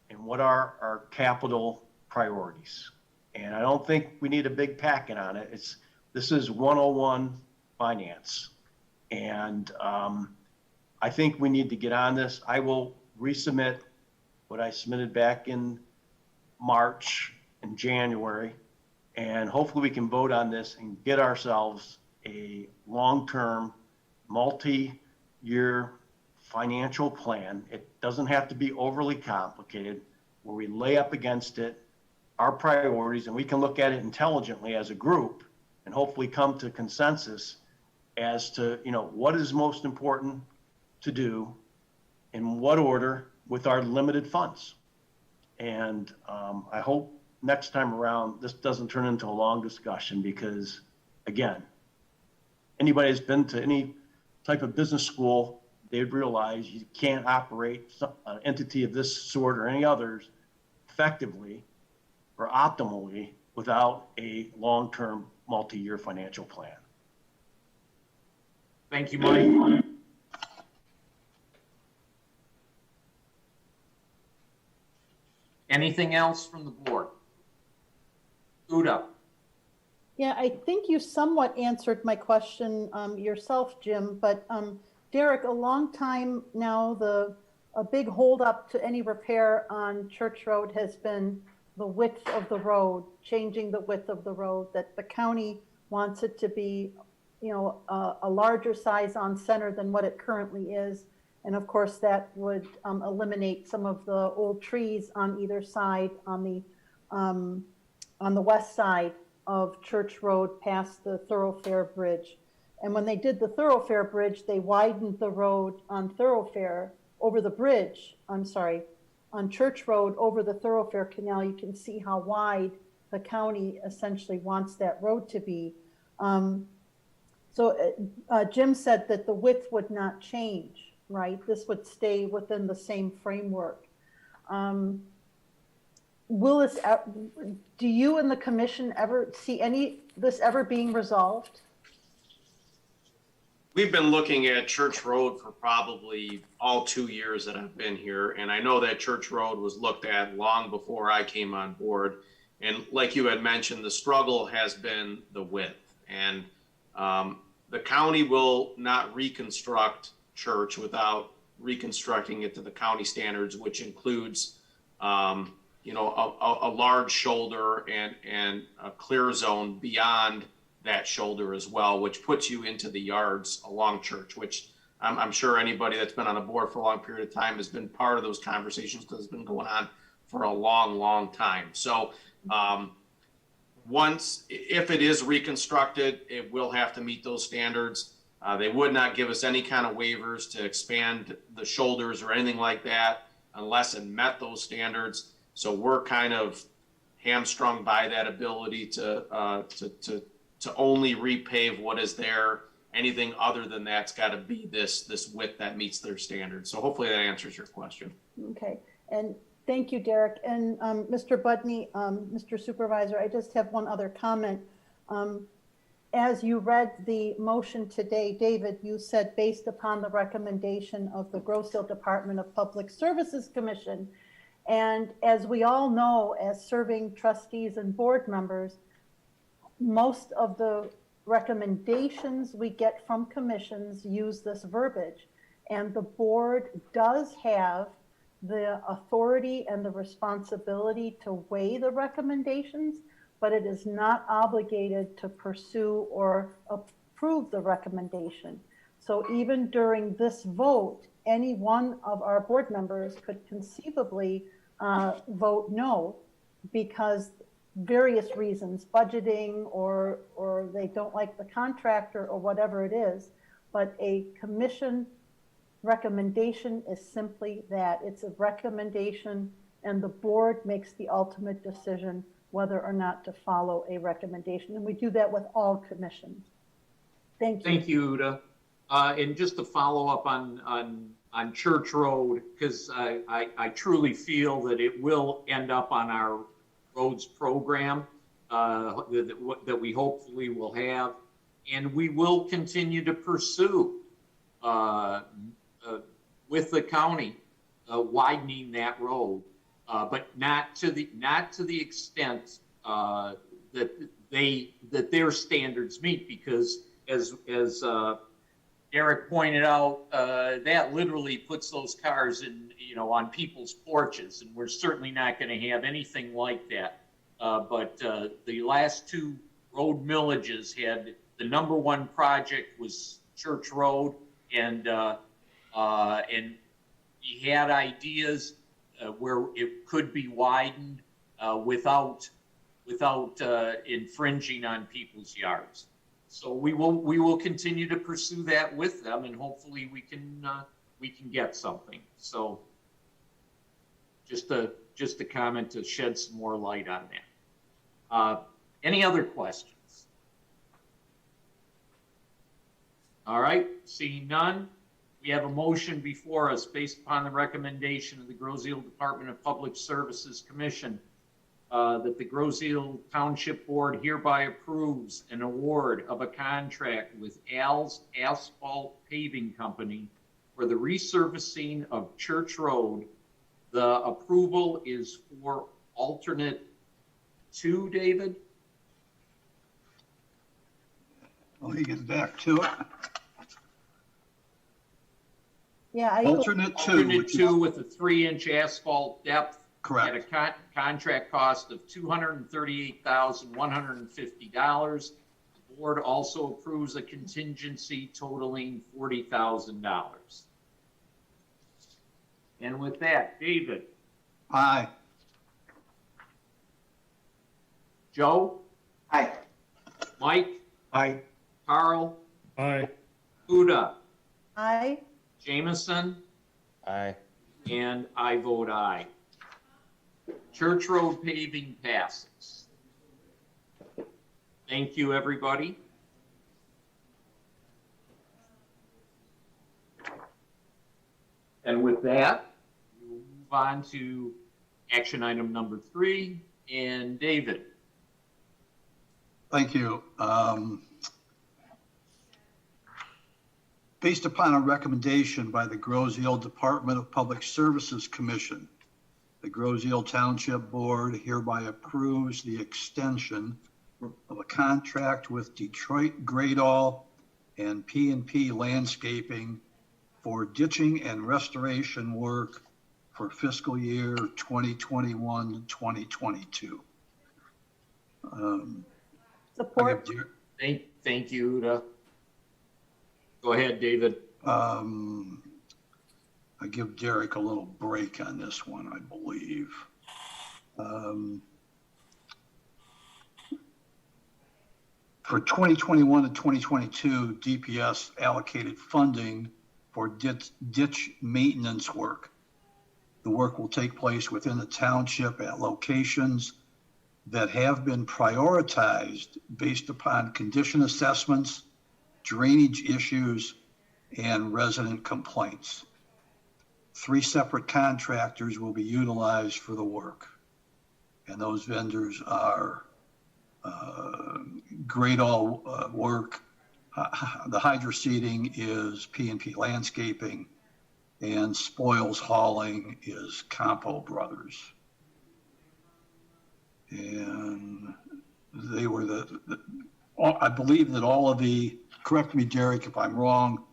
and what are our capital priorities. And I don't think we need a big packet on it. This is 101 finance. And I think we need to get on this. I will resubmit what I submitted back in March and January. And hopefully we can vote on this and get ourselves a long-term, multi-year financial plan. It doesn't have to be overly complicated, where we lay up against it our priorities, and we can look at it intelligently as a group and hopefully come to consensus as to, what is most important to do in what order with our limited funds. And I hope next time around, this doesn't turn into a long discussion because, again, anybody that's been to any type of business school, they'd realize you can't operate an entity of this sort or any others effectively or optimally without a long-term multi-year financial plan. Thank you, Mike. Anything else from the board? Uda. Yeah, I think you somewhat answered my question yourself, Jim, but Derek, a long time now, a big holdup to any repair on Church Road has been the width of the road, changing the width of the road, that the county wants it to be, a larger size on center than what it currently is. And of course, that would eliminate some of the old trees on either side on the west side of Church Road past the thoroughfare bridge. And when they did the thoroughfare bridge, they widened the road on thoroughfare over the bridge, on Church Road over the thoroughfare canal. You can see how wide the county essentially wants that road to be. So Jim said that the width would not change, right? This would stay within the same framework. Do you and the commission ever see this ever being resolved? We've been looking at Church Road for probably all 2 years that I've been here. And I know that Church Road was looked at long before I came on board. And like you had mentioned, the struggle has been the width. And the county will not reconstruct Church without reconstructing it to the county standards, which includes a large shoulder and a clear zone beyond that shoulder as well, which puts you into the yards along Church, which I'm sure anybody that's been on a board for a long period of time has been part of those conversations because it's been going on for a long, long time. So if it is reconstructed, it will have to meet those standards. They would not give us any kind of waivers to expand the shoulders or anything like that unless it met those standards. So we're kind of hamstrung by that ability to only repave what is there. Anything other than that's got to be this width that meets their standards. So hopefully that answers your question. Okay, and thank you, Derek. And Mr. Budney, Mr. Supervisor, I just have one other comment. As you read the motion today, David, you said based upon the recommendation of the Grosse Ile Department of Public Services Commission. And as we all know, as serving trustees and board members, most of the recommendations we get from commissions use this verbiage. And the board does have the authority and the responsibility to weigh the recommendations, but it is not obligated to pursue or approve the recommendation. So even during this vote, any one of our board members could conceivably vote no because various reasons, budgeting or they don't like the contractor or whatever it is. But a commission recommendation is simply that. It's a recommendation and the board makes the ultimate decision whether or not to follow a recommendation. And we do that with all commissions. Thank you. Thank you, Uda. And just to follow up on Church Road, because I truly feel that it will end up on our roads program that we hopefully will have. And we will continue to pursue with the county widening that road. But not to the extent that their standards meet, because as Eric pointed out, that literally puts those cars in on people's porches, and we're certainly not going to have anything like that. But the last two road millages had the #1 project was Church Road, and he had ideas where it could be widened, without infringing on people's yards. So we will continue to pursue that with them, and hopefully we can get something. So just a comment to shed some more light on that. Any other questions? All right, seeing none, we have a motion before us based upon the recommendation of the Grosse-Ile Department of Public Services Commission that the Grosse-Ile Township Board hereby approves an award of a contract with Al's Asphalt Paving Company for the resurfacing of Church Road. The approval is for alternate 2, David? Let me get back to it. Yeah, Alternate 2. Alternate 2 with a 3-inch asphalt depth. Correct. At a contract cost of $238,150. The board also approves a contingency totaling $40,000. And with that, David. Aye. Joe? Aye. Mike? Aye. Carl? Aye. Uda? Aye. Jameson? Aye. And I vote aye. Church Road paving passes. Thank you, everybody. And with that, we'll move on to action item number 3. And David. Thank you. Based upon a recommendation by the Grosse-Ile Department of Public Services Commission, the Grosse-Ile Township Board hereby approves the extension of a contract with Detroit Gradall and P&P Landscaping for ditching and restoration work for fiscal year 2021-2022. Support. Thank you, Uda. Go ahead, David. I give Derek a little break on this one, I believe. For 2021 and 2022, DPS allocated funding for ditch maintenance work. The work will take place within the township at locations that have been prioritized based upon condition assessments, drainage issues, and resident complaints. 3 separate contractors will be utilized for the work. And those vendors are Gradall work. The hydro seeding is P&P Landscaping, and spoils hauling is Campo Brothers. And they were I believe that all of the, correct me, Derek, if I'm wrong,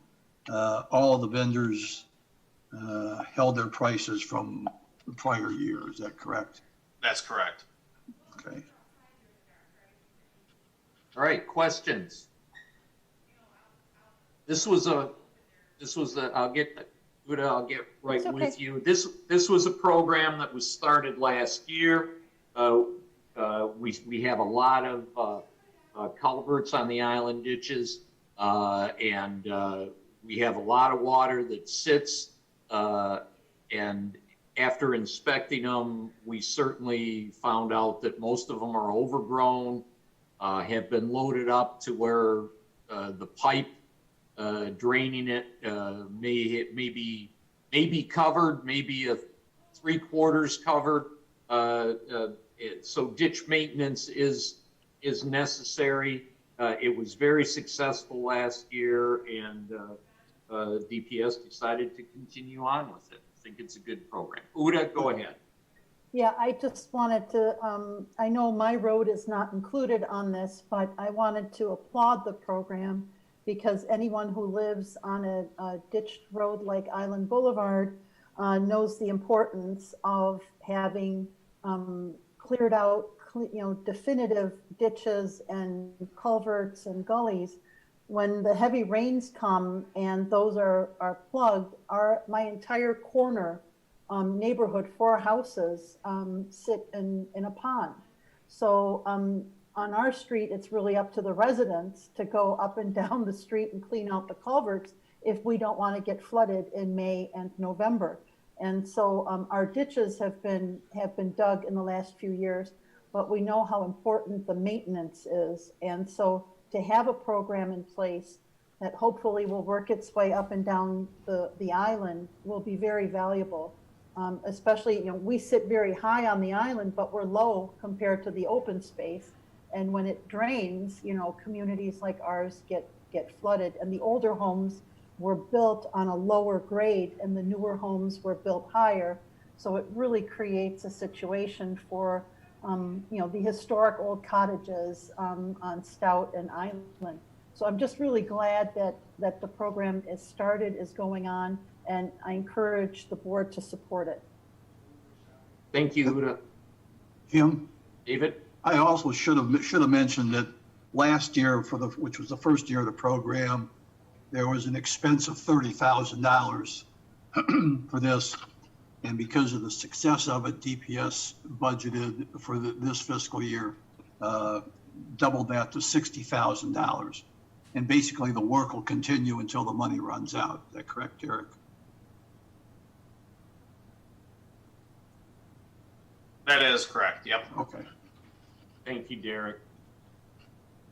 all of the vendors held their prices from the prior year. Is that correct? That's correct. Okay. All right, questions? I'll get right It's okay. with you. This was a program that was started last year. We have a lot of culverts on the island ditches, and we have a lot of water that sits, and after inspecting them, we certainly found out that most of them are overgrown, have been loaded up to where the pipe draining it may be covered, maybe a 3/4 covered. So ditch maintenance is necessary. It was very successful last year, and DPS decided to continue on with it. I think it's a good program. Uda, go ahead. Yeah, I just wanted to, I know my road is not included on this, but I wanted to applaud the program because anyone who lives on a ditched road like Island Boulevard knows the importance of having cleared out, definitive ditches and culverts and gullies. When the heavy rains come and those are plugged, my entire corner neighborhood, 4 houses sit in a pond. So on our street, it's really up to the residents to go up and down the street and clean out the culverts if we don't want to get flooded in May and November. And so our ditches have been dug in the last few years, but we know how important the maintenance is. And so to have a program in place that hopefully will work its way up and down the island will be very valuable. Especially, we sit very high on the island, but we're low compared to the open space. And when it drains, communities like ours get flooded. And the older homes were built on a lower grade and the newer homes were built higher. So it really creates a situation for, the historic old cottages on Stout and Island. So I'm just really glad that the program is going on, and I encourage the board to support it. Thank you, Huda. Jim? David? I also should have mentioned that last year, which was the first year of the program, there was an expense of $30,000 for this. And because of the success of it, DPS budgeted for this fiscal year, doubled that to $60,000. And basically the work will continue until the money runs out. Is that correct, Derek? That is correct. Yep. Okay. Thank you, Derek.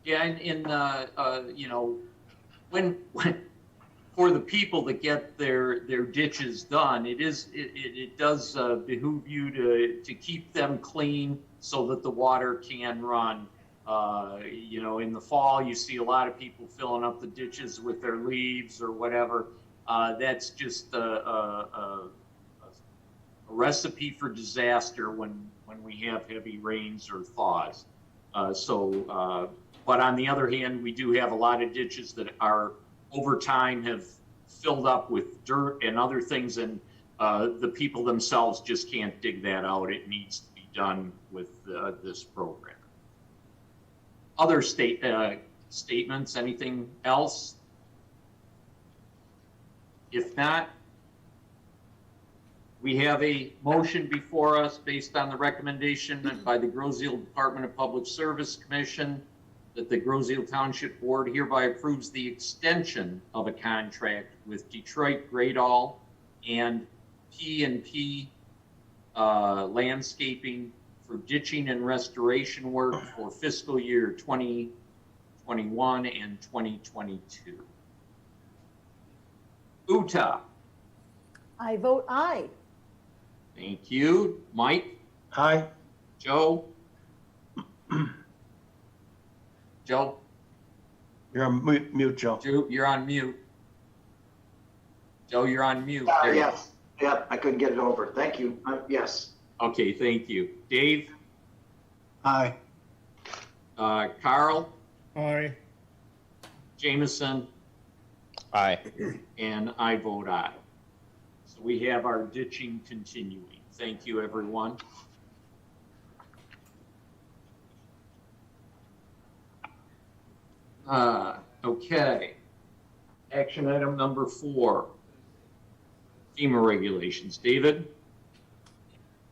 Yeah, when for the people that get their ditches done, it does behoove you to keep them clean so that the water can run. In the fall, you see a lot of people filling up the ditches with their leaves or whatever. That's just a recipe for disaster when we have heavy rains or thaws. But on the other hand, we do have a lot of ditches that are over time have filled up with dirt and other things, and the people themselves just can't dig that out. It needs to be done with this program. Other statements, anything else? If not, we have a motion before us based on the recommendation by the Groseal Department of Public Service Commission that the Groseal Township Board hereby approves the extension of a contract with Detroit Gradall and P&P Landscaping for ditching and restoration work for fiscal year 2021 and 2022. Uta. I vote aye. Thank you. Mike? Aye. Joe? Joe? You're on mute, Joe. Joe, you're on mute. Joe, you're on mute. Yes. Yep, I couldn't get it over. Thank you. Yes. Okay, thank you. Dave? Aye. Carl? Aye. Jameson? Aye. And I vote aye. So we have our ditching continuing. Thank you, everyone. Okay. Action item number 4. FEMA regulations. David?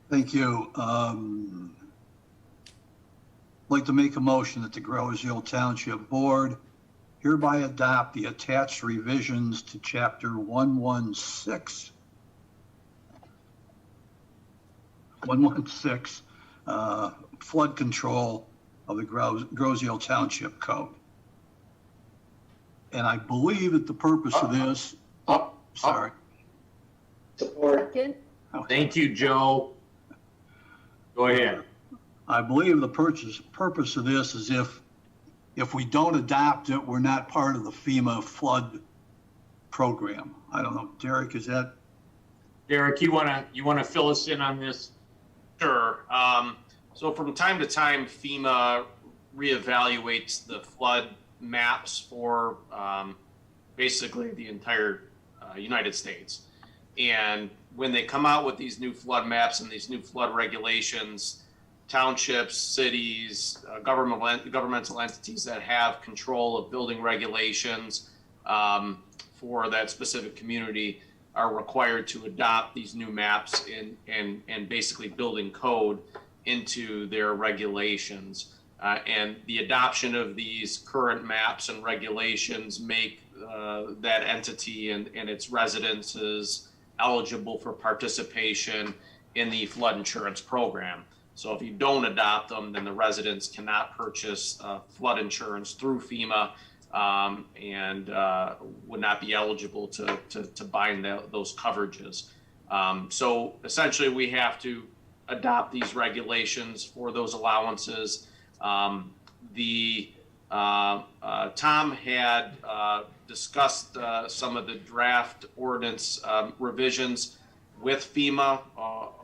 Thank you. I'd like to make a motion that the Groseal Township Board hereby adopt the attached revisions to Chapter 116, flood control of the Groseal Township Code. And I believe that the purpose of this, sorry. Support. Thank you, Joe. Go ahead. I believe the purpose of this is if we don't adopt it, we're not part of the FEMA flood program. I don't know, Derek, is that? Derek, you wanna fill us in on this? Sure. So from time to time, FEMA reevaluates the flood maps for basically the entire United States. And when they come out with these new flood maps and these new flood regulations, townships, cities, governmental entities that have control of building regulations for that specific community are required to adopt these new maps and basically building code into their regulations. And the adoption of these current maps and regulations make that entity and its residences eligible for participation in the flood insurance program. So if you don't adopt them, then the residents cannot purchase flood insurance through FEMA and would not be eligible to bind those coverages. So essentially we have to adopt these regulations for those allowances. Tom had discussed some of the draft ordinance revisions with FEMA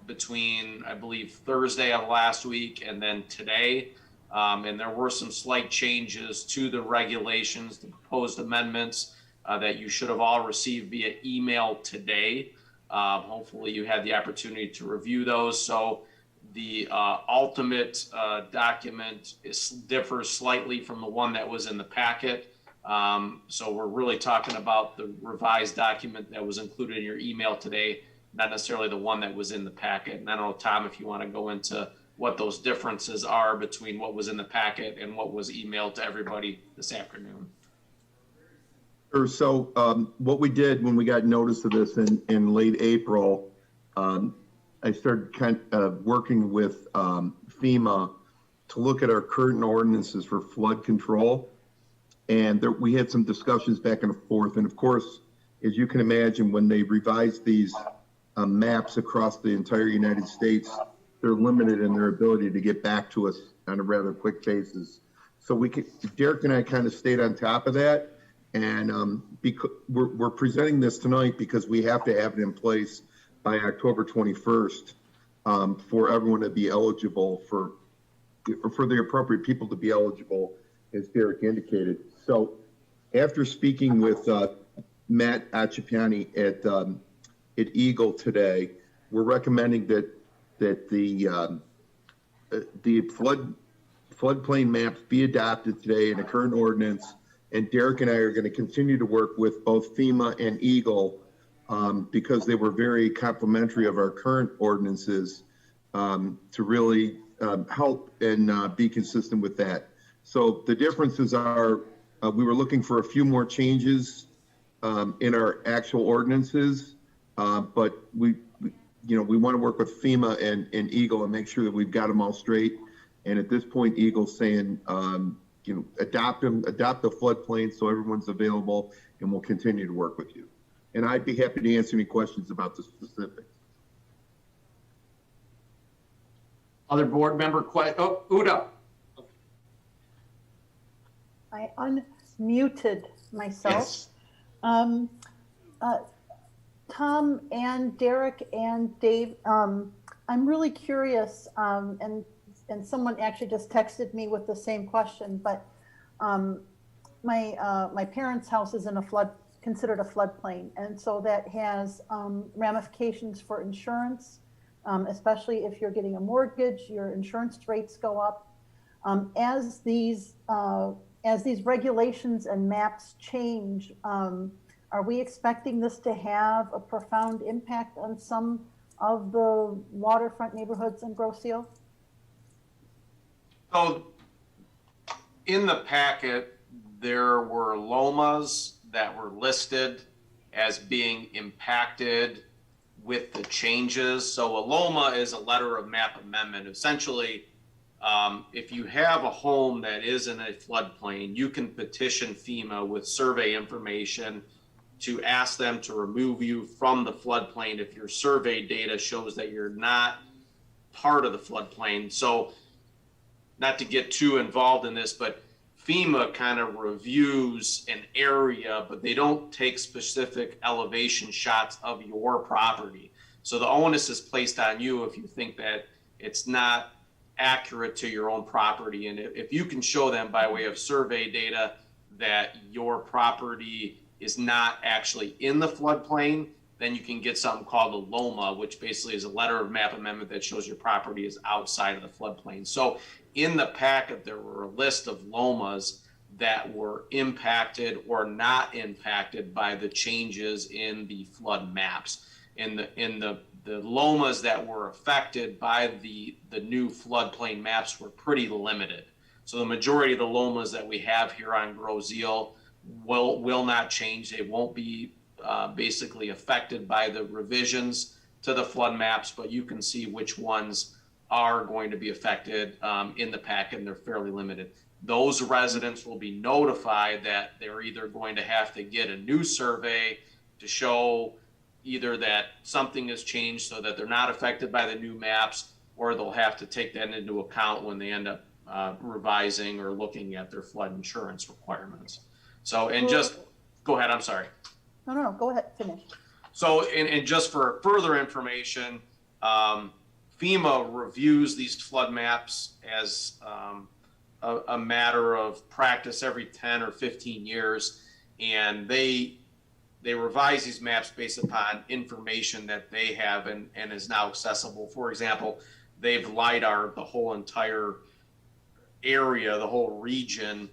between, I believe, Thursday of last week and then today. And there were some slight changes to the regulations, the proposed amendments that you should have all received via email today. Hopefully you had the opportunity to review those. So the ultimate document differs slightly from the one that was in the packet. So we're really talking about the revised document that was included in your email today, not necessarily the one that was in the packet. And I don't know, Tom, if you want to go into what those differences are between what was in the packet and what was emailed to everybody this afternoon. Sure. So what we did when we got notice of this in late April, I started working with FEMA to look at our current ordinances for flood control. And we had some discussions back and forth. And of course, as you can imagine, when they revised these maps across the entire United States, they're limited in their ability to get back to us on a rather quick basis. So Derek and I kind of stayed on top of that. And because we're presenting this tonight because we have to have it in place by October 21st for everyone to be eligible for the appropriate people to be eligible, as Derek indicated. So after speaking with Matt Accipiani at Eagle today, we're recommending that the floodplain maps be adopted today in a current ordinance. And Derek and I are going to continue to work with both FEMA and Eagle because they were very complimentary of our current ordinances to really help and be consistent with that. So the differences are we were looking for a few more changes in our actual ordinances, but we want to work with FEMA and Eagle and make sure that we've got them all straight. And at this point, Eagle's saying, adopt the floodplain so everyone's available, and we'll continue to work with you. And I'd be happy to answer any questions about the specifics. Other board member questions? Oh, Uda. I unmuted myself. Yes. Tom and Derek and Dave, I'm really curious, and someone actually just texted me with the same question, but my parents' house is in considered a floodplain, and so that has ramifications for insurance, especially if you're getting a mortgage, your insurance rates go up. As these regulations and maps change, are we expecting this to have a profound impact on some of the waterfront neighborhoods in Grosse Ile? So in the packet, there were LOMAs that were listed as being impacted with the changes. So a LOMA is a letter of map amendment. Essentially, if you have a home that is in a floodplain, you can petition FEMA with survey information to ask them to remove you from the floodplain if your survey data shows that you're not part of the floodplain. So not to get too involved in this, but FEMA kind of reviews an area, but they don't take specific elevation shots of your property. So the onus is placed on you if you think that it's not accurate to your own property. And if you can show them by way of survey data that your property is not actually in the floodplain, then you can get something called a LOMA, which basically is a letter of map amendment that shows your property is outside of the floodplain. So in the packet, there were a list of LOMAs that were impacted or not impacted by the changes in the flood maps. In the lomas that were affected by the new floodplain maps were pretty limited. So the majority of the lomas that we have here on Groseal will not change. They won't be basically affected by the revisions to the flood maps, but you can see which ones are going to be affected in the packet, and they're fairly limited. Those residents will be notified that they're either going to have to get a new survey to show either that something has changed so that they're not affected by the new maps, or they'll have to take that into account when they end up revising or looking at their flood insurance requirements. So, and just, go ahead, I'm sorry. No, go ahead, finish. So, and just for further information, FEMA reviews these flood maps as a matter of practice every 10 or 15 years, and they revise these maps based upon information that they have and is now accessible. For example, they've LiDAR the whole entire area, the whole region,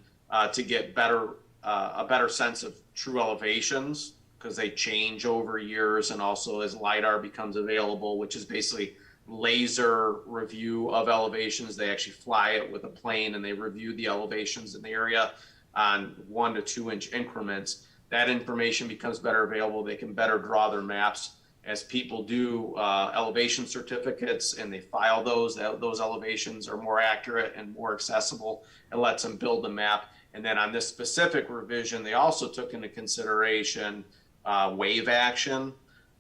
to get a better sense of true elevations, because they change over years, and also as LiDAR becomes available, which is basically laser review of elevations. They actually fly it with a plane and they review the elevations in the area on 1 to 2 inch increments. That information becomes better available. They can better draw their maps. As people do elevation certificates and they file those elevations are more accurate and more accessible. It lets them build the map. And then on this specific revision, they also took into consideration wave action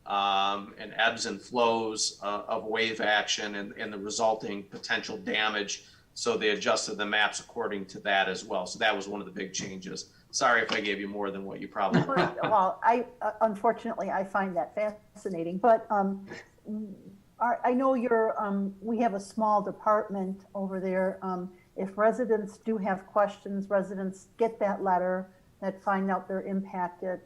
and ebbs and flows of wave action and the resulting potential damage. So they adjusted the maps according to that as well. So that was one of the big changes. Sorry if I gave you more than what you probably wanted. Well, unfortunately, I find that fascinating, but I know we have a small department over there. If residents do have questions, residents get that letter that find out they're impacted.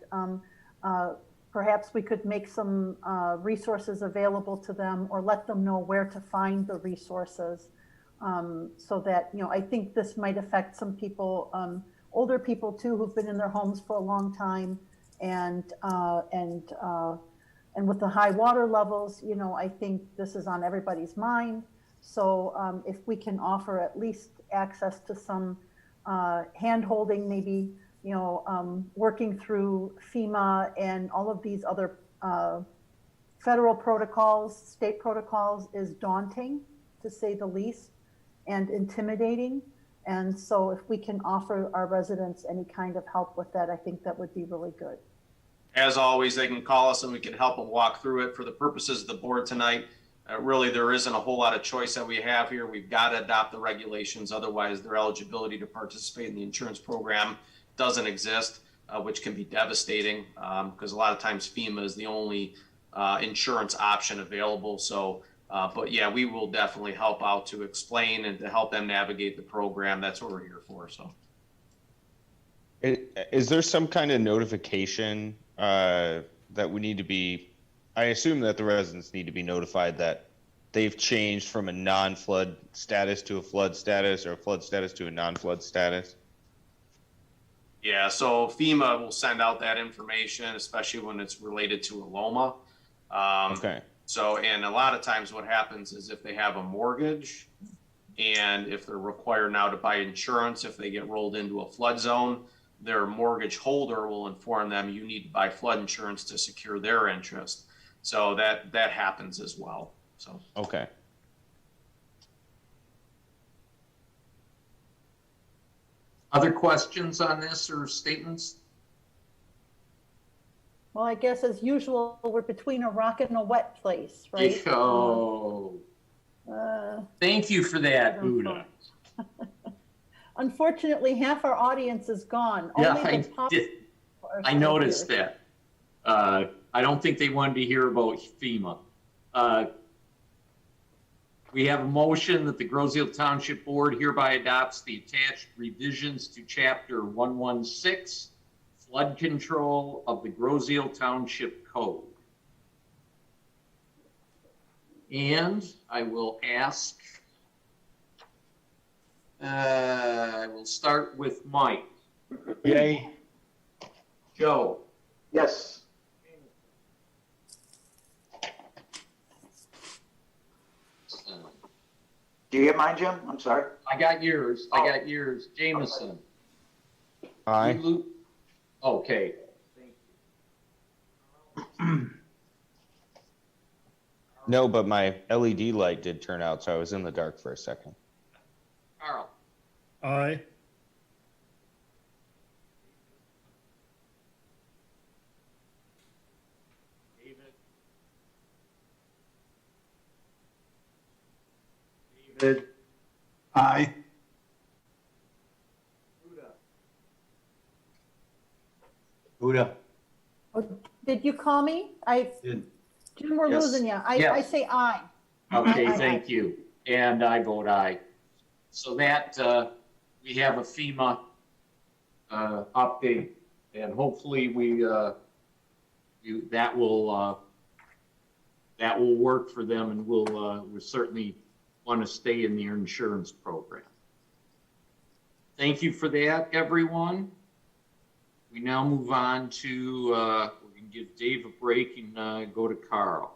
Perhaps we could make some resources available to them, or let them know where to find the resources, so that, I think this might affect some people, older people too, who've been in their homes for a long time, and with the high water levels, I think this is on everybody's mind. So if we can offer at least access to some hand-holding, maybe, working through FEMA and all of these other federal protocols, state protocols, is daunting, to say the least, and intimidating. And so if we can offer our residents any kind of help with that, I think that would be really good. As always, they can call us and we can help them walk through it. For the purposes of the board tonight, really there isn't a whole lot of choice that we have here. We've got to adopt the regulations, otherwise their eligibility to participate in the insurance program doesn't exist, which can be devastating, because a lot of times FEMA is the only insurance option available. So, but yeah, we will definitely help out to explain and to help them navigate the program. That's what we're here for. So, is there some kind of notification that we need to be? I assume that the residents need to be notified that they've changed from a non-flood status to a flood status, or a flood status to a non-flood status. Yeah, so FEMA will send out that information, especially when it's related to a LOMA. Okay. So, and a lot of times what happens is if they have a mortgage and if they're required now to buy insurance, if they get rolled into a flood zone, their mortgage holder will inform them you need to buy flood insurance to secure their interest. So that happens as well. So, okay. Other questions on this or statements? Well, I guess as usual, we're between a rock and a wet place, right? Thank you for that, Buddha. Unfortunately, half our audience is gone. Yeah, I noticed that. I don't think they wanted to hear about FEMA. We have a motion that the Groseal Township Board hereby adopts the attached revisions to Chapter 116, Flood Control of the Groseal Township Code. And I will ask, I will start with Mike. Yay. Joe? Yes. Do you get mine, Jim? I'm sorry. I got yours. I got yours. Jameson? Aye. Okay. No, but my LED light did turn out, so I was in the dark for a second. Carl? Aye. David? Aye. Buddha. Oh, did you call me? Did. Jim, we're Yes. losing you. I Yes. say aye. Okay, Aye, aye, thank aye. you. And I vote aye. So that, we have a FEMA update, and hopefully that will work for them, and we'll certainly want to stay in their insurance program. Thank you for that, everyone. We now move on to, we're going to give Dave a break and go to Carl.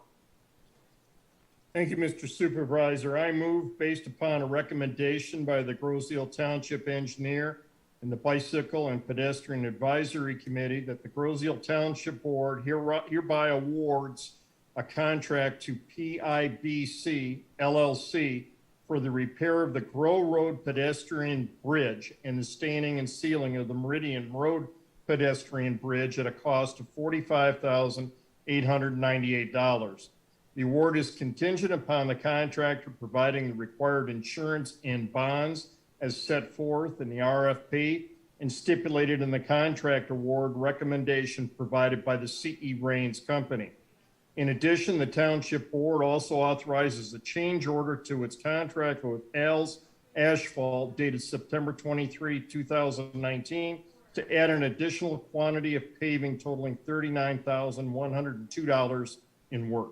Thank you, Mr. Supervisor. I move, based upon a recommendation by the Groseal Township Engineer and the Bicycle and Pedestrian Advisory Committee, that the Groseal Township Board hereby awards a contract to PIBC LLC for the repair of the Grow Road pedestrian bridge and the staining and sealing of the Meridian Road pedestrian bridge at a cost of $45,898. The award is contingent upon the contractor providing the required insurance and bonds as set forth in the RFP and stipulated in the contract award recommendation provided by the C.E. Raines Company. In addition, the Township Board also authorizes a change order to its contract with Al's Asphalt dated September 23, 2019, to add an additional quantity of paving totaling $39,102 in work.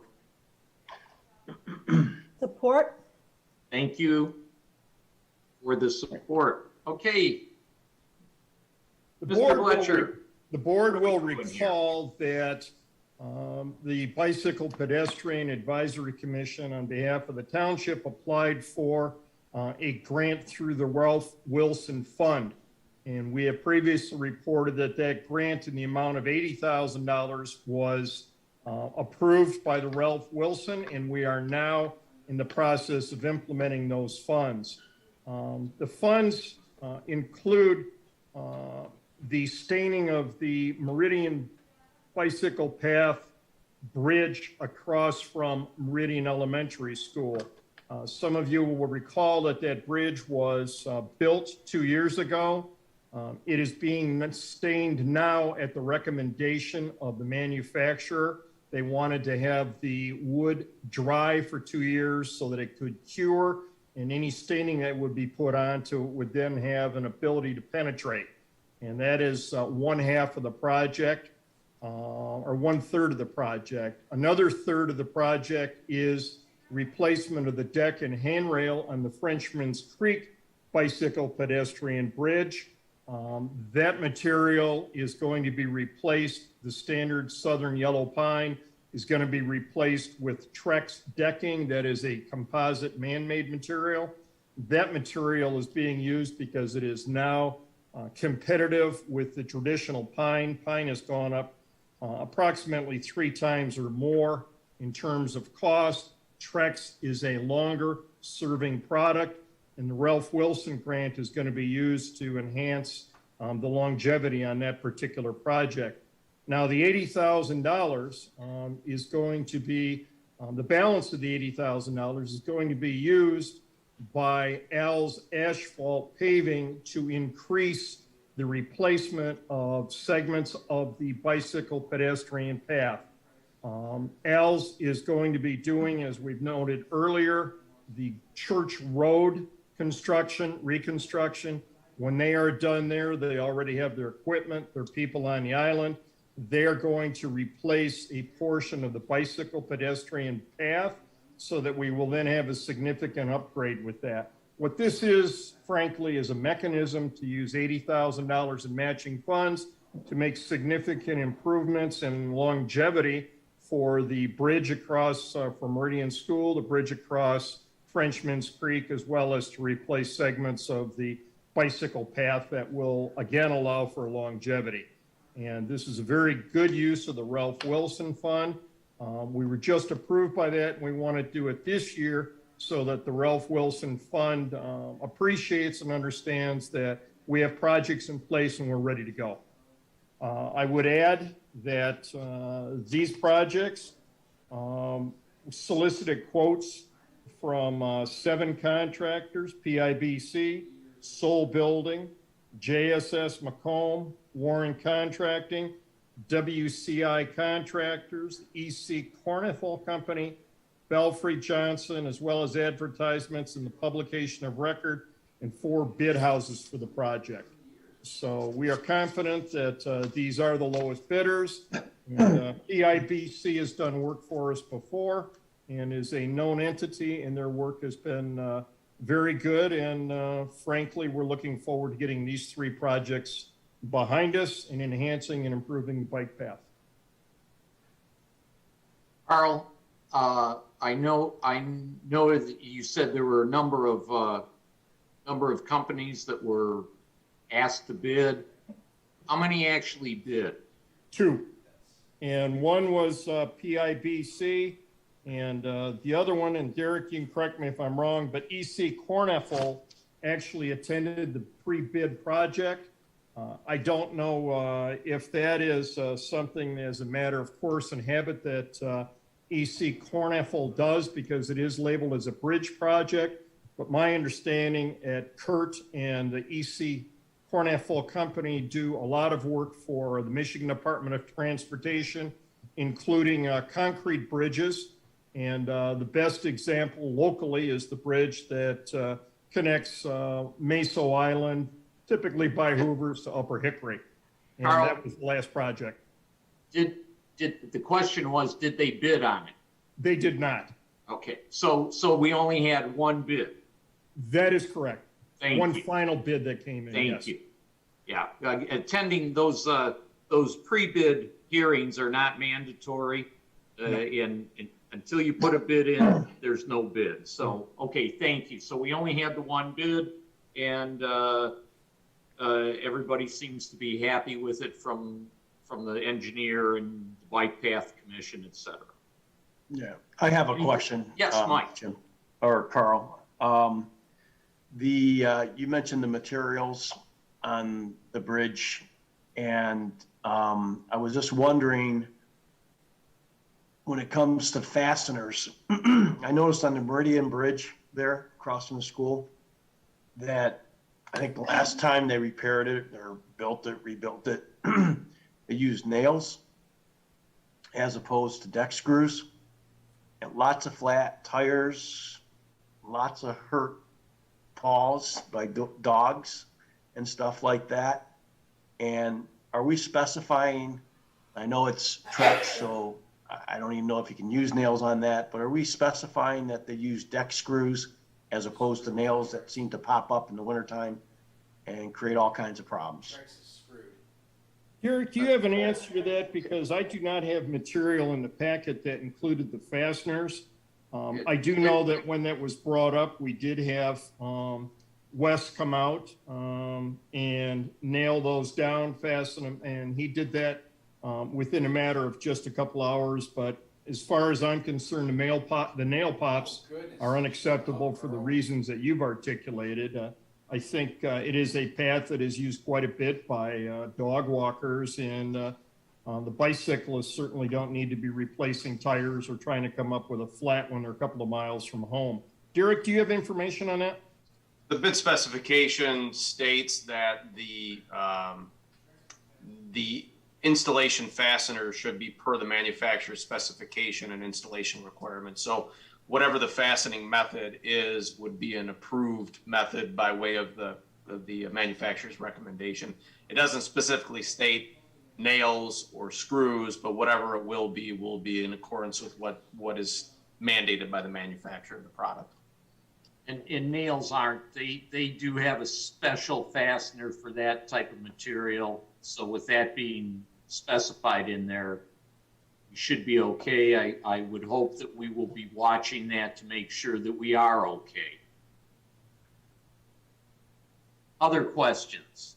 Support? Thank you for the support. Okay. Mr. Fletcher. The board will recall that the Bicycle Pedestrian Advisory Commission on behalf of the township applied for a grant through the Ralph Wilson Fund. And we have previously reported that that grant in the amount of $80,000 was approved by the Ralph Wilson, and we are now in the process of implementing those funds. The funds include the staining of the Meridian Bicycle Path bridge across from Meridian Elementary School. Some of you will recall that that bridge was built 2 years ago. It is being stained now at the recommendation of the manufacturer. They wanted to have the wood dry for 2 years so that it could cure, and any staining that would be put onto it would then have an ability to penetrate. And that is one half of the project, or 1/3 of the project. Another third of the project is replacement of the deck and handrail on the Frenchman's Creek Bicycle Pedestrian Bridge. That material is going to be replaced. The standard southern yellow pine is going to be replaced with Trex decking. That is a composite man-made material. That material is being used because it is now competitive with the traditional pine. Pine has gone up approximately 3 times or more in terms of cost. Trex is a longer serving product, and the Ralph Wilson grant is going to be used to enhance the longevity on that particular project. Now, the $80,000 is going to be, the balance of the $80,000 is going to be used by Al's Asphalt Paving to increase the replacement of segments of the bicycle pedestrian path. Al's is going to be doing, as we've noted earlier, the Church Road reconstruction. When they are done there, they already have their equipment, their people on the island. They're going to replace a portion of the bicycle pedestrian path so that we will then have a significant upgrade with that. What this is, frankly, is a mechanism to use $80,000 in matching funds to make significant improvements in longevity for the bridge across from Meridian School, the bridge across Frenchman's Creek, as well as to replace segments of the bicycle path that will again allow for longevity. And this is a very good use of the Ralph Wilson Fund. We were just approved by that, and we want to do it this year so that the Ralph Wilson Fund appreciates and understands that we have projects in place and we're ready to go. I would add that these projects solicited quotes from 7 contractors: PIBC, Soul Building, JSS Macomb, Warren Contracting, WCI Contractors, EC Cornethal Company, Belfry Johnson, as well as advertisements in the publication of record and 4 bid houses for the project. So we are confident that these are the lowest bidders. And, PIBC has done work for us before and is a known entity, and their work has been very good. And frankly, we're looking forward to getting these 3 projects behind us and enhancing and improving the bike path. Carl, I know that you said there were a number of companies that were asked to bid. How many actually bid? 2, and one was PIBC, and the other one, and Derek, you can correct me if I'm wrong, but EC Cornethal actually attended the pre-bid project. I don't know if that is something as a matter of course and habit that EC Cornethal does, because it is labeled as a bridge project. But my understanding at Kurt and the EC Cornethal Company do a lot of work for the Michigan Department of Transportation, including concrete bridges. And the best example locally is the bridge that connects Meso Island, typically by Hoover's, to Upper Hickory. And Carl, that was the last project. The question was, did they bid on it? They did not. Okay, so we only had 1 bid. That is correct. Thank One you. Final bid that came in. Thank yes. you. Yeah, attending those pre-bid hearings are not mandatory. Until you put a bid in, there's no bid. So, okay, thank you. So we only had the 1 bid, and everybody seems to be happy with it from the engineer and the Bike Path Commission, et cetera. Yeah, I have a question. Yes, Mike. Jim, or Carl. You mentioned the materials on the bridge, and I was just wondering, when it comes to fasteners, I noticed on the Meridian Bridge there across from the school that I think the last time they repaired it or rebuilt it, they used nails as opposed to deck screws. And lots of flat tires, lots of hurt paws by dogs and stuff like that. And are we specifying, I know it's trucks, so I don't even know if you can use nails on that, but are we specifying that they use deck screws as opposed to nails that seem to pop up in the wintertime and create all kinds of problems? Derek, do you have an answer to that? Because I do not have material in the packet that included the fasteners. I do know that when that was brought up, we did have Wes come out and nail those down, fasten them, and he did that within a matter of just a couple hours. But as far as I'm concerned, the nail pops are unacceptable for the reasons that you've articulated. I think it is a path that is used quite a bit by dog walkers, and the bicyclists certainly don't need to be replacing tires or trying to come up with a flat when they're a couple of miles from home. Derek, do you have information on that? The bid specification states that the installation fastener should be per the manufacturer's specification and installation requirements. So whatever the fastening method is would be an approved method by way of the manufacturer's recommendation. It doesn't specifically state nails or screws, but whatever it will be in accordance with what is mandated by the manufacturer of the product. And nails aren't, they do have a special fastener for that type of material. So with that being specified in there, you should be okay. I would hope that we will be watching that to make sure that we are okay. Other questions?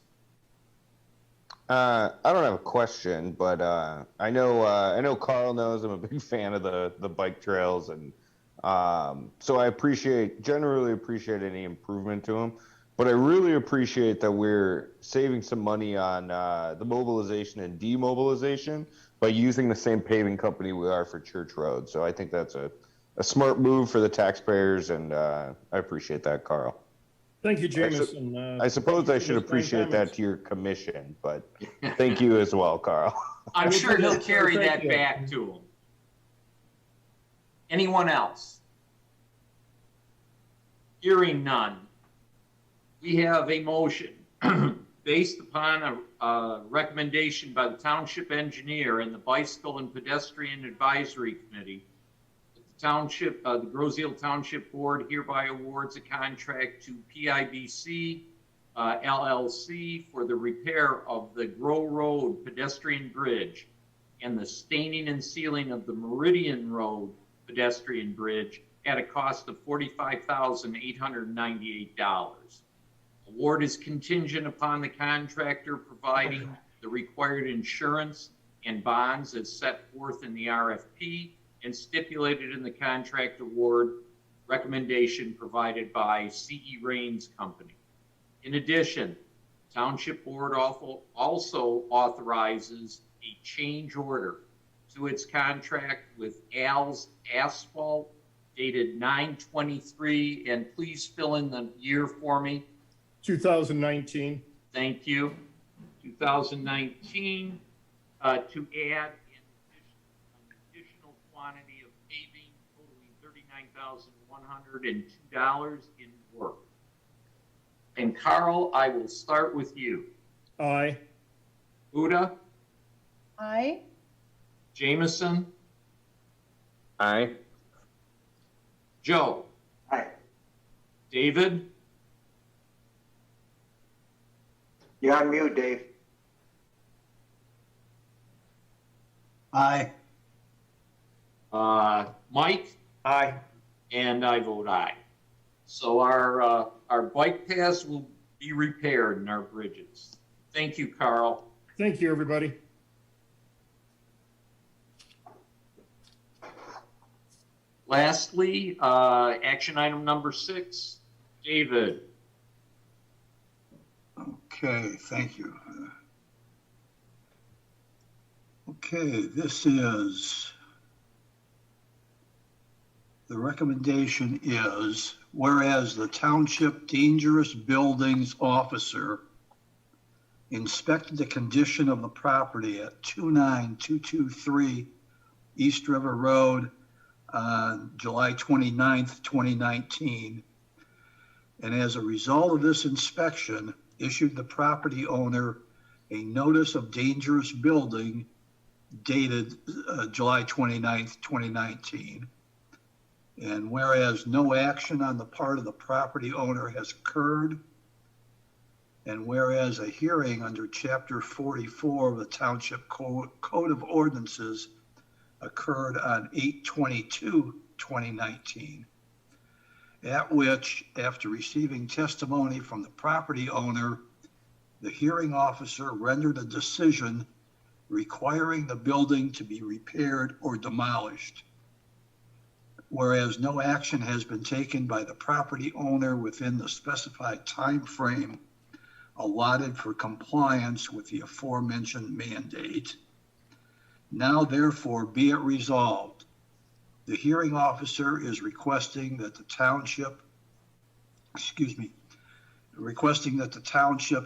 I don't have a question, but I know Carl knows I'm a big fan of the bike trails, and so I generally appreciate any improvement to them. But I really appreciate that we're saving some money on the mobilization and demobilization by using the same paving company we are for Church Road. So I think that's a smart move for the taxpayers, and I appreciate that, Carl. Thank you, Jameson. I suppose I should appreciate that to your commission, but thank you as well, Carl. I'm sure he'll carry that back to him. Anyone else? Hearing none. We have a motion based upon a recommendation by the Township Engineer and the Bicycle and Pedestrian Advisory Committee. The Groseal Township Board hereby awards a contract to PIBC LLC for the repair of the Grow Road pedestrian bridge and the staining and sealing of the Meridian Road pedestrian bridge at a cost of $45,898. Award is contingent upon the contractor providing the required insurance and bonds as set forth in the RFP and stipulated in the contract award recommendation provided by C.E. Raines Company. In addition, Township Board also authorizes a change order to its contract with Al's Asphalt dated 9/23, and please fill in the year for me. 2019. Thank you. 2019 to add an additional quantity of paving totaling $39,102 in work. And Carl, I will start with you. Aye. Uda? Aye. Jameson? Aye. Joe? Aye. David? You're on mute, Dave. Aye. Mike? Aye. And I vote aye. So our bike paths will be repaired in our bridges. Thank you, Carl. Thank you, everybody. Lastly, action item number 6, David. Okay, thank you. Okay, this is, the recommendation is, whereas the Township Dangerous Buildings Officer inspected the condition of the property at 29223 East River Road on July 29th, 2019. And as a result of this inspection, issued the property owner a notice of dangerous building dated July 29th, 2019. And whereas no action on the part of the property owner has occurred, and whereas a hearing under Chapter 44 of the Township Code of Ordinances occurred on 8/22/2019, at which, after receiving testimony from the property owner, the hearing officer rendered a decision requiring the building to be repaired or demolished. Whereas no action has been taken by the property owner within the specified time frame allotted for compliance with the aforementioned mandate. Now therefore be it resolved, the hearing officer is requesting that the township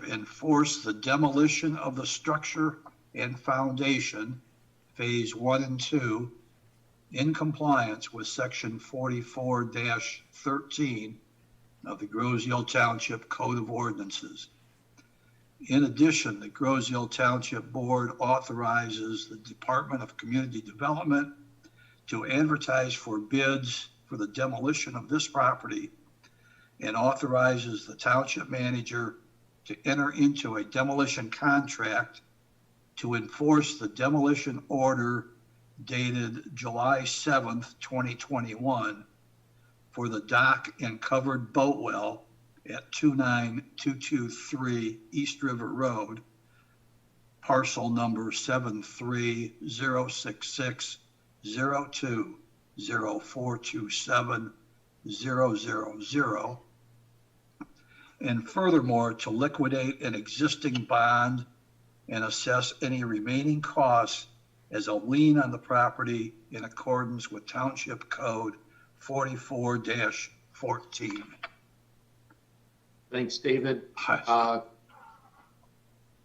enforce the demolition of the structure and foundation, phase 1 and 2, in compliance with section 44-13 of the Groseal Township Code of Ordinances. In addition, the Groseal Township Board authorizes the Department of Community Development to advertise for bids for the demolition of this property and authorizes the township manager to enter into a demolition contract to enforce the demolition order dated July 7th, 2021 for the dock and covered boat well at 29223 East River Road, parcel number 73066202042700, and furthermore to liquidate an existing bond and assess any remaining costs as a lien on the property in accordance with Township Code 44-14. Thanks, David.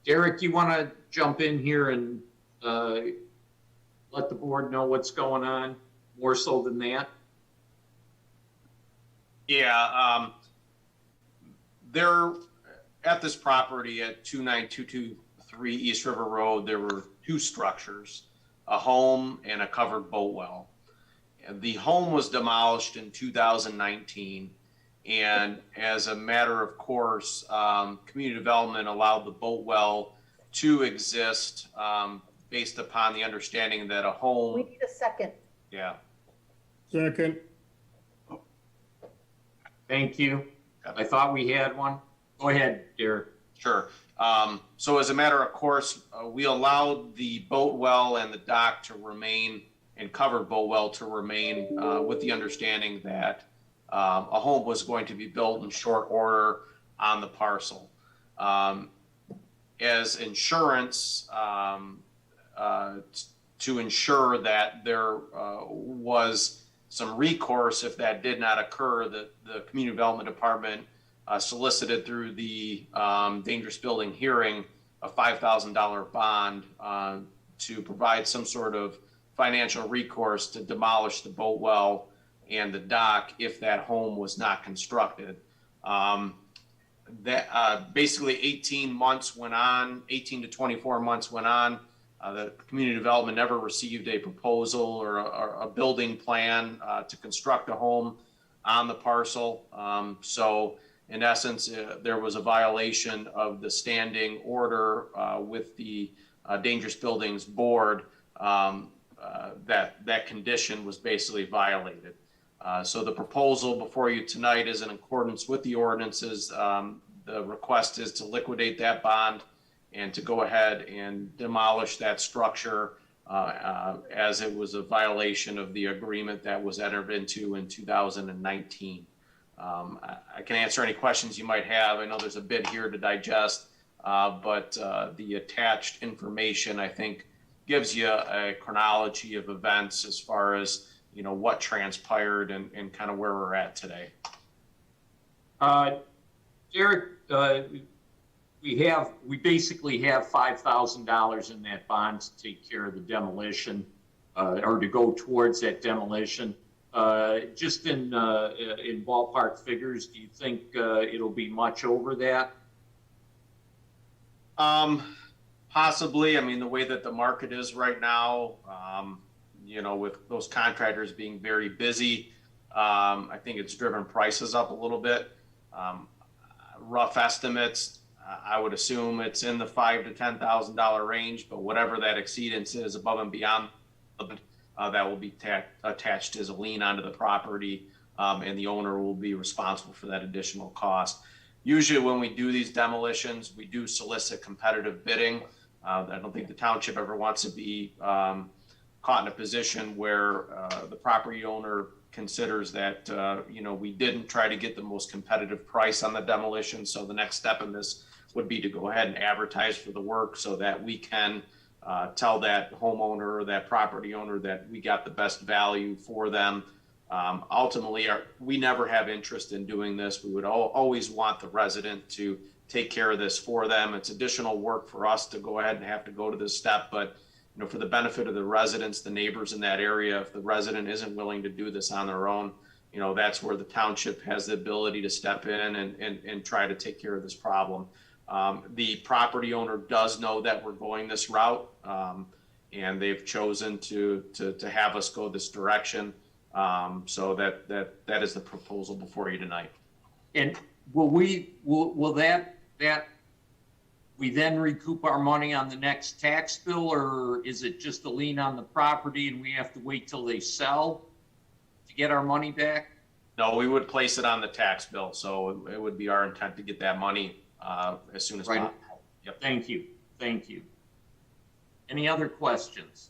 Derek, you want to jump in here and let the board know what's going on, more so than that? Yeah, there at this property at 29223 East River Road, there were two structures, a home and a covered boat well. And the home was demolished in 2019. And as a matter of course, community development allowed the boat well to exist based upon the understanding that a home. We need a second. Yeah. Second. Thank you. I thought we had one. Go ahead, Derek. Sure. So as a matter of course, we allowed the boat well and the dock to remain and covered boat well to remain with the understanding that a home was going to be built in short order on the parcel. As insurance, to ensure that there was some recourse if that did not occur, the Community Development Department solicited through the dangerous building hearing a $5,000 bond to provide some sort of financial recourse to demolish the boat well and the dock if that home was not constructed. Basically 18 to 24 months went on. The community development never received a proposal or a building plan to construct a home on the parcel. So in essence, there was a violation of the standing order with the Dangerous Buildings Board. That condition was basically violated. So the proposal before you tonight is in accordance with the ordinances. The request is to liquidate that bond and to go ahead and demolish that structure as it was a violation of the agreement that was entered into in 2019. I can answer any questions you might have. I know there's a bit here to digest, but the attached information, I think, gives you a chronology of events as far as what transpired and kind of where we're at today. Derek, we basically have $5,000 in that bond to take care of the demolition or to go towards that demolition. Just in ballpark figures, do you think it'll be much over that? Possibly. I mean, the way that the market is right now, with those contractors being very busy, I think it's driven prices up a little bit. Rough estimates, I would assume it's in the $5,000 to $10,000 range, but whatever that exceedance is above and beyond, that will be attached as a lien onto the property, and the owner will be responsible for that additional cost. Usually when we do these demolitions, we do solicit competitive bidding. I don't think the township ever wants to be caught in a position where the property owner considers that, we didn't try to get the most competitive price on the demolition. So the next step in this would be to go ahead and advertise for the work so that we can tell that homeowner or that property owner that we got the best value for them. Ultimately, we never have interest in doing this. We would always want the resident to take care of this for them. It's additional work for us to go ahead and have to go to this step, but for the benefit of the residents, the neighbors in that area, if the resident isn't willing to do this on their own, that's where the township has the ability to step in and try to take care of this problem. The property owner does know that we're going this route, and they've chosen to have us go this direction. So that is the proposal before you tonight. And will we then recoup our money on the next tax bill, or is it just a lien on the property and we have to wait till they sell to get our money back? No, we would place it on the tax bill, so it would be our intent to get that money as soon as possible. Yep. Thank you. Thank you. Any other questions?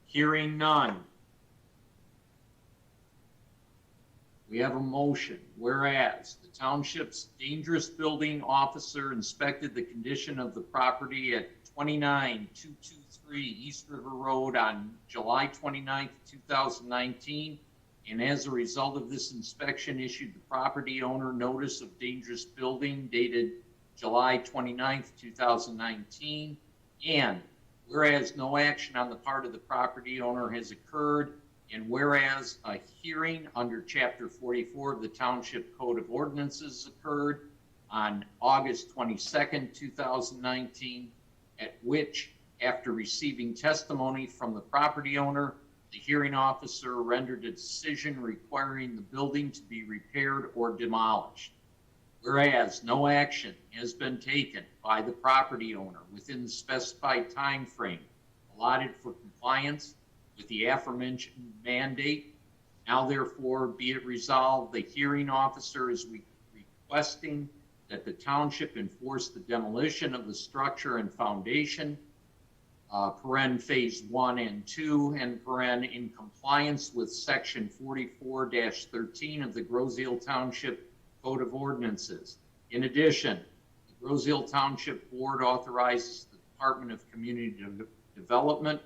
Hearing none. We have a motion. Whereas the township's dangerous building officer inspected the condition of the property at 29223 East River Road on July 29th, 2019, and as a result of this inspection issued the property owner notice of dangerous building dated July 29th, 2019, and whereas no action on the part of the property owner has occurred, and whereas a hearing under Chapter 44 of the Township Code of Ordinances occurred on August 22nd, 2019, at which, after receiving testimony from the property owner, the hearing officer rendered a decision requiring the building to be repaired or demolished. Whereas no action has been taken by the property owner within the specified time frame allotted for compliance with the aforementioned mandate, now therefore be it resolved, the hearing officer is requesting that the township enforce the demolition of the structure and foundation, phase 1 and 2, and in compliance with section 44-13 of the Groseal Township Code of Ordinances. In addition, the Groseal Township Board authorizes the Department of Community Development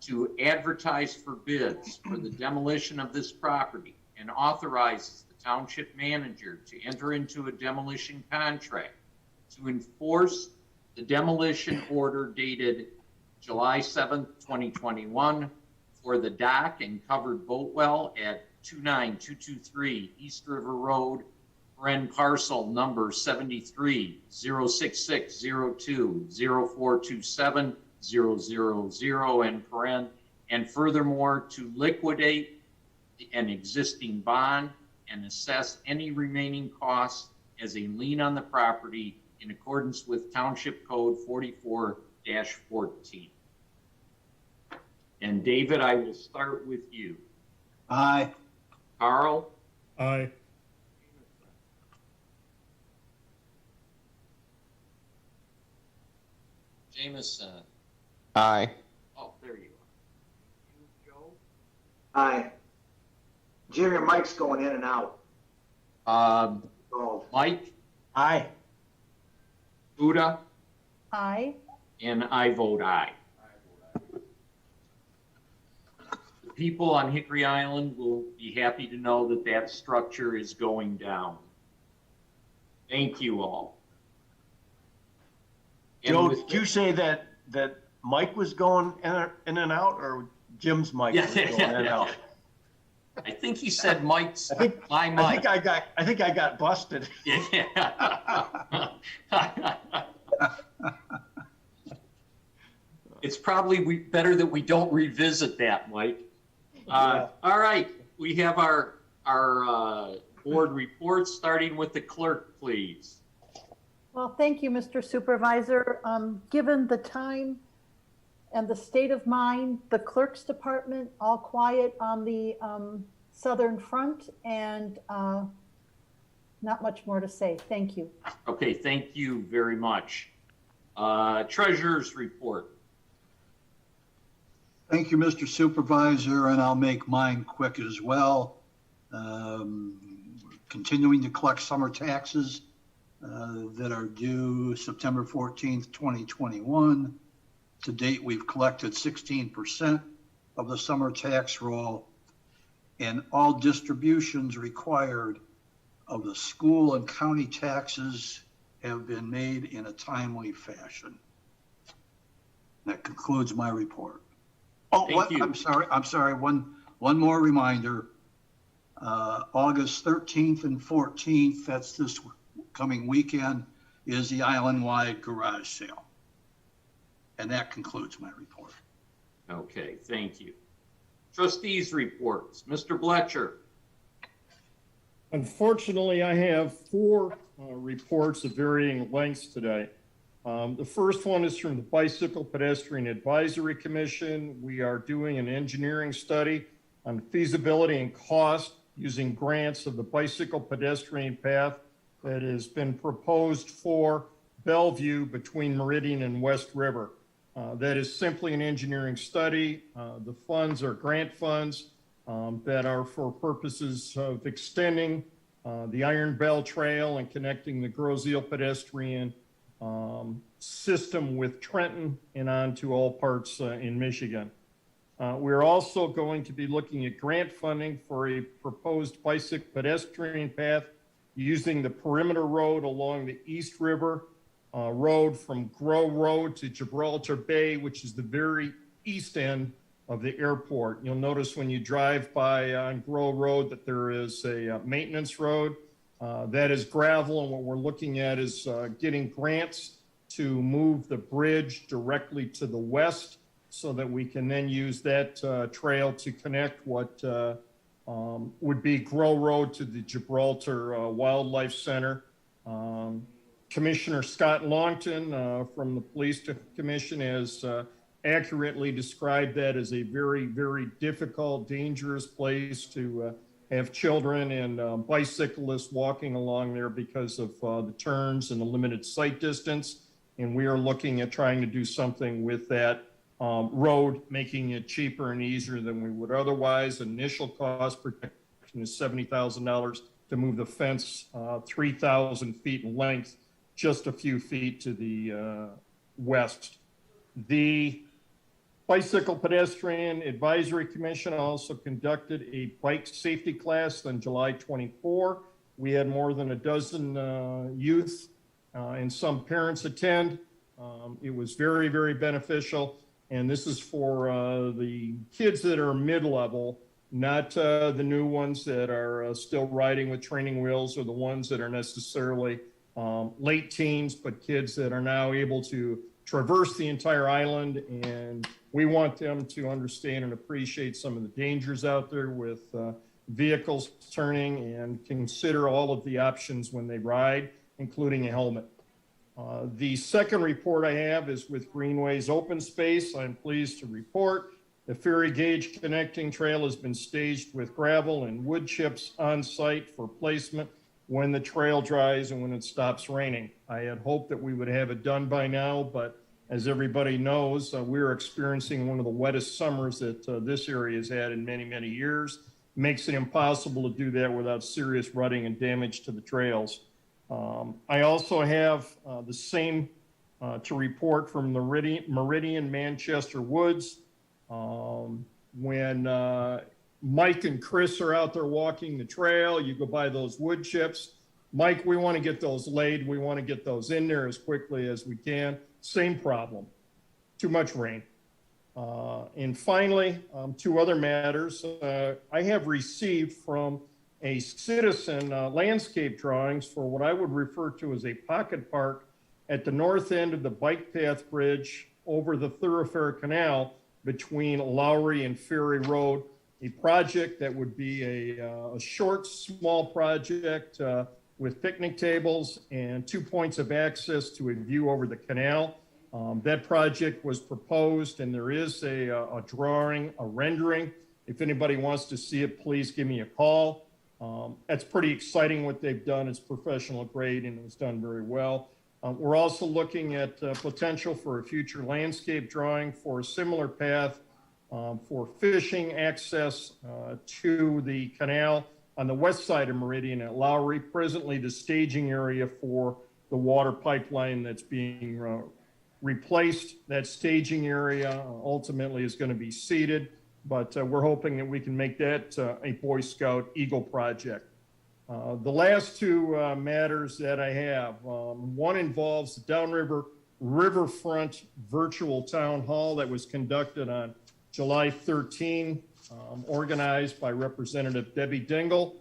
to advertise for bids for the demolition of this property and authorizes the township manager to enter into a demolition contract to enforce the demolition order dated July 7th, 2021 for the dock and covered boat well at 29223 East River Road, parcel number 73-06-02-0427-000, and furthermore to liquidate an existing bond and assess any remaining costs as a lien on the property in accordance with Township Code 44-14. And David, I will start with you. Aye. Carl? Aye. Jameson? Aye. Oh, there you are. Joe? Aye. Jim, your mic's going in and out. Mike? Aye. Buddha? Aye. And I vote aye. The people on Hickory Island will be happy to know that that structure is going down. Thank you all. Joe, did you say that Mike was going in and out, or Jim's mic was going in and out? I think he said Mike's my mic. I think I got busted. Yeah. It's probably better that we don't revisit that, Mike. All right, we have our board reports, starting with the clerk, please. Well, thank you, Mr. Supervisor. Given the time and the state of mind, the clerk's department, all quiet on the southern front, and not much more to say. Thank you. Okay, thank you very much. Treasurer's report. Thank you, Mr. Supervisor, and I'll make mine quick as well. Continuing to collect summer taxes that are due September 14th, 2021. To date, we've collected 16% of the summer tax roll, and all distributions required of the school and county taxes have been made in a timely fashion. That concludes my report. Oh, I'm sorry. One more reminder. August 13th and 14th, that's this coming weekend, is the island-wide garage sale. And that concludes my report. Okay, thank you. Trustees reports. Mr. Bletcher. Unfortunately, I have four reports of varying lengths today. The first one is from the Bicycle Pedestrian Advisory Commission. We are doing an engineering study on feasibility and cost using grants of the bicycle pedestrian path that has been proposed for Bellevue between Meridian and West River. That is simply an engineering study. The funds are grant funds that are for purposes of extending the Iron Bell Trail and connecting the Groseal pedestrian system with Trenton and on to all parts in Michigan. We're also going to be looking at grant funding for a proposed bicycle pedestrian path using the perimeter road along the East River Road from Grow Road to Gibraltar Bay, which is the very east end of the airport. You'll notice when you drive by on Grow Road that there is a maintenance road. That is gravel, and what we're looking at is getting grants to move the bridge directly to the west so that we can then use that trail to connect what would be Grow Road to the Gibraltar Wildlife Center. Commissioner Scott Longton from the Police Commission has accurately described that as a very, very difficult, dangerous place to have children and bicyclists walking along there because of the turns and the limited sight distance. And we are looking at trying to do something with that road, making it cheaper and easier than we would otherwise. Initial cost protection is $70,000 to move the fence 3,000 feet in length, just a few feet to the west. The Bicycle Pedestrian Advisory Commission also conducted a bike safety class on July 24. We had more than a dozen youth and some parents attend. It was very, very beneficial. And this is for the kids that are mid-level, not the new ones that are still riding with training wheels or the ones that are necessarily late teens, but kids that are now able to traverse the entire island. And we want them to understand and appreciate some of the dangers out there with vehicles turning and consider all of the options when they ride, including a helmet. The second report I have is with Greenways Open Space. I'm pleased to report the Ferry Gauge connecting trail has been staged with gravel and wood chips on site for placement when the trail dries and when it stops raining. I had hoped that we would have it done by now, but as everybody knows, we're experiencing one of the wettest summers that this area has had in many, many years. Makes it impossible to do that without serious rutting and damage to the trails. I also have the same to report from the Meridian Manchester Woods. When Mike and Chris are out there walking the trail, you go by those wood chips. Mike, we want to get those laid. We want to get those in there as quickly as we can. Same problem, too much rain. And finally, two other matters. I have received from a citizen landscape drawings for what I would refer to as a pocket park at the north end of the bike path bridge over the Thoroughfare Canal between Lowry and Ferry Road, a project that would be a short, small project with picnic tables and 2 points of access to a view over the canal. That project was proposed, and there is a drawing, a rendering. If anybody wants to see it, please give me a call. That's pretty exciting what they've done. It's professional grade, and it was done very well. We're also looking at potential for a future landscape drawing for a similar path for fishing access to the canal on the west side of Meridian at Lowry. Presently, the staging area for the water pipeline that's being replaced. That staging area ultimately is going to be seeded, but we're hoping that we can make that a Boy Scout Eagle project. The last two matters that I have, one involves the Downriver Riverfront Virtual Town Hall that was conducted on July 13, organized by Representative Debbie Dingell.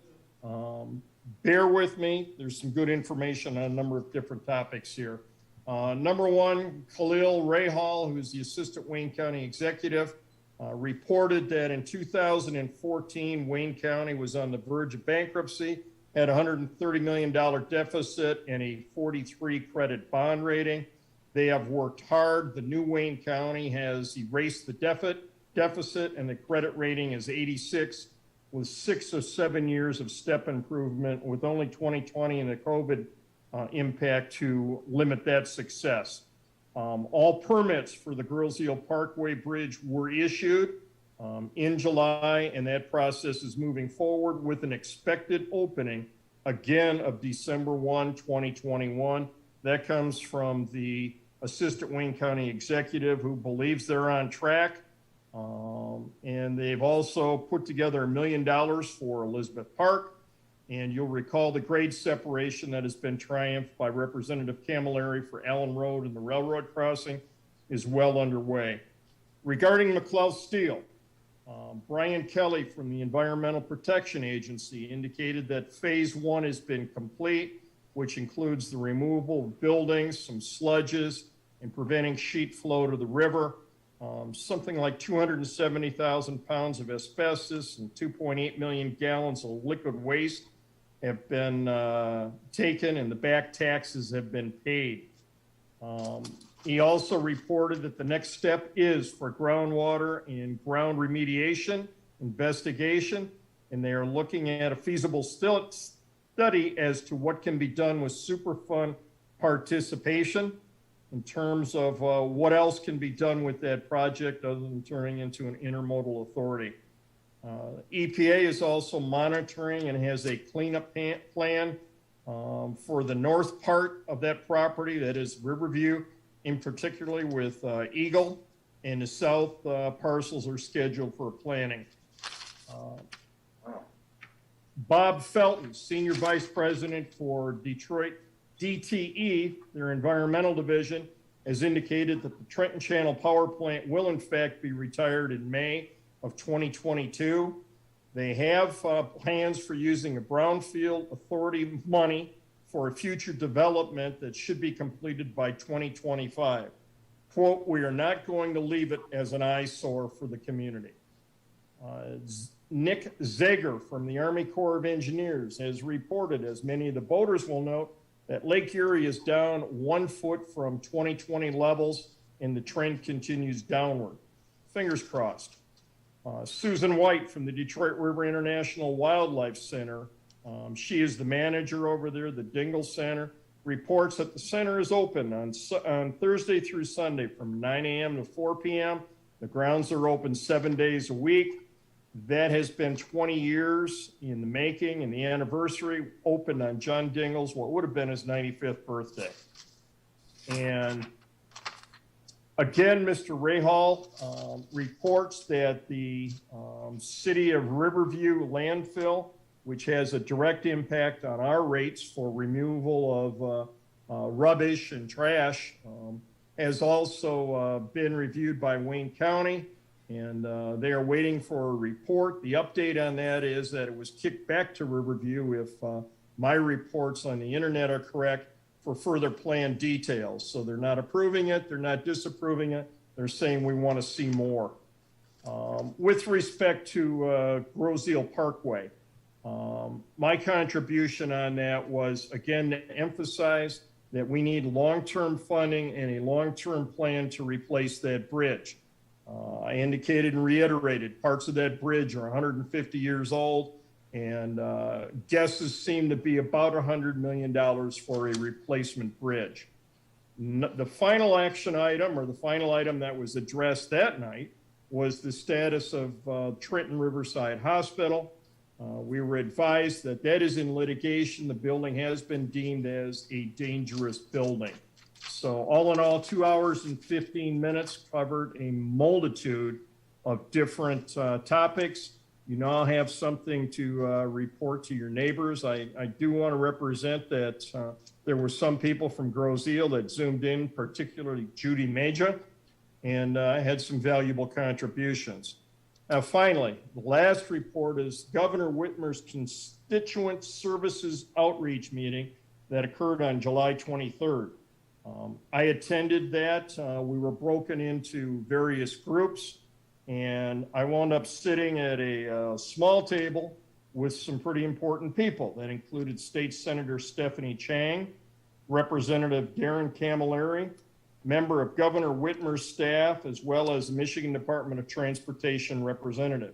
Bear with me, there's some good information on a number of different topics here. Number one, Khalil Rahal, who's the Assistant Wayne County Executive, reported that in 2014, Wayne County was on the verge of bankruptcy had a $130 million deficit and a 43 credit bond rating. They have worked hard. The new Wayne County has erased the deficit, and the credit rating is 86, with 6 or 7 years of step improvement, with only 2020 and the COVID impact to limit that success. All permits for the Girls Eel Parkway Bridge were issued in July, and that process is moving forward with an expected opening again of December 1, 2021. That comes from the Assistant Wayne County Executive, who believes they're on track. And they've also put together $1 million for Elizabeth Park. And you'll recall the grade separation that has been triumphed by Representative Camilleri for Allen Road and the railroad crossing is well underway. Regarding McLeod Steel, Brian Kelly from the Environmental Protection Agency indicated that phase 1 has been complete, which includes the removal of buildings, some sludges, and preventing sheet flow to the river. Something like 270,000 pounds of asbestos and 2.8 million gallons of liquid waste have been taken, and the back taxes have been paid. He also reported that the next step is for groundwater and ground remediation investigation, and they are looking at a feasible study as to what can be done with Superfund participation in terms of what else can be done with that project other than turning into an intermodal authority. EPA is also monitoring and has a cleanup plan for the north part of that property, that is Riverview, in particularly with Eagle, and the south parcels are scheduled for planning. Bob Felton, Senior Vice President for Detroit DTE, their environmental division, has indicated that the Trenton Channel Power Plant will in fact be retired in May of 2022. They have plans for using a brownfield authority money for a future development that should be completed by 2025. Quote, "We are not going to leave it as an eyesore for the community." Nick Zager from the Army Corps of Engineers has reported, as many of the boaters will note, that Lake Erie is down 1 foot from 2020 levels, and the trend continues downward. Fingers crossed. Susan White from the Detroit River International Wildlife Center, she is the manager over there, the Dingle Center, reports that the center is open on Thursday through Sunday from 9 a.m. to 4 p.m. The grounds are open 7 days a week. That has been 20 years in the making, and the anniversary opened on John Dingle's, what would have been his 95th birthday. And again, Mr. Rahal reports that the city of Riverview landfill, which has a direct impact on our rates for removal of rubbish and trash, has also been reviewed by Wayne County, and they are waiting for a report. The update on that is that it was kicked back to Riverview, if my reports on the internet are correct, for further plan details. So they're not approving it, they're not disapproving it, they're saying we want to see more. With respect to Grosse Ile Parkway, my contribution on that was, again, to emphasize that we need long-term funding and a long-term plan to replace that bridge. I indicated and reiterated parts of that bridge are 150 years old, and guesses seem to be about $100 million for a replacement bridge. The final action item, or the final item that was addressed that night, was the status of Trenton Riverside Hospital. We were advised that that is in litigation. The building has been deemed as a dangerous building. So all in all, 2 hours and 15 minutes covered a multitude of different topics. You now have something to report to your neighbors. I do want to represent that there were some people from Grosse Ile that zoomed in, particularly Judy Major, and had some valuable contributions. Now, finally, the last report is Governor Whitmer's Constituent Services Outreach meeting that occurred on July 23rd. I attended that. We were broken into various groups, and I wound up sitting at a small table with some pretty important people. That included State Senator Stephanie Chang, Representative Darren Camilleri, member of Governor Whitmer's staff, as well as the Michigan Department of Transportation representative.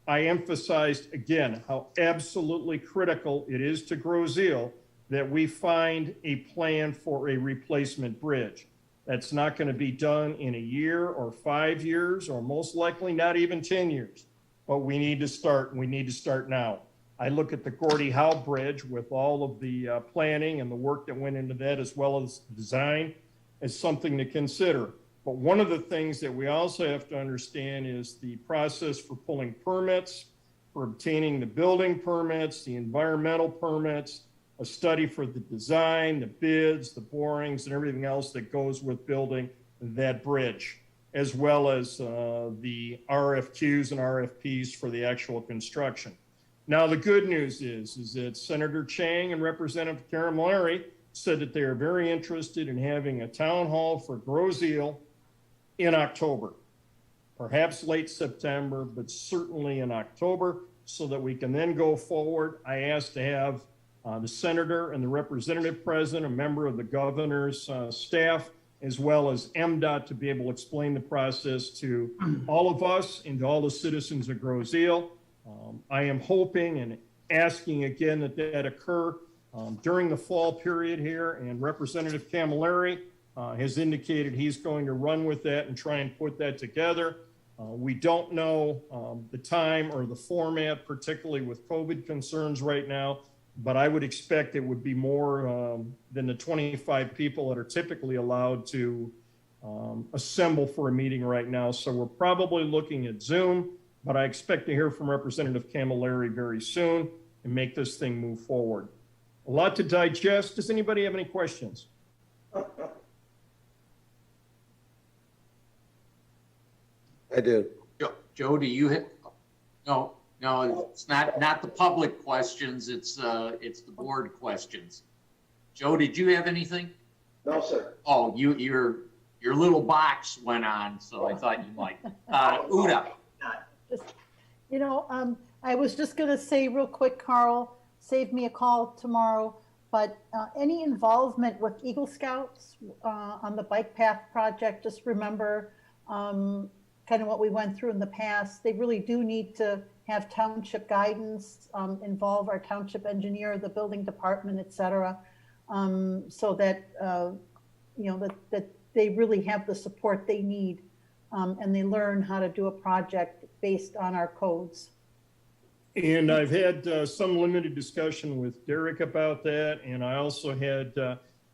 I emphasized again how absolutely critical it is to Groseal that we find a plan for a replacement bridge. That's not going to be done in a year or 5 years, or most likely not even 10 years. But we need to start, and we need to start now. I look at the Gordie Howe Bridge with all of the planning and the work that went into that, as well as design, as something to consider. But one of the things that we also have to understand is the process for pulling permits, for obtaining the building permits, the environmental permits, a study for the design, the bids, the borings, and everything else that goes with building that bridge, as well as the RFQs and RFPs for the actual construction. Now, the good news is that Senator Chang and Representative Camilleri said that they are very interested in having a town hall for Groseal in October, perhaps late September, but certainly in October, so that we can then go forward. I asked to have the senator and the representative present, a member of the governor's staff, as well as MDOT, to be able to explain the process to all of us and to all the citizens of Groseal. I am hoping and asking again that that occur during the fall period here, and Representative Camilleri has indicated he's going to run with that and try and put that together. We don't know the time or the format, particularly with COVID concerns right now, but I would expect it would be more than the 25 people that are typically allowed to assemble for a meeting right now. So we're probably looking at Zoom, but I expect to hear from Representative Camilleri very soon and make this thing move forward. A lot to digest. Does anybody have any questions? I do. Joe, do you have? No, it's not the public questions. It's the board questions. Joe, did you have anything? No, sir. Oh, your little box went on, so I thought you might. Uda. I was just going to say real quick, Carl, save me a call tomorrow, but any involvement with Eagle Scouts on the bike path project, just remember kind of what we went through in the past. They really do need to have township guidance, involve our township engineer, the building department, et cetera, so that, that they really have the support they need and they learn how to do a project based on our codes. And I've had some limited discussion with Derek about that. And I also had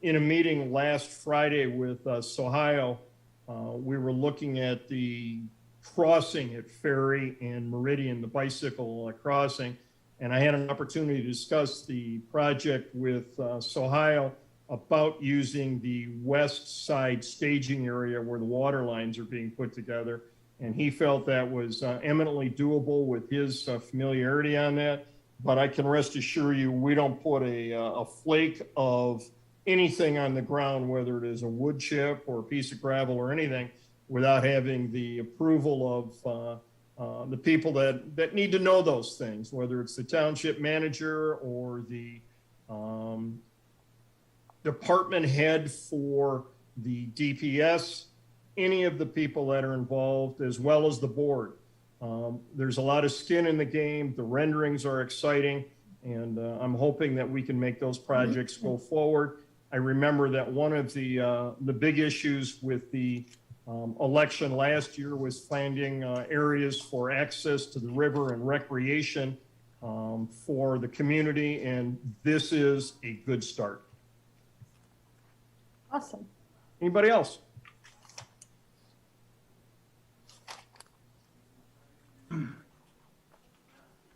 in a meeting last Friday with Sohio, we were looking at the crossing at Ferry and Meridian, the bicycle crossing. And I had an opportunity to discuss the project with Sohio about using the west side staging area where the water lines are being put together. And he felt that was eminently doable with his familiarity on that. But I can rest assure you, we don't put a flake of anything on the ground, whether it is a wood chip or a piece of gravel or anything, without having the approval of the people that need to know those things, whether it's the township manager or the department head for the DPS, any of the people that are involved, as well as the board. There's a lot of skin in the game. The renderings are exciting, and I'm hoping that we can make those projects go forward. I remember that one of the big issues with the election last year was finding areas for access to the river and recreation for the community, and this is a good start. Awesome. Anybody else?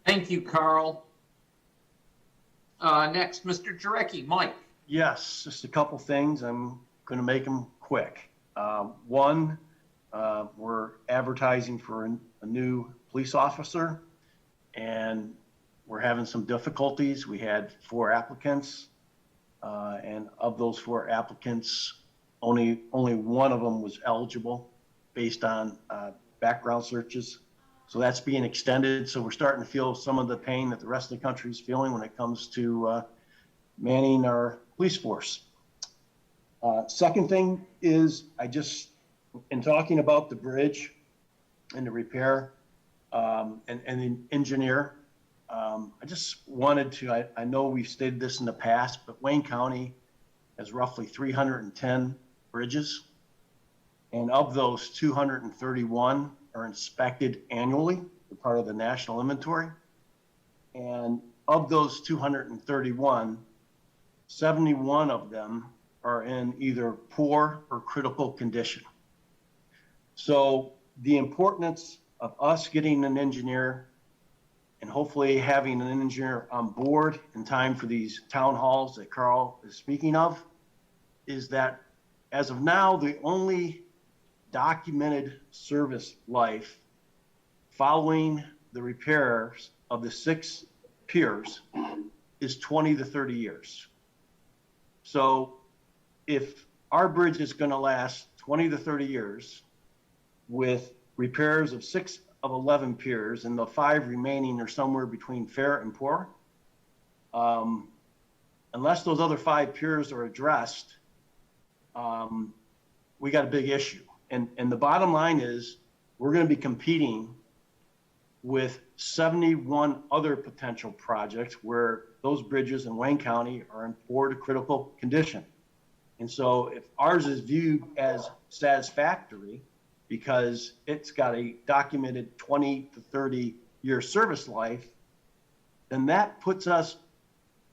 Thank you, Carl. Next, Mr. Jarecki. Mike. Yes, just a couple things. I'm going to make them quick. One, we're advertising for a new police officer, and we're having some difficulties. We had 4 applicants, and of those 4 applicants, only one of them was eligible based on background searches. So that's being extended. So we're starting to feel some of the pain that the rest of the country is feeling when it comes to manning our police force. Second thing is in talking about the bridge and the repair and the engineer, I just wanted to, I know we've stated this in the past, but Wayne County has roughly 310 bridges. And of those, 231 are inspected annually. They're part of the national inventory. And of those 231, 71 of them are in either poor or critical condition. So the importance of us getting an engineer and hopefully having an engineer on board in time for these town halls that Carl is speaking of is that as of now, the only documented service life following the repairs of the 6 piers is 20 to 30 years. So if our bridge is going to last 20 to 30 years with repairs of 6 of 11 piers and the 5 remaining are somewhere between fair and poor, unless those other 5 piers are addressed, we got a big issue. And the bottom line is we're going to be competing with 71 other potential projects where those bridges in Wayne County are in poor to critical condition. And so if ours is viewed as satisfactory because it's got a documented 20 to 30 year service life, then that puts us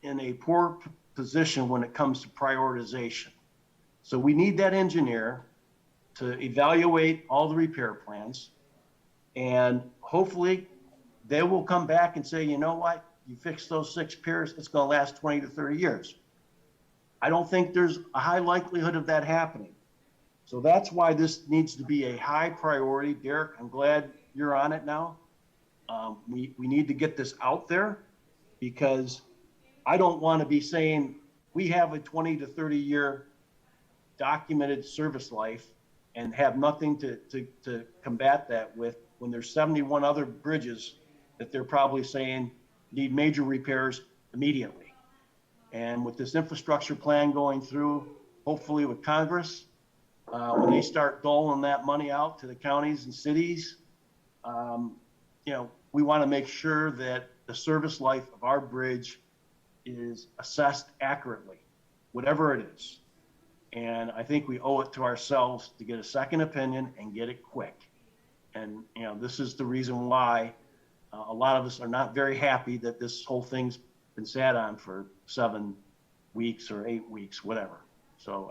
in a poor position when it comes to prioritization. So we need that engineer to evaluate all the repair plans, and hopefully they will come back and say, you know what, you fix those 6 piers, it's going to last 20 to 30 years. I don't think there's a high likelihood of that happening. So that's why this needs to be a high priority. Derek, I'm glad you're on it now. We need to get this out there because I don't want to be saying we have a 20 to 30 year documented service life and have nothing to combat that with when there's 71 other bridges that they're probably saying need major repairs immediately. And with this infrastructure plan going through, hopefully with Congress, when they start doling that money out to the counties and cities, we want to make sure that the service life of our bridge is assessed accurately, whatever it is. And I think we owe it to ourselves to get a second opinion and get it quick. And, this is the reason why a lot of us are not very happy that this whole thing's been sat on for 7 weeks or 8 weeks, whatever. So,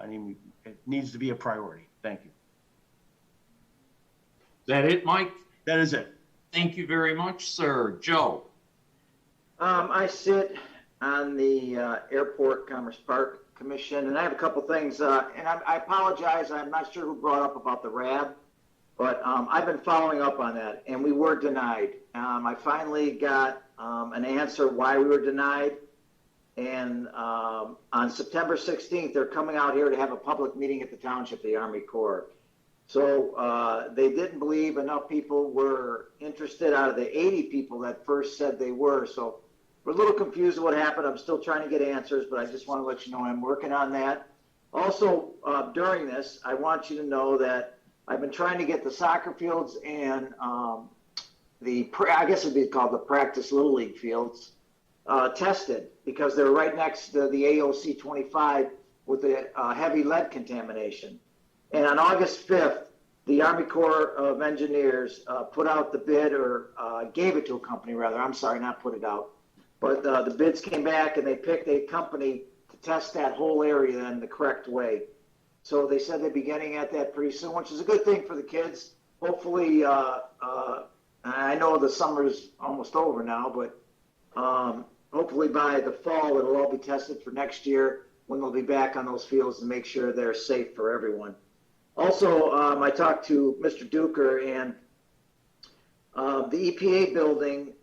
it needs to be a priority. Thank you. Is that it, Mike? That is it. Thank you very much, sir. Joe? I sit on the Airport Commerce Park Commission, and I have a couple things, and I apologize, I'm not sure who brought up about the RAB, but I've been following up on that, and we were denied. I finally got an answer why we were denied, and on September 16th, they're coming out here to have a public meeting at the Township, the Army Corps. So they didn't believe enough people were interested out of the 80 people that first said they were, so we're a little confused with what happened. I'm still trying to get answers, but I just want to let you know I'm working on that. Also, during this, I want you to know that I've been trying to get the soccer fields and I guess it'd be called the practice Little League fields, tested because they're right next to the AOC 25 with the heavy lead contamination. And on August 5th, the Army Corps of Engineers put out the bid, or gave it to a company rather, I'm sorry, not put it out. But the bids came back and they picked a company to test that whole area in the correct way. So they said they'd be getting at that pretty soon, which is a good thing for the kids. Hopefully, I know the summer's almost over now, but hopefully by the fall, it'll all be tested for next year when they'll be back on those fields and make sure they're safe for everyone. Also, I talked to Mr. Duker, and the EPA building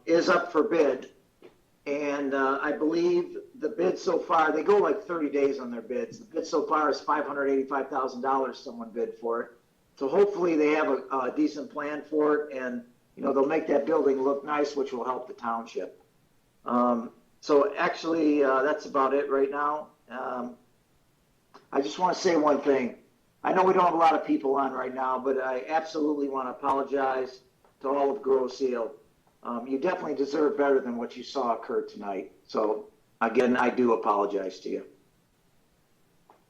is up for bid. And I believe the bid so far, they go like 30 days on their bids. The bid so far is $585,000 someone bid for it. So hopefully they have a decent plan for it. And they'll make that building look nice, which will help the township. So actually, that's about it right now. I just want to say one thing. I know we don't have a lot of people on right now, but I absolutely want to apologize to all of Grosse Ile. You definitely deserve better than what you saw occur tonight. So again, I do apologize to you.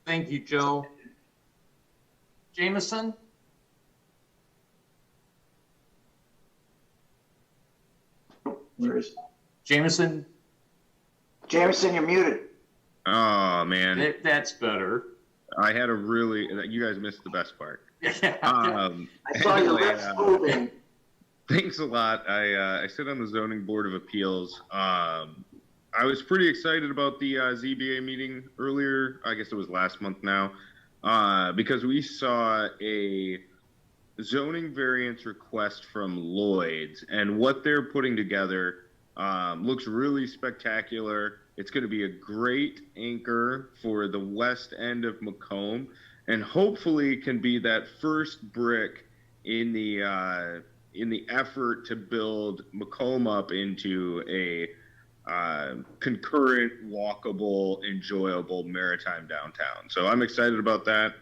Thank you, Joe. Jameson? Where is Jameson? Jameson, you're muted. Oh, man. That's better. I had a really, you guys missed the best part. I saw your lips moving. Thanks a lot. I sit on the Zoning Board of Appeals. I was pretty excited about the ZBA meeting earlier. I guess it was last month now, because we saw a zoning variance request from Lloyd's, and what they're putting together looks really spectacular. It's going to be a great anchor for the west end of Macomb, and hopefully can be that first brick in the effort to build Macomb up into a concurrent, walkable, enjoyable maritime downtown. So I'm excited about that.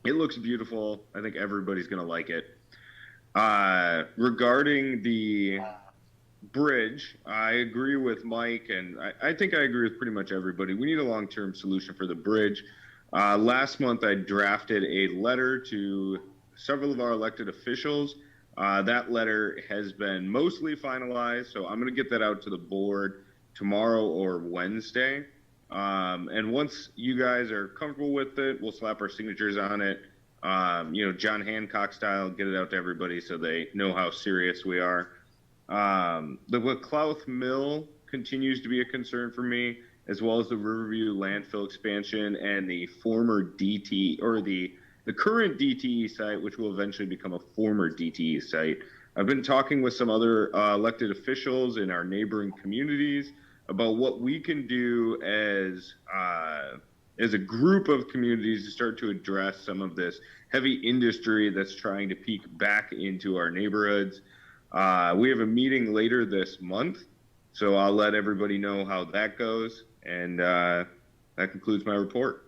It looks beautiful. I think everybody's going to like it. Regarding the bridge, I agree with Mike, and I think I agree with pretty much everybody. We need a long-term solution for the bridge. Last month, I drafted a letter to several of our elected officials. That letter has been mostly finalized, so I'm going to get that out to the board tomorrow or Wednesday. And once you guys are comfortable with it, we'll slap our signatures on it. John Hancock style, get it out to everybody so they know how serious we are. The Waclouth Mill continues to be a concern for me, as well as the Riverview landfill expansion and the former DT, or the current DTE site, which will eventually become a former DTE site. I've been talking with some other elected officials in our neighboring communities about what we can do as a group of communities to start to address some of this heavy industry that's trying to peek back into our neighborhoods. We have a meeting later this month, so I'll let everybody know how that goes, and that concludes my report.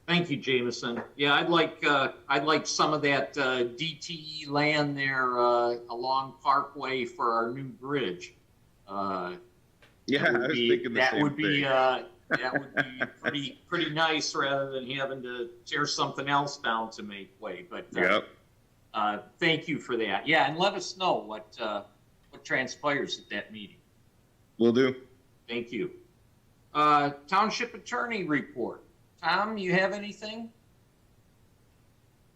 Thank you, Jameson. Yeah, I'd like some of that DTE land there along Parkway for our new bridge. Yeah, I was thinking the same thing. That would be pretty nice, rather than having to tear something else down to make way. But yep. Thank you for that. Yeah, and let us know what transpires at that meeting. Will do. Thank you. Township Attorney Report. Tom, you have anything?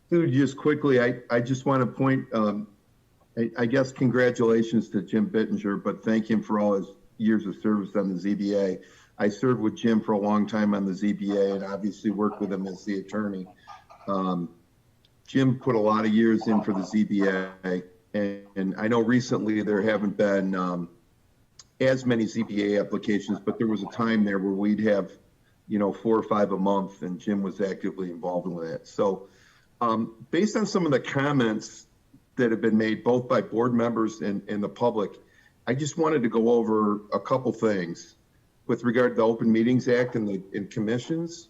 Dude, just quickly, I just want to point, I guess congratulations to Jim Bittinger, but thank him for all his years of service on the ZBA. I served with Jim for a long time on the ZBA and obviously worked with him as the attorney. Jim put a lot of years in for the ZBA, and I know recently there haven't been as many ZBA applications, but there was a time there where we'd have 4 or 5 a month, and Jim was actively involved with that. So based on some of the comments that have been made both by board members and the public, I just wanted to go over a couple things with regard to the Open Meetings Act and commissions.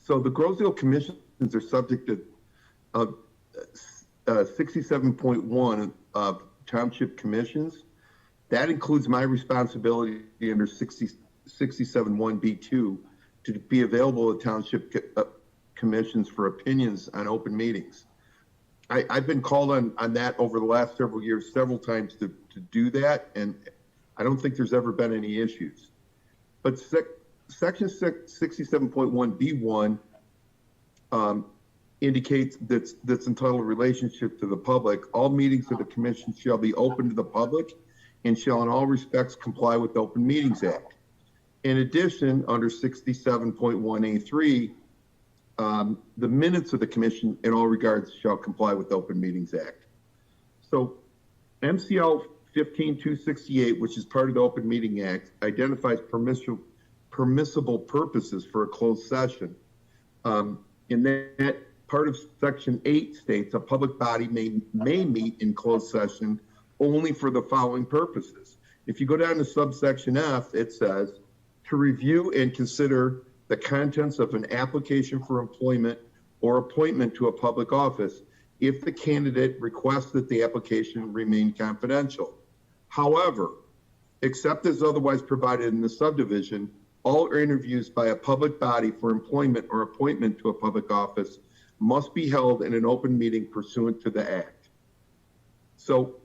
So the Grosse Ile commissions are subject to 67.1 of township commissions. That includes my responsibility under 67.1B2 to be available at township commissions for opinions on open meetings. I've been called on that over the last several years, several times to do that, and I don't think there's ever been any issues. But section 67.1B1 indicates that's entitled relationship to the public. All meetings of the commission shall be open to the public and shall in all respects comply with the Open Meetings Act. In addition, under 67.1A3, the minutes of the commission in all regards shall comply with the Open Meetings Act. So MCL 15268, which is part of the Open Meeting Act, identifies permissible purposes for a closed session. And that part of section 8 states a public body may meet in closed session only for the following purposes. If you go down to subsection F, it says to review and consider the contents of an application for employment or appointment to a public office if the candidate requests that the application remain confidential. However, except as otherwise provided in the subdivision, all interviews by a public body for employment or appointment to a public office must be held in an open meeting pursuant to the Act. So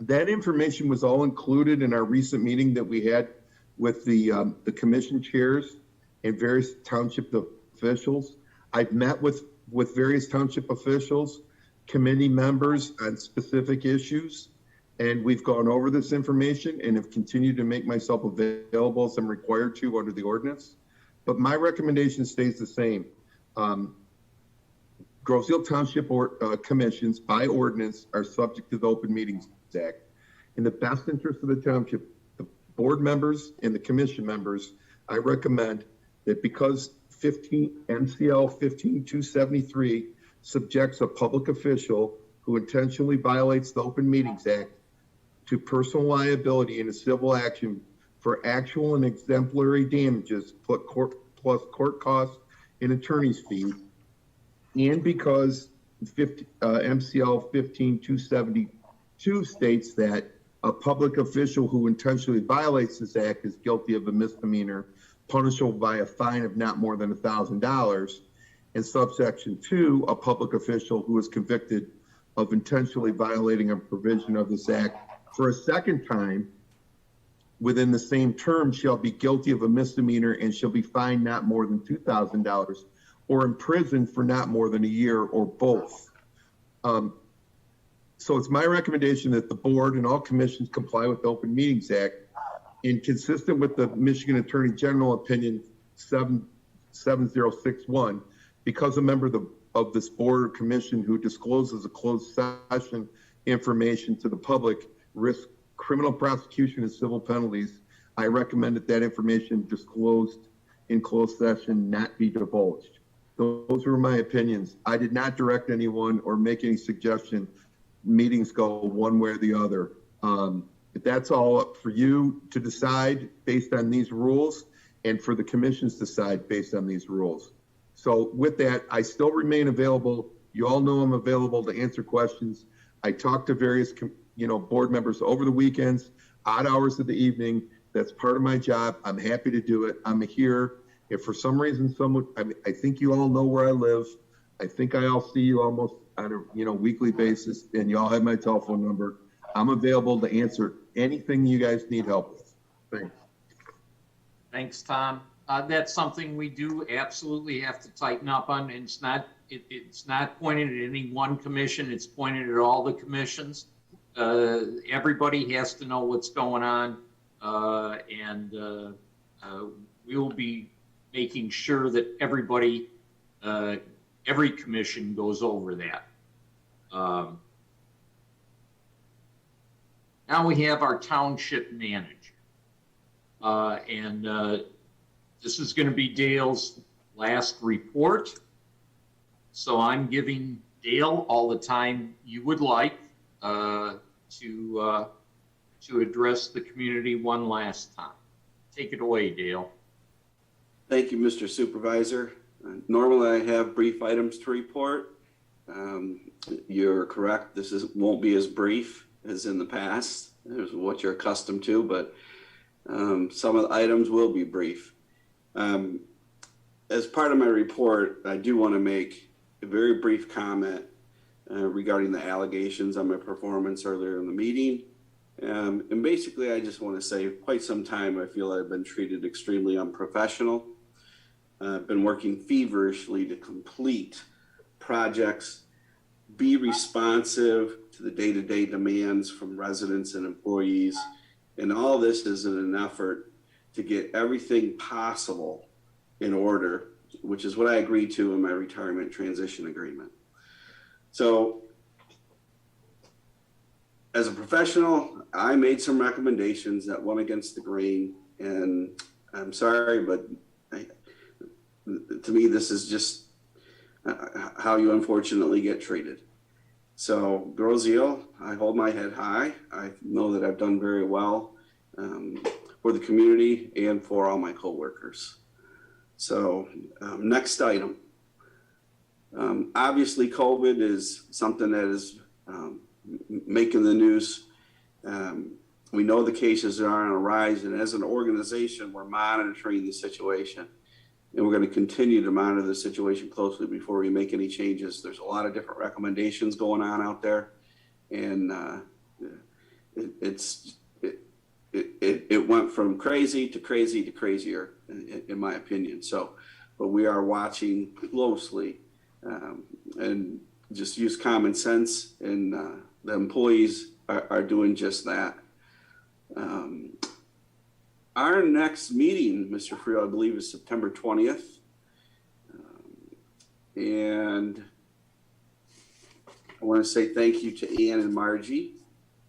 that information was all included in our recent meeting that we had with the commission chairs and various township officials. I've met with various township officials, committee members on specific issues, and we've gone over this information and have continued to make myself available as I'm required to under the ordinance. But my recommendation stays the same. Groseal Township commissions by ordinance are subject to the Open Meetings Act. In the best interest of the township, the board members and the commission members, I recommend that because MCL 15273 subjects a public official who intentionally violates the Open Meetings Act to personal liability in a civil action for actual and exemplary damages plus court costs and attorney's fees, and because MCL 15272 states that a public official who intentionally violates this act is guilty of a misdemeanor punishable by a fine of not more than $1,000, and subsection 2, a public official who is convicted of intentionally violating a provision of this act for a second time within the same term shall be guilty of a misdemeanor and shall be fined not more than $2,000 or imprisoned for not more than a year or both. So it's my recommendation that the board and all commissions comply with the Open Meetings Act, and consistent with the Michigan Attorney General Opinion 7061, because a member of this board or commission who discloses a closed session information to the public risks criminal prosecution and civil penalties, I recommend that information disclosed in closed session not be divulged. Those were my opinions. I did not direct anyone or make any suggestion meetings go one way or the other. That's all up for you to decide based on these rules, and for the commissions to decide based on these rules. So with that, I still remain available. You all know I'm available to answer questions. I talk to various board members over the weekends, odd hours of the evening. That's part of my job. I'm happy to do it. I'm here. If for some reason I think you all know where I live. I think I'll see you almost on a weekly basis, and you all have my telephone number. I'm available to answer anything you guys need help with. Thanks. Thanks, Tom. That's something we do absolutely have to tighten up on. And it's not pointed at any one commission. It's pointed at all the commissions. Everybody has to know what's going on, and we will be making sure that everybody, every commission goes over that. Now we have our township manager, and this is going to be Dale's last report. So I'm giving Dale all the time you would like to address the community one last time. Take it away, Dale. Thank you, Mr. Supervisor. Normally I have brief items to report. You're correct. This won't be as brief as in the past. There's what you're accustomed to, but some of the items will be brief. As part of my report, I do want to make a very brief comment regarding the allegations on my performance earlier in the meeting. And basically, I just want to say quite some time I feel I've been treated extremely unprofessional. I've been working feverishly to complete projects, be responsive to the day-to-day demands from residents and employees. And all this is in an effort to get everything possible in order, which is what I agreed to in my retirement transition agreement. So as a professional, I made some recommendations that went against the grain, and I'm sorry, but to me, this is just, how you unfortunately get treated. So Groseal, I hold my head high. I know that I've done very well for the community and for all my coworkers. So next item. Obviously, COVID is something that is making the news. We know the cases are on a rise, and as an organization, we're monitoring the situation. And we're going to continue to monitor the situation closely before we make any changes. There's a lot of different recommendations going on out there, and it went from crazy to crazy to crazier, in my opinion. So, but we are watching closely, and just use common sense, and the employees are doing just that. Our next meeting, Mr. Friel, I believe is September 20th. And I want to say thank you to Ann and Margie.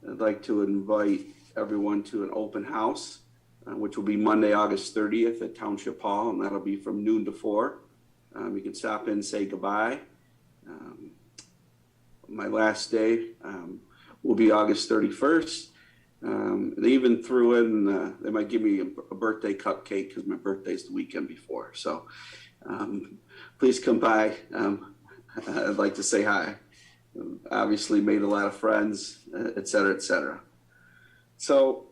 I'd like to invite everyone to an open house, which will be Monday, August 30th at Township Hall, and that'll be from noon to 4. You can stop in and say goodbye. My last day will be August 31st. They even threw in, they might give me a birthday cupcake because my birthday's the weekend before. So please come by. I'd like to say hi. Obviously made a lot of friends, et cetera, et cetera. So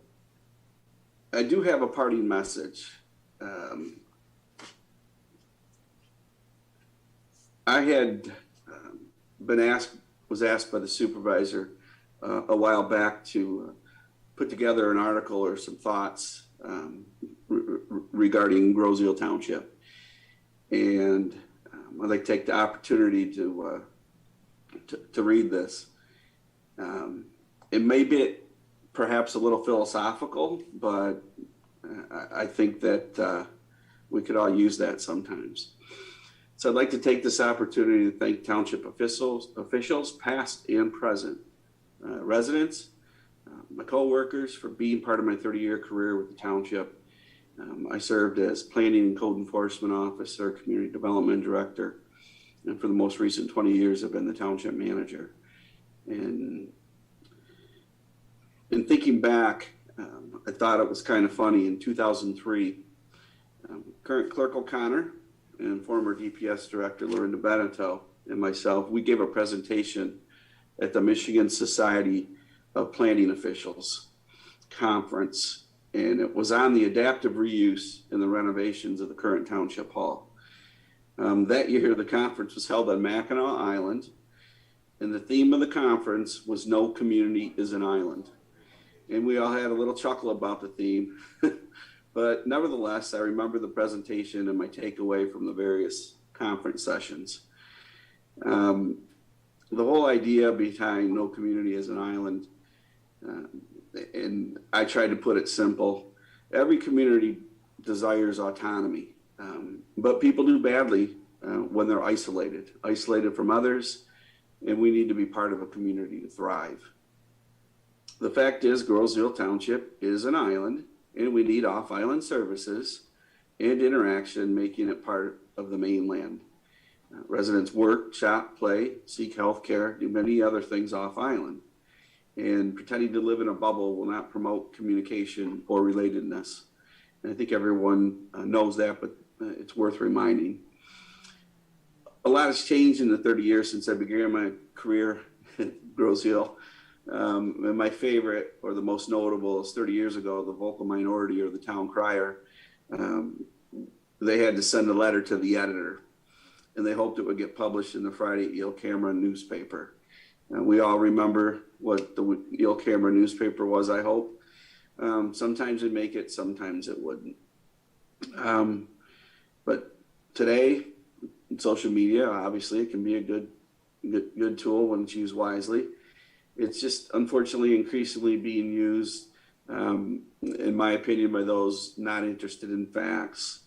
I do have a parting message. I had was asked by the supervisor a while back to put together an article or some thoughts regarding Groseal Township. And I'd like to take the opportunity to read this. It may be perhaps a little philosophical, but I think that we could all use that sometimes. So I'd like to take this opportunity to thank Township officials, past and present, residents, my co-workers for being part of my 30-year career with the Township. I served as Planning and Code Enforcement Officer, Community Development Director, and for the most recent 20 years, I've been the Township Manager. And in thinking back, I thought it was kind of funny. In 2003, current Clerk O'Connor and former DPS Director Lorinda Beneteau and myself, we gave a presentation at the Michigan Society of Planning Officials conference, and it was on the adaptive reuse and the renovations of the current Township Hall. That year, the conference was held on Mackinac Island, and the theme of the conference was "No Community is an Island." And we all had a little chuckle about the theme, but nevertheless, I remember the presentation and my takeaway from the various conference sessions. The whole idea behind "No Community is an Island," and I tried to put it simple. Every community desires autonomy, but people do badly when they're isolated from others, and we need to be part of a community to thrive. The fact is, Groseal Township is an island, and we need off-island services and interaction, making it part of the mainland. Residents work, shop, play, seek health care, do many other things off-island. And pretending to live in a bubble will not promote communication or relatedness. And I think everyone knows that, but it's worth reminding. A lot has changed in the 30 years since I began my career at Groseal. And my favorite, or the most notable, is 30 years ago, the vocal minority, or the town crier, they had to send a letter to the editor, and they hoped it would get published in the Friday Eel Camera newspaper. And we all remember what the Eel Camera newspaper was, I hope. Sometimes it'd make it, sometimes it wouldn't. But today, social media, obviously, it can be a good tool when it's used wisely. It's just unfortunately increasingly being used, in my opinion, by those not interested in facts.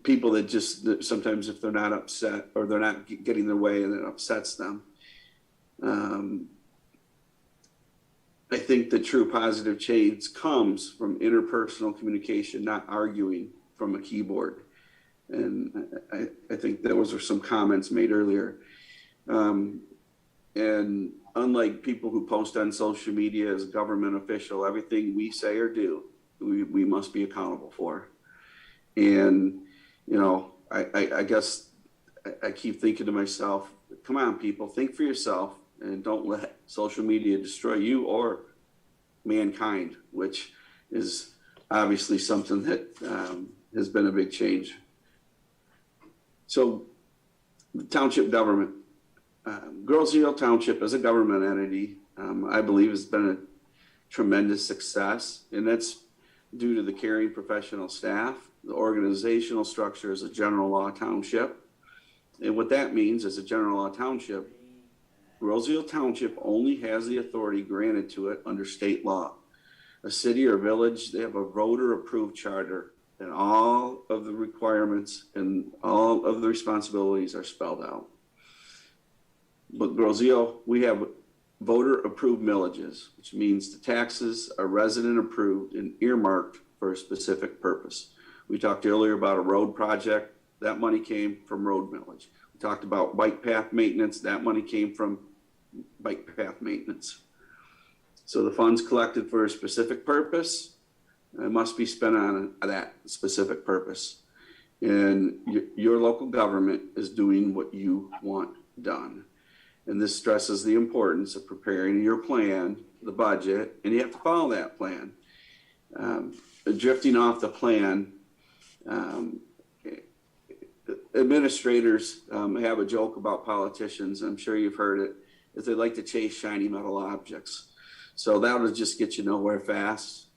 People that just sometimes, if they're not upset or they're not getting their way and it upsets them. I think the true positive change comes from interpersonal communication, not arguing from a keyboard. And I think those were some comments made earlier. And unlike people who post on social media as government official, everything we say or do, we must be accountable for. And, you know, I guess I keep thinking to myself, come on, people, think for yourself and don't let social media destroy you or mankind, which is obviously something that has been a big change. So the township government, Groseal Township as a government entity, I believe has been a tremendous success, and that's due to the caring professional staff, the organizational structure as a general law township. And what that means as a general law township, Groseal Township only has the authority granted to it under state law. A city or village, they have a voter-approved charter, and all of the requirements and all of the responsibilities are spelled out. But Groseal, we have voter-approved millages, which means the taxes are resident-approved and earmarked for a specific purpose. We talked earlier about a road project. That money came from road millage. We talked about bike path maintenance. That money came from bike path maintenance. So the funds collected for a specific purpose must be spent on that specific purpose. And your local government is doing what you want done. And this stresses the importance of preparing your plan, the budget, and you have to follow that plan. Drifting off the plan, administrators have a joke about politicians. I'm sure you've heard it, is they like to chase shiny metal objects. So that'll just get you nowhere fast.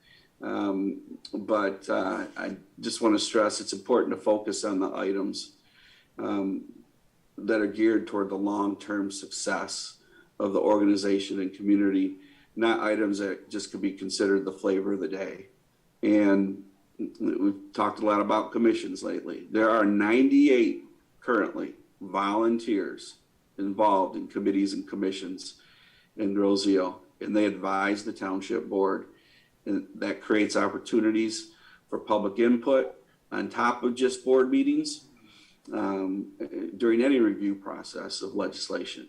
But I just want to stress it's important to focus on the items that are geared toward the long-term success of the organization and community, not items that just could be considered the flavor of the day. And we've talked a lot about commissions lately. There are 98 currently volunteers involved in committees and commissions in Groseal, and they advise the township board. And that creates opportunities for public input on top of just board meetings during any review process of legislation.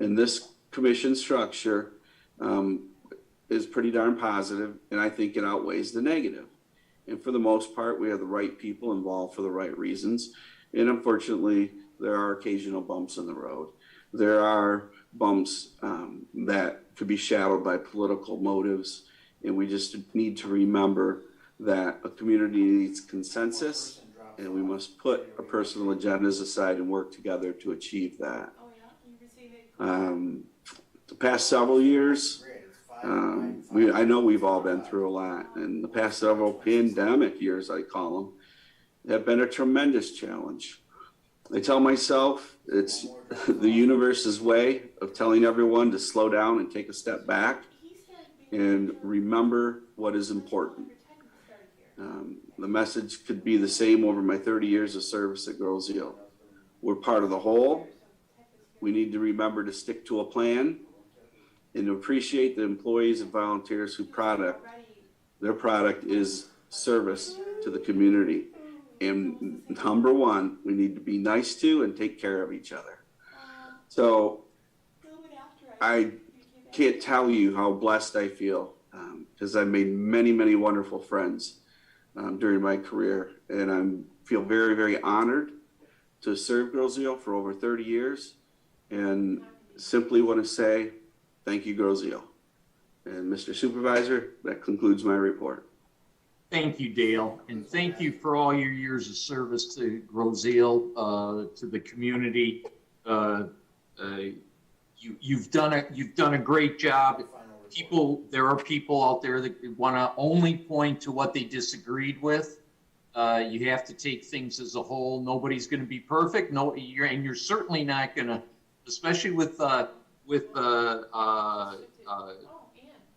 And this commission structure is pretty darn positive, and I think it outweighs the negative. And for the most part, we have the right people involved for the right reasons. And unfortunately, there are occasional bumps in the road. There are bumps that could be shadowed by political motives. And we just need to remember that a community needs consensus, and we must put our personal agendas aside and work together to achieve that. The past several years, I know we've all been through a lot, and the past several pandemic years, I call them, have been a tremendous challenge. I tell myself it's the universe's way of telling everyone to slow down and take a step back and remember what is important. The message could be the same over my 30 years of service at Groseal. We're part of the whole. We need to remember to stick to a plan and to appreciate the employees and volunteers who their product is service to the community. And number one, we need to be nice to and take care of each other. So I can't tell you how blessed I feel because I've made many, many wonderful friends during my career. And I feel very, very honored to serve Groseal for over 30 years. And simply want to say, thank you, Groseal. And Mr. Supervisor, that concludes my report. Thank you, Dale, and thank you for all your years of service to Groseal, to the community. You've done a great job. There are people out there that want to only point to what they disagreed with. You have to take things as a whole. Nobody's going to be perfect. And you're certainly not going to, especially with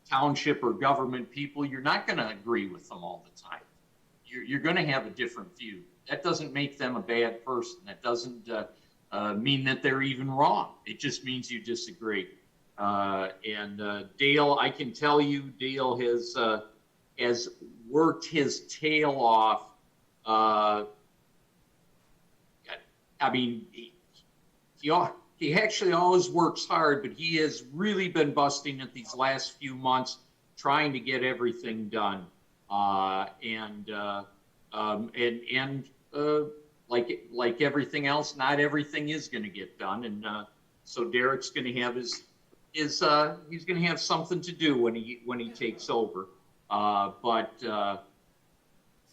township or government people, you're not going to agree with them all the time. You're going to have a different view. That doesn't make them a bad person. That doesn't mean that they're even wrong. It just means you disagree. Dale, I can tell you, Dale has worked his tail off I mean, he actually always works hard, but he has really been busting it these last few months, trying to get everything done. Like everything else, not everything is going to get done, and so Derek's going to have he's going to have something to do when he takes over. But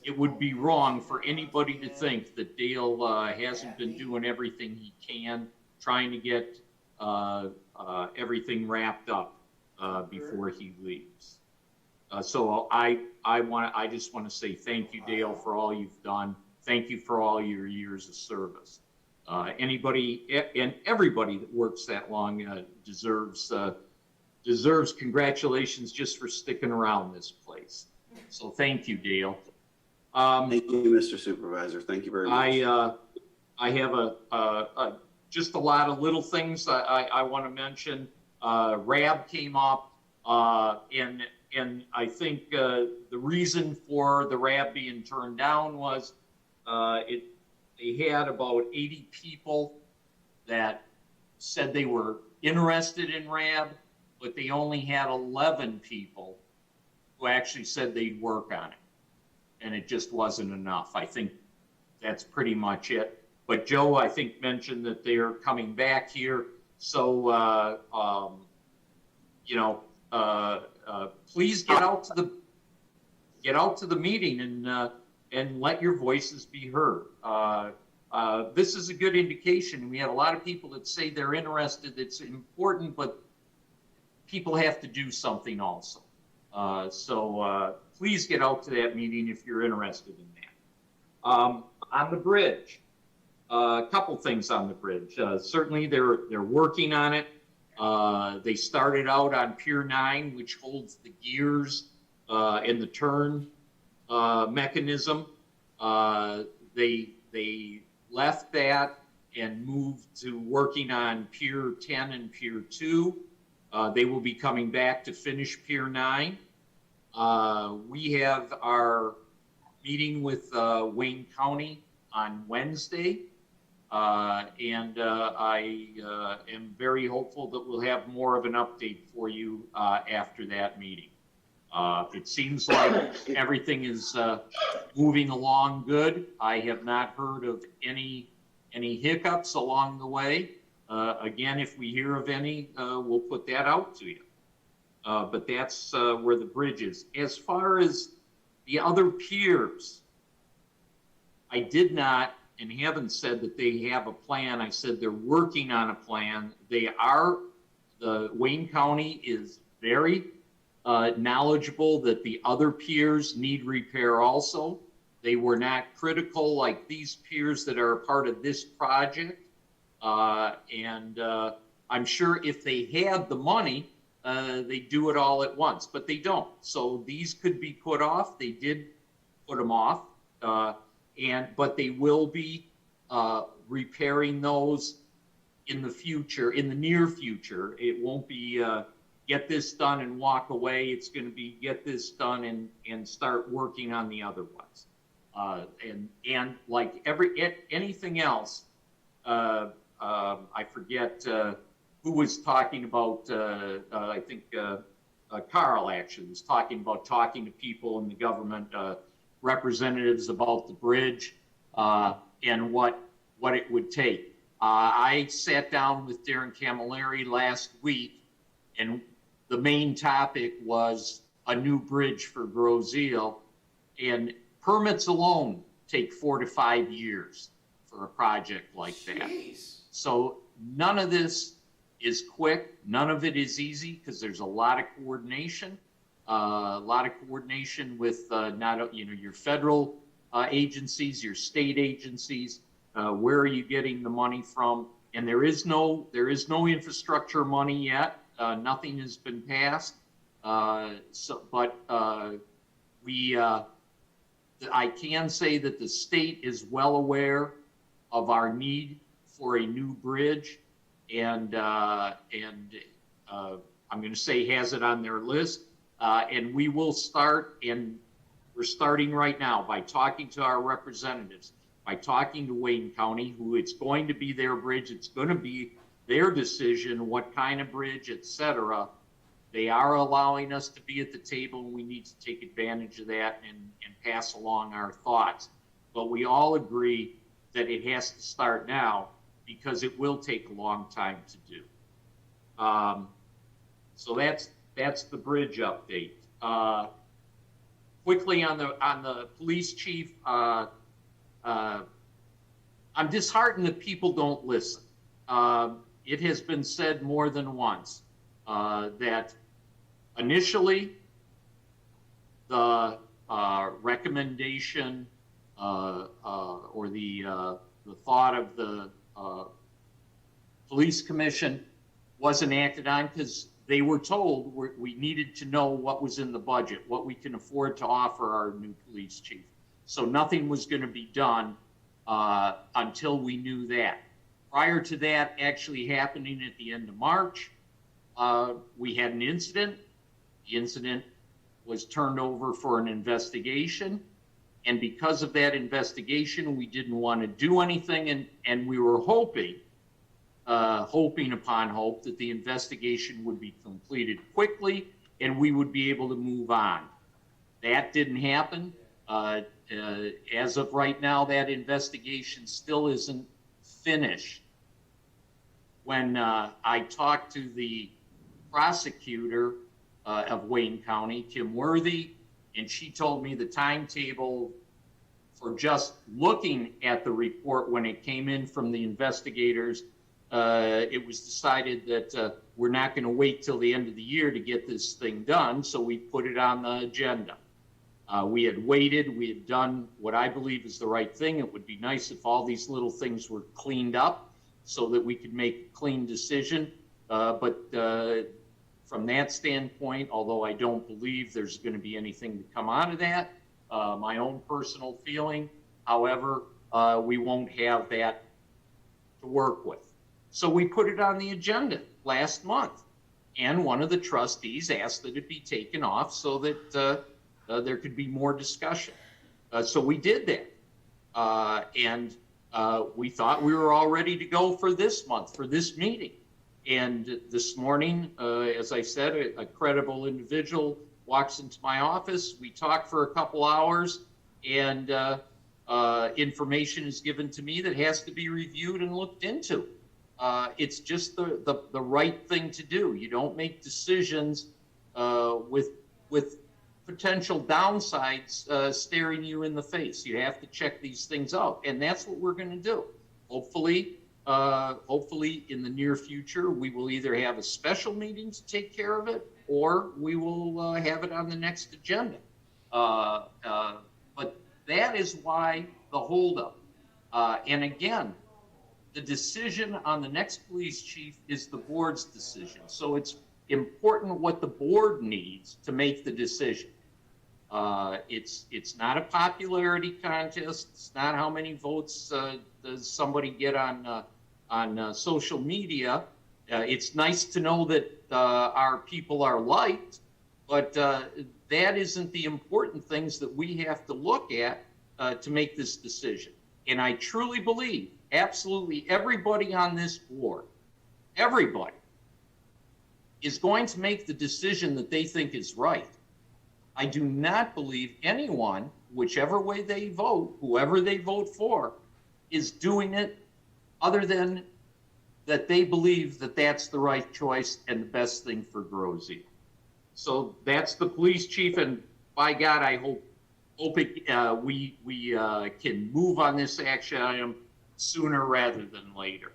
it would be wrong for anybody to think that Dale hasn't been doing everything he can, trying to get everything wrapped up before he leaves. So I just want to say thank you, Dale, for all you've done. Thank you for all your years of service. Anybody and everybody that works that long deserves congratulations just for sticking around this place. So thank you, Dale. Thank you, Mr. Supervisor. Thank you very much. I have just a lot of little things I want to mention. RAB came up, and I think the reason for the RAB being turned down was they had about 80 people that said they were interested in RAB, but they only had 11 people who actually said they'd work on it. And it just wasn't enough. I think that's pretty much it. But Joe, I think, mentioned that they're coming back here. So, please get out to the meeting and let your voices be heard. This is a good indication. We have a lot of people that say they're interested. It's important, but people have to do something also. Please get out to that meeting if you're interested in that. On the bridge, a couple things on the bridge. Certainly they're working on it. They started out on Pier 9, which holds the gears and the turn mechanism. They left that and moved to working on Pier 10 and Pier 2. They will be coming back to finish Pier 9. We have our meeting with Wayne County on Wednesday, and I am very hopeful that we'll have more of an update for you after that meeting. It seems like everything is moving along good. I have not heard of any hiccups along the way. Again, if we hear of any, we'll put that out to you. But that's where the bridge is. As far as the other piers, I did not and haven't said that they have a plan. I said they're working on a plan. The Wayne County is very knowledgeable that the other piers need repair also. They were not critical like these piers that are a part of this project. I'm sure if they had the money, they do it all at once, but they don't. So these could be put off. They did put them off, but they will be repairing those in the future, in the near future. It won't be get this done and walk away. It's going to be get this done and start working on the other ones. And like anything else, I forget who was talking about, I think Carl actually was talking about talking to people in the government representatives about the bridge and what it would take. I sat down with Darren Camilleri last week, and the main topic was a new bridge for Groseal, and permits alone take 4 to 5 years for a project like that. So none of this is quick. None of it is easy because there's a lot of coordination, with your federal agencies, your state agencies. Where are you getting the money from? And there is no infrastructure money yet. Nothing has been passed. I can say that the state is well aware of our need for a new bridge, and I'm going to say has it on their list, and we will start, and we're starting right now by talking to our representatives. by talking to Wayne County, who it's going to be their bridge, it's going to be their decision, what kind of bridge, et cetera. They are allowing us to be at the table, and we need to take advantage of that and pass along our thoughts. But we all agree that it has to start now because it will take a long time to do. So that's the bridge update. Quickly on the police chief, I'm disheartened that people don't listen. It has been said more than once that initially the recommendation or the thought of the police commission wasn't acted on because they were told we needed to know what was in the budget, what we can afford to offer our new police chief. So nothing was going to be done until we knew that. Prior to that actually happening at the end of March, we had an incident. The incident was turned over for an investigation. And because of that investigation, we didn't want to do anything. And we were hoping upon hope that the investigation would be completed quickly and we would be able to move on. That didn't happen. As of right now, that investigation still isn't finished. When I talked to the prosecutor of Wayne County, Kim Worthy, and she told me the timetable for just looking at the report when it came in from the investigators, it was decided that we're not going to wait till the end of the year to get this thing done, so we put it on the agenda. We had waited, we had done what I believe is the right thing. It would be nice if all these little things were cleaned up so that we could make a clean decision. But from that standpoint, although I don't believe there's going to be anything to come out of that, my own personal feeling, however, we won't have that to work with. So we put it on the agenda last month, and one of the trustees asked that it be taken off so that there could be more discussion. So we did that. And we thought we were all ready to go for this month, for this meeting. And this morning, as I said, a credible individual walks into my office. We talk for a couple hours, and information is given to me that has to be reviewed and looked into. It's just the right thing to do. You don't make decisions with potential downsides staring you in the face. You have to check these things out, and that's what we're going to do. Hopefully in the near future, we will either have a special meeting to take care of it, or we will have it on the next agenda. But that is why the holdup. And again, the decision on the next police chief is the board's decision. So it's important what the board needs to make the decision. It's not a popularity contest. It's not how many votes does somebody get on social media. It's nice to know that our people are liked, but that isn't the important things that we have to look at to make this decision. And I truly believe absolutely everybody on this board, everybody, is going to make the decision that they think is right. I do not believe anyone, whichever way they vote, whoever they vote for, is doing it other than that they believe that that's the right choice and the best thing for Grozy. So that's the police chief, and by God, I hope we can move on this action item sooner rather than later.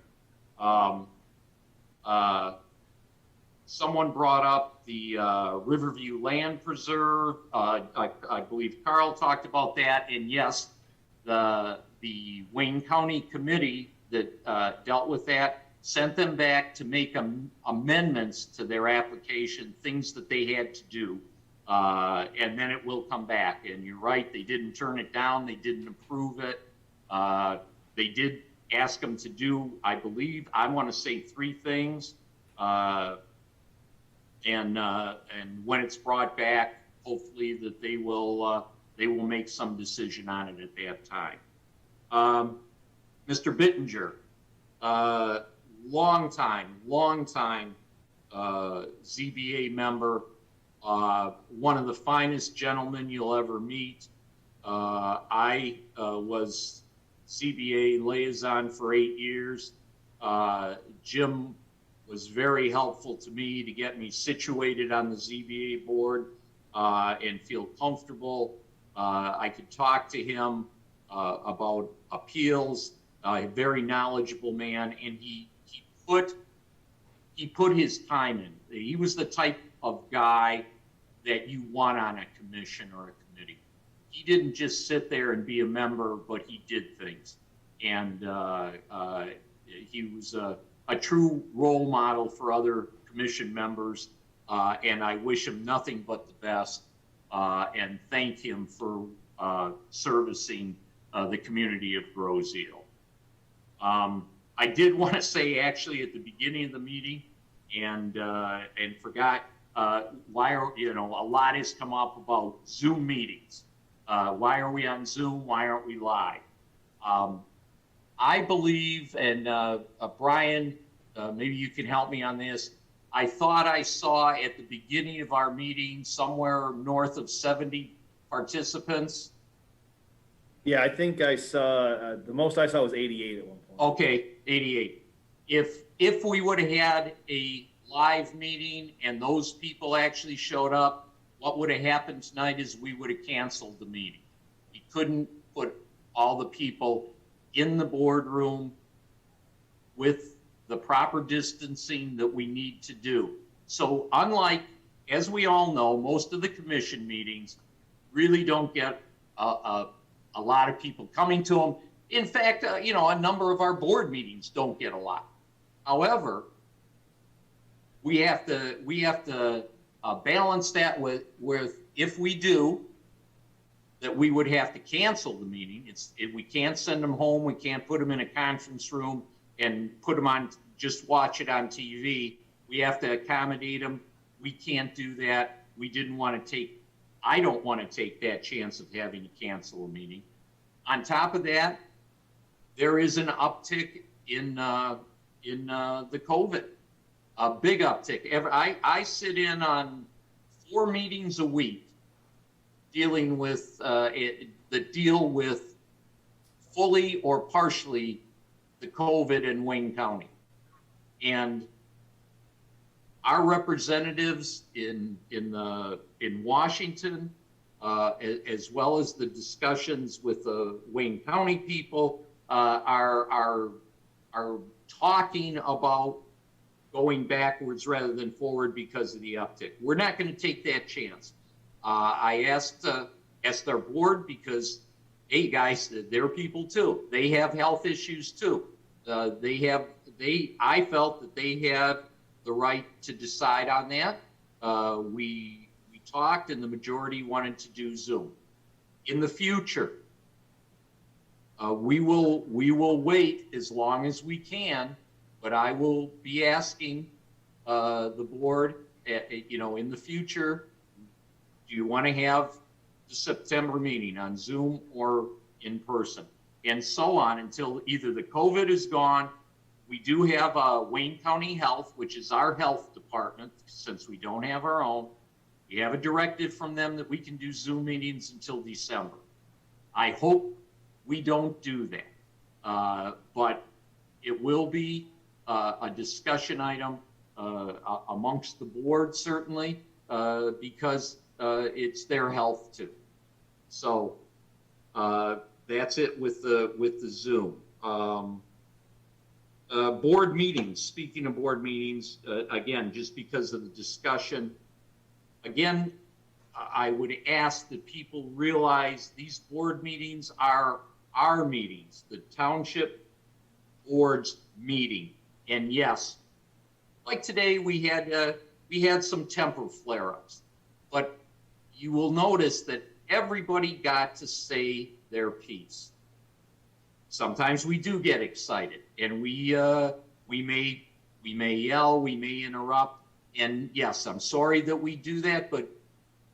Someone brought up the Riverview Land Preserve. I believe Carl talked about that, and yes, the Wayne County committee that dealt with that sent them back to make amendments to their application, things that they had to do, and then it will come back. And you're right, they didn't turn it down, they didn't approve it. They did ask them to do, I believe, I want to say 3 things. And when it's brought back, hopefully that they will make some decision on it at that time. Mr. Bittinger, long time ZBA member, one of the finest gentlemen you'll ever meet. I was ZBA liaison for 8 years. Jim was very helpful to me to get me situated on the ZBA board and feel comfortable. I could talk to him about appeals. A very knowledgeable man, and he put his time in. He was the type of guy that you want on a commission or a committee. He didn't just sit there and be a member, but he did things. And he was a true role model for other commission members. And I wish him nothing but the best and thank him for servicing the community of Groseal. I did want to say actually at the beginning of the meeting and forgot why are, a lot has come up about Zoom meetings. Why are we on Zoom? Why aren't we live? I believe, and Brian, maybe you can help me on this. I thought I saw at the beginning of our meeting somewhere north of 70 participants. Yeah, I think I saw, the most I saw was 88 at one point. Okay, 88. If we would have had a live meeting and those people actually showed up, what would have happened tonight is we would have canceled the meeting. We couldn't put all the people in the boardroom with the proper distancing that we need to do. So unlike, as we all know, most of the commission meetings really don't get a lot of people coming to them. In fact, a number of our board meetings don't get a lot. However, we have to balance that with if we do, that we would have to cancel the meeting. We can't send them home. We can't put them in a conference room and put them on, just watch it on TV. We have to accommodate them. We can't do that. We didn't want to take, I don't want to take that chance of having to cancel a meeting. On top of that, there is an uptick in the COVID, a big uptick. I sit in on 4 meetings a week dealing with deal with fully or partially the COVID in Wayne County. And our representatives in Washington, as well as the discussions with the Wayne County people, are talking about going backwards rather than forward because of the uptick. We're not going to take that chance. I asked their board because, hey guys, they're people too. They have health issues too. I felt that they had the right to decide on that. We talked and the majority wanted to do Zoom. In the future, we will wait as long as we can, but I will be asking the board, in the future, do you want to have the September meeting on Zoom or in person? And so on until either the COVID is gone. We do have Wayne County Health, which is our health department, since we don't have our own. We have a directive from them that we can do Zoom meetings until December. I hope we don't do that, but it will be a discussion item amongst the board, certainly, because it's their health too. So that's it with the Zoom. Board meetings, speaking of board meetings, again, just because of the discussion, again, I would ask that people realize these board meetings are our meetings, the township board's meeting. And yes, like today we had some temper flare-ups, but you will notice that everybody got to say their piece. Sometimes we do get excited and we may yell, we may interrupt. And yes, I'm sorry that we do that, but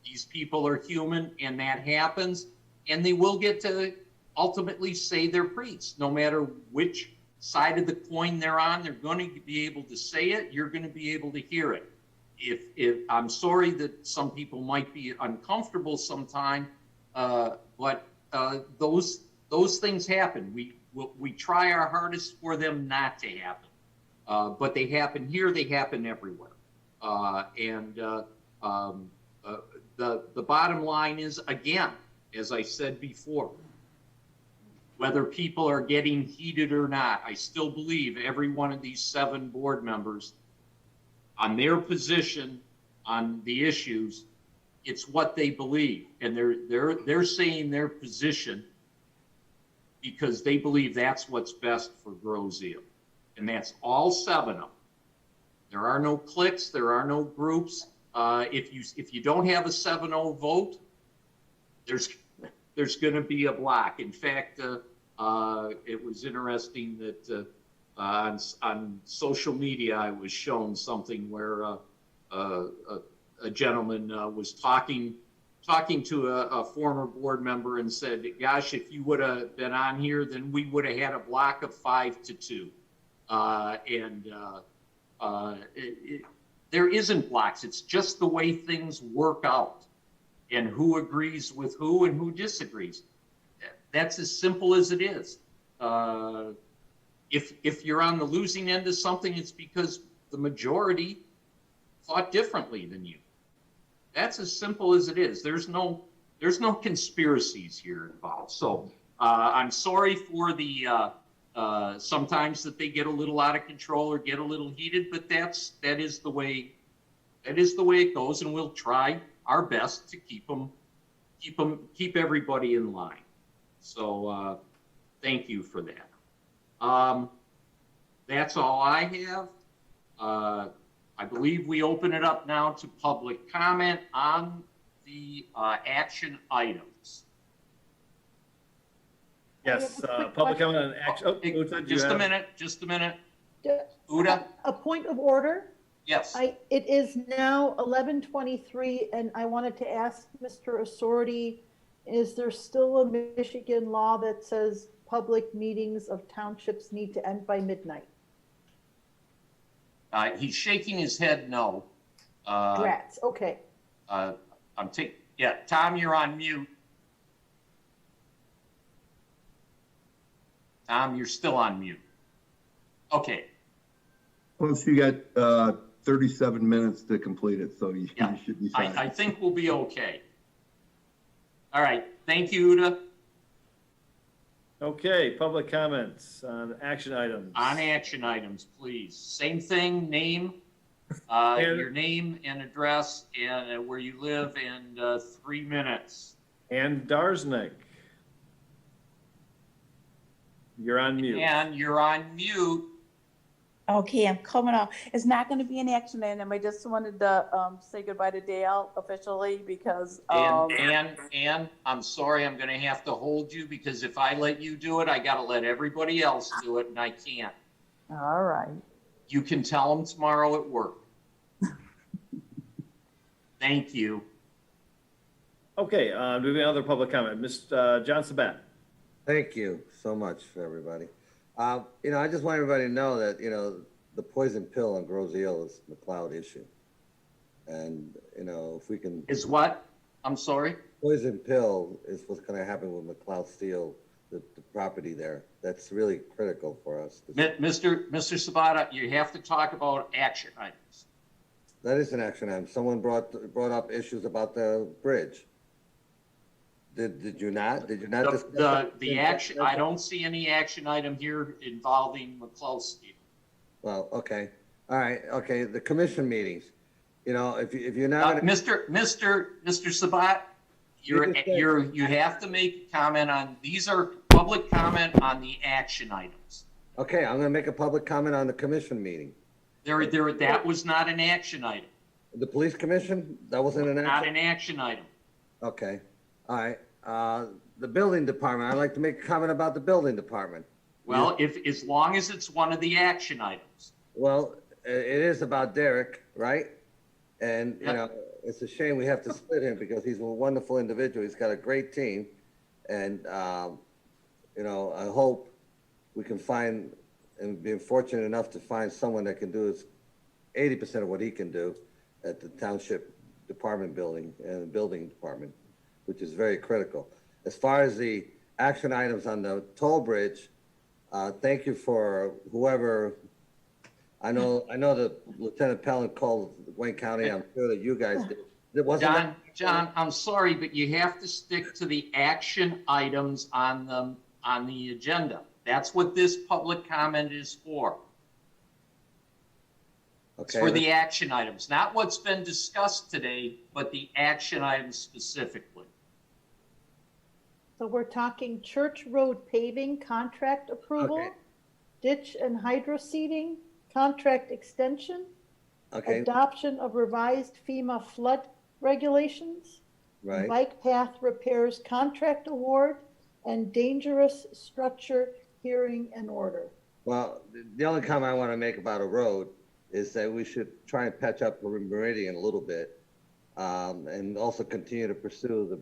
these people are human and that happens. And they will get to ultimately say their piece. No matter which side of the coin they're on, they're going to be able to say it. You're going to be able to hear it. If I'm sorry that some people might be uncomfortable sometime, but those things happen. We try our hardest for them not to happen, but they happen here. They happen everywhere. The bottom line is, again, as I said before, whether people are getting heated or not, I still believe every one of these 7 board members on their position on the issues, it's what they believe. And they're saying their position because they believe that's what's best for Groseal. And that's all 7 of them. There are no cliques, there are no groups. If you don't have a 7-0 vote, there's going to be a block. In fact, it was interesting that on social media, I was shown something where a gentleman was talking to a former board member and said, gosh, if you would have been on here, then we would have had a block of 5-2. There isn't blocks. It's just the way things work out and who agrees with who and who disagrees. That's as simple as it is. If you're on the losing end of something, it's because the majority thought differently than you. That's as simple as it is. There's no conspiracies here involved. So I'm sorry for the sometimes that they get a little out of control or get a little heated, but that is the way it goes, and we'll try our best to keep everybody in line. So thank you for that. That's all I have. I believe we open it up now to public comment on the action items. Yes, public comment on action. Oh, Uta, just a minute. Uta? A point of order. Yes. It is now 11:23, and I wanted to ask Mr. Assorti, is there still a Michigan law that says public meetings of townships need to end by midnight? He's shaking his head no. Drats, okay. Tom, you're on mute. Tom, you're still on mute. Okay. Plus, you got 37 minutes to complete it, so you should be fine. I think we'll be okay. All right. Thank you, Uta. Okay, public comments on action items. On action items, please. Same thing, name, your name and address and where you live, and 3 minutes. And Darsnick. You're on mute. And you're on mute. Okay, I'm coming off. It's not going to be an action item. I just wanted to say goodbye to Dale officially because. And I'm sorry, I'm going to have to hold you because if I let you do it, I got to let everybody else do it, and I can't. All right. You can tell them tomorrow at work. Thank you. Okay, do we have any other public comment? Mr. John Sabat. Thank you so much for everybody. I just want everybody to know that, the poison pill on Groseal is the McLeod issue. And, if we can. Is what? I'm sorry? Poison pill is what's going to happen with McLeod Steel, the property there. That's really critical for us. Mr. Sabata, you have to talk about action items. That is an action item. Someone brought up issues about the bridge. Did you not? Did you not discuss the action? I don't see any action item here involving McLeod Steel. Well, okay, all right, okay. The commission meetings. If you're not Mr. Sabat, you have to make a comment on these are public comment on the action items. Okay, I'm going to make a public comment on the commission meeting. That was not an action item. The police commission? That wasn't an action. Not an action item. Okay, all right. The building department, I'd like to make a comment about the building department. Well, as long as it's one of the action items. Well, it is about Derek, right? And, it's a shame we have to split him because he's a wonderful individual. He's got a great team. And you know, I hope we can find, and being fortunate enough to find someone that can do 80% of what he can do at the Township Department building and the building department, which is very critical. As far as the action items on the toll bridge, thank you for whoever, I know that Lieutenant Pellin called Wayne County. I'm sure that you guys did. John, I'm sorry, but you have to stick to the action items on the agenda. That's what this public comment is for. It's Okay. for the action items, not what's been discussed today, but the action items specifically. So we're talking Church Road paving contract approval, Okay. ditch and hydro seeding, contract extension, Okay, adoption of revised FEMA flood regulations, right. bike path repairs contract award, and dangerous structure hearing and order. Well, the only comment I want to make about a road is that we should try and patch up Meridian a little bit, and also continue to pursue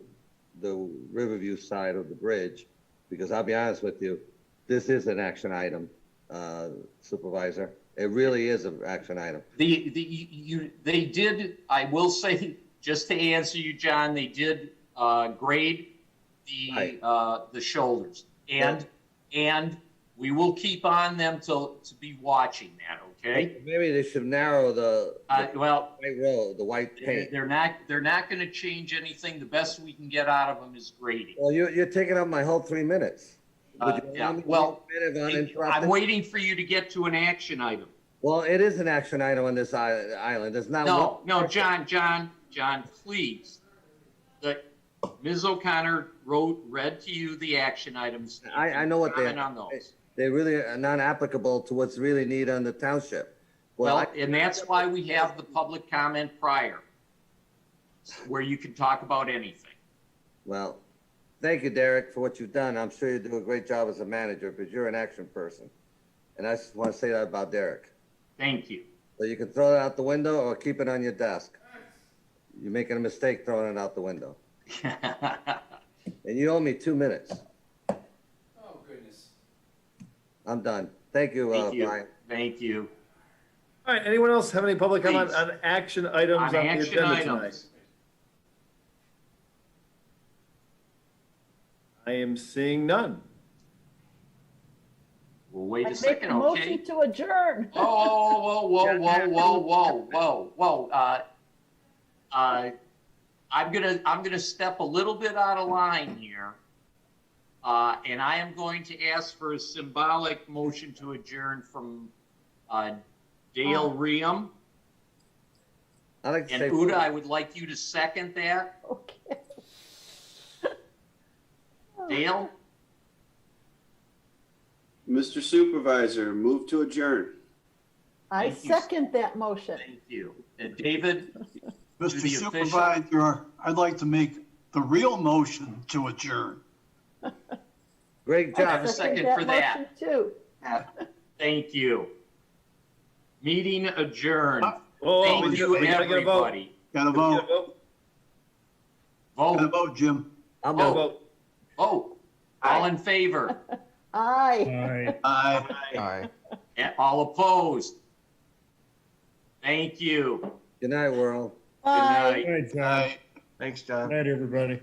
the Riverview side of the bridge, because I'll be honest with you, this is an action item, Supervisor. It really is an action item. They did, I will say, just to answer you, John, they did grade the shoulders, and we will keep on them to be watching that. Okay. Maybe they should narrow the well, white road, the white paint. They're not going to change anything. The best we can get out of them is grading. Well, you're taking up my whole 3 minutes. Yeah. Well, I'm waiting for you to get to an action item. Well, it is an action item on this island. There's not No, John, please. Ms. O'Connor read to you the action items. I know what comment on those. they really are not applicable to what's really needed on the township. Well, and that's why we have the public comment prior, where you can talk about anything. Well, thank you, Derek, for what you've done. I'm sure you do a great job as a manager, because you're an action person. And I just want to say that about Derek. Thank you. So you can throw it out the window or keep it on your desk. You're making a mistake throwing it out the window. And you owe me 2 minutes. Oh, goodness. I'm done. Thank you, Brian. Thank you. All right, anyone else have any public comment on action items on the action agenda items. tonight? I am seeing none. Well, wait I a make second, a okay? motion to adjourn. Whoa. I'm gonna step a little bit out of line here. And I am going to ask for a symbolic motion to adjourn from Dale Riem. I'd like to And say, Uda, I would like you to second that. Okay. Dale? Mr. Supervisor, move to adjourn. I Thank you. second that motion. Thank you. And David? Mr. the official. Supervisor, I'd like to make the real motion to adjourn. great I have job. a second for that. Motion too. Thank you. Meeting adjourned. Oh, Thank we you, gotta get a vote. everybody. Got to vote. Got to Vote. vote, Jim. I'm Oh. vote. Oh, all in favor? Aye. Aye. Aye. And all opposed? Thank you. Good night, world. Good Aye. night. Good night, John. Aye. Thanks, John. Good night, everybody.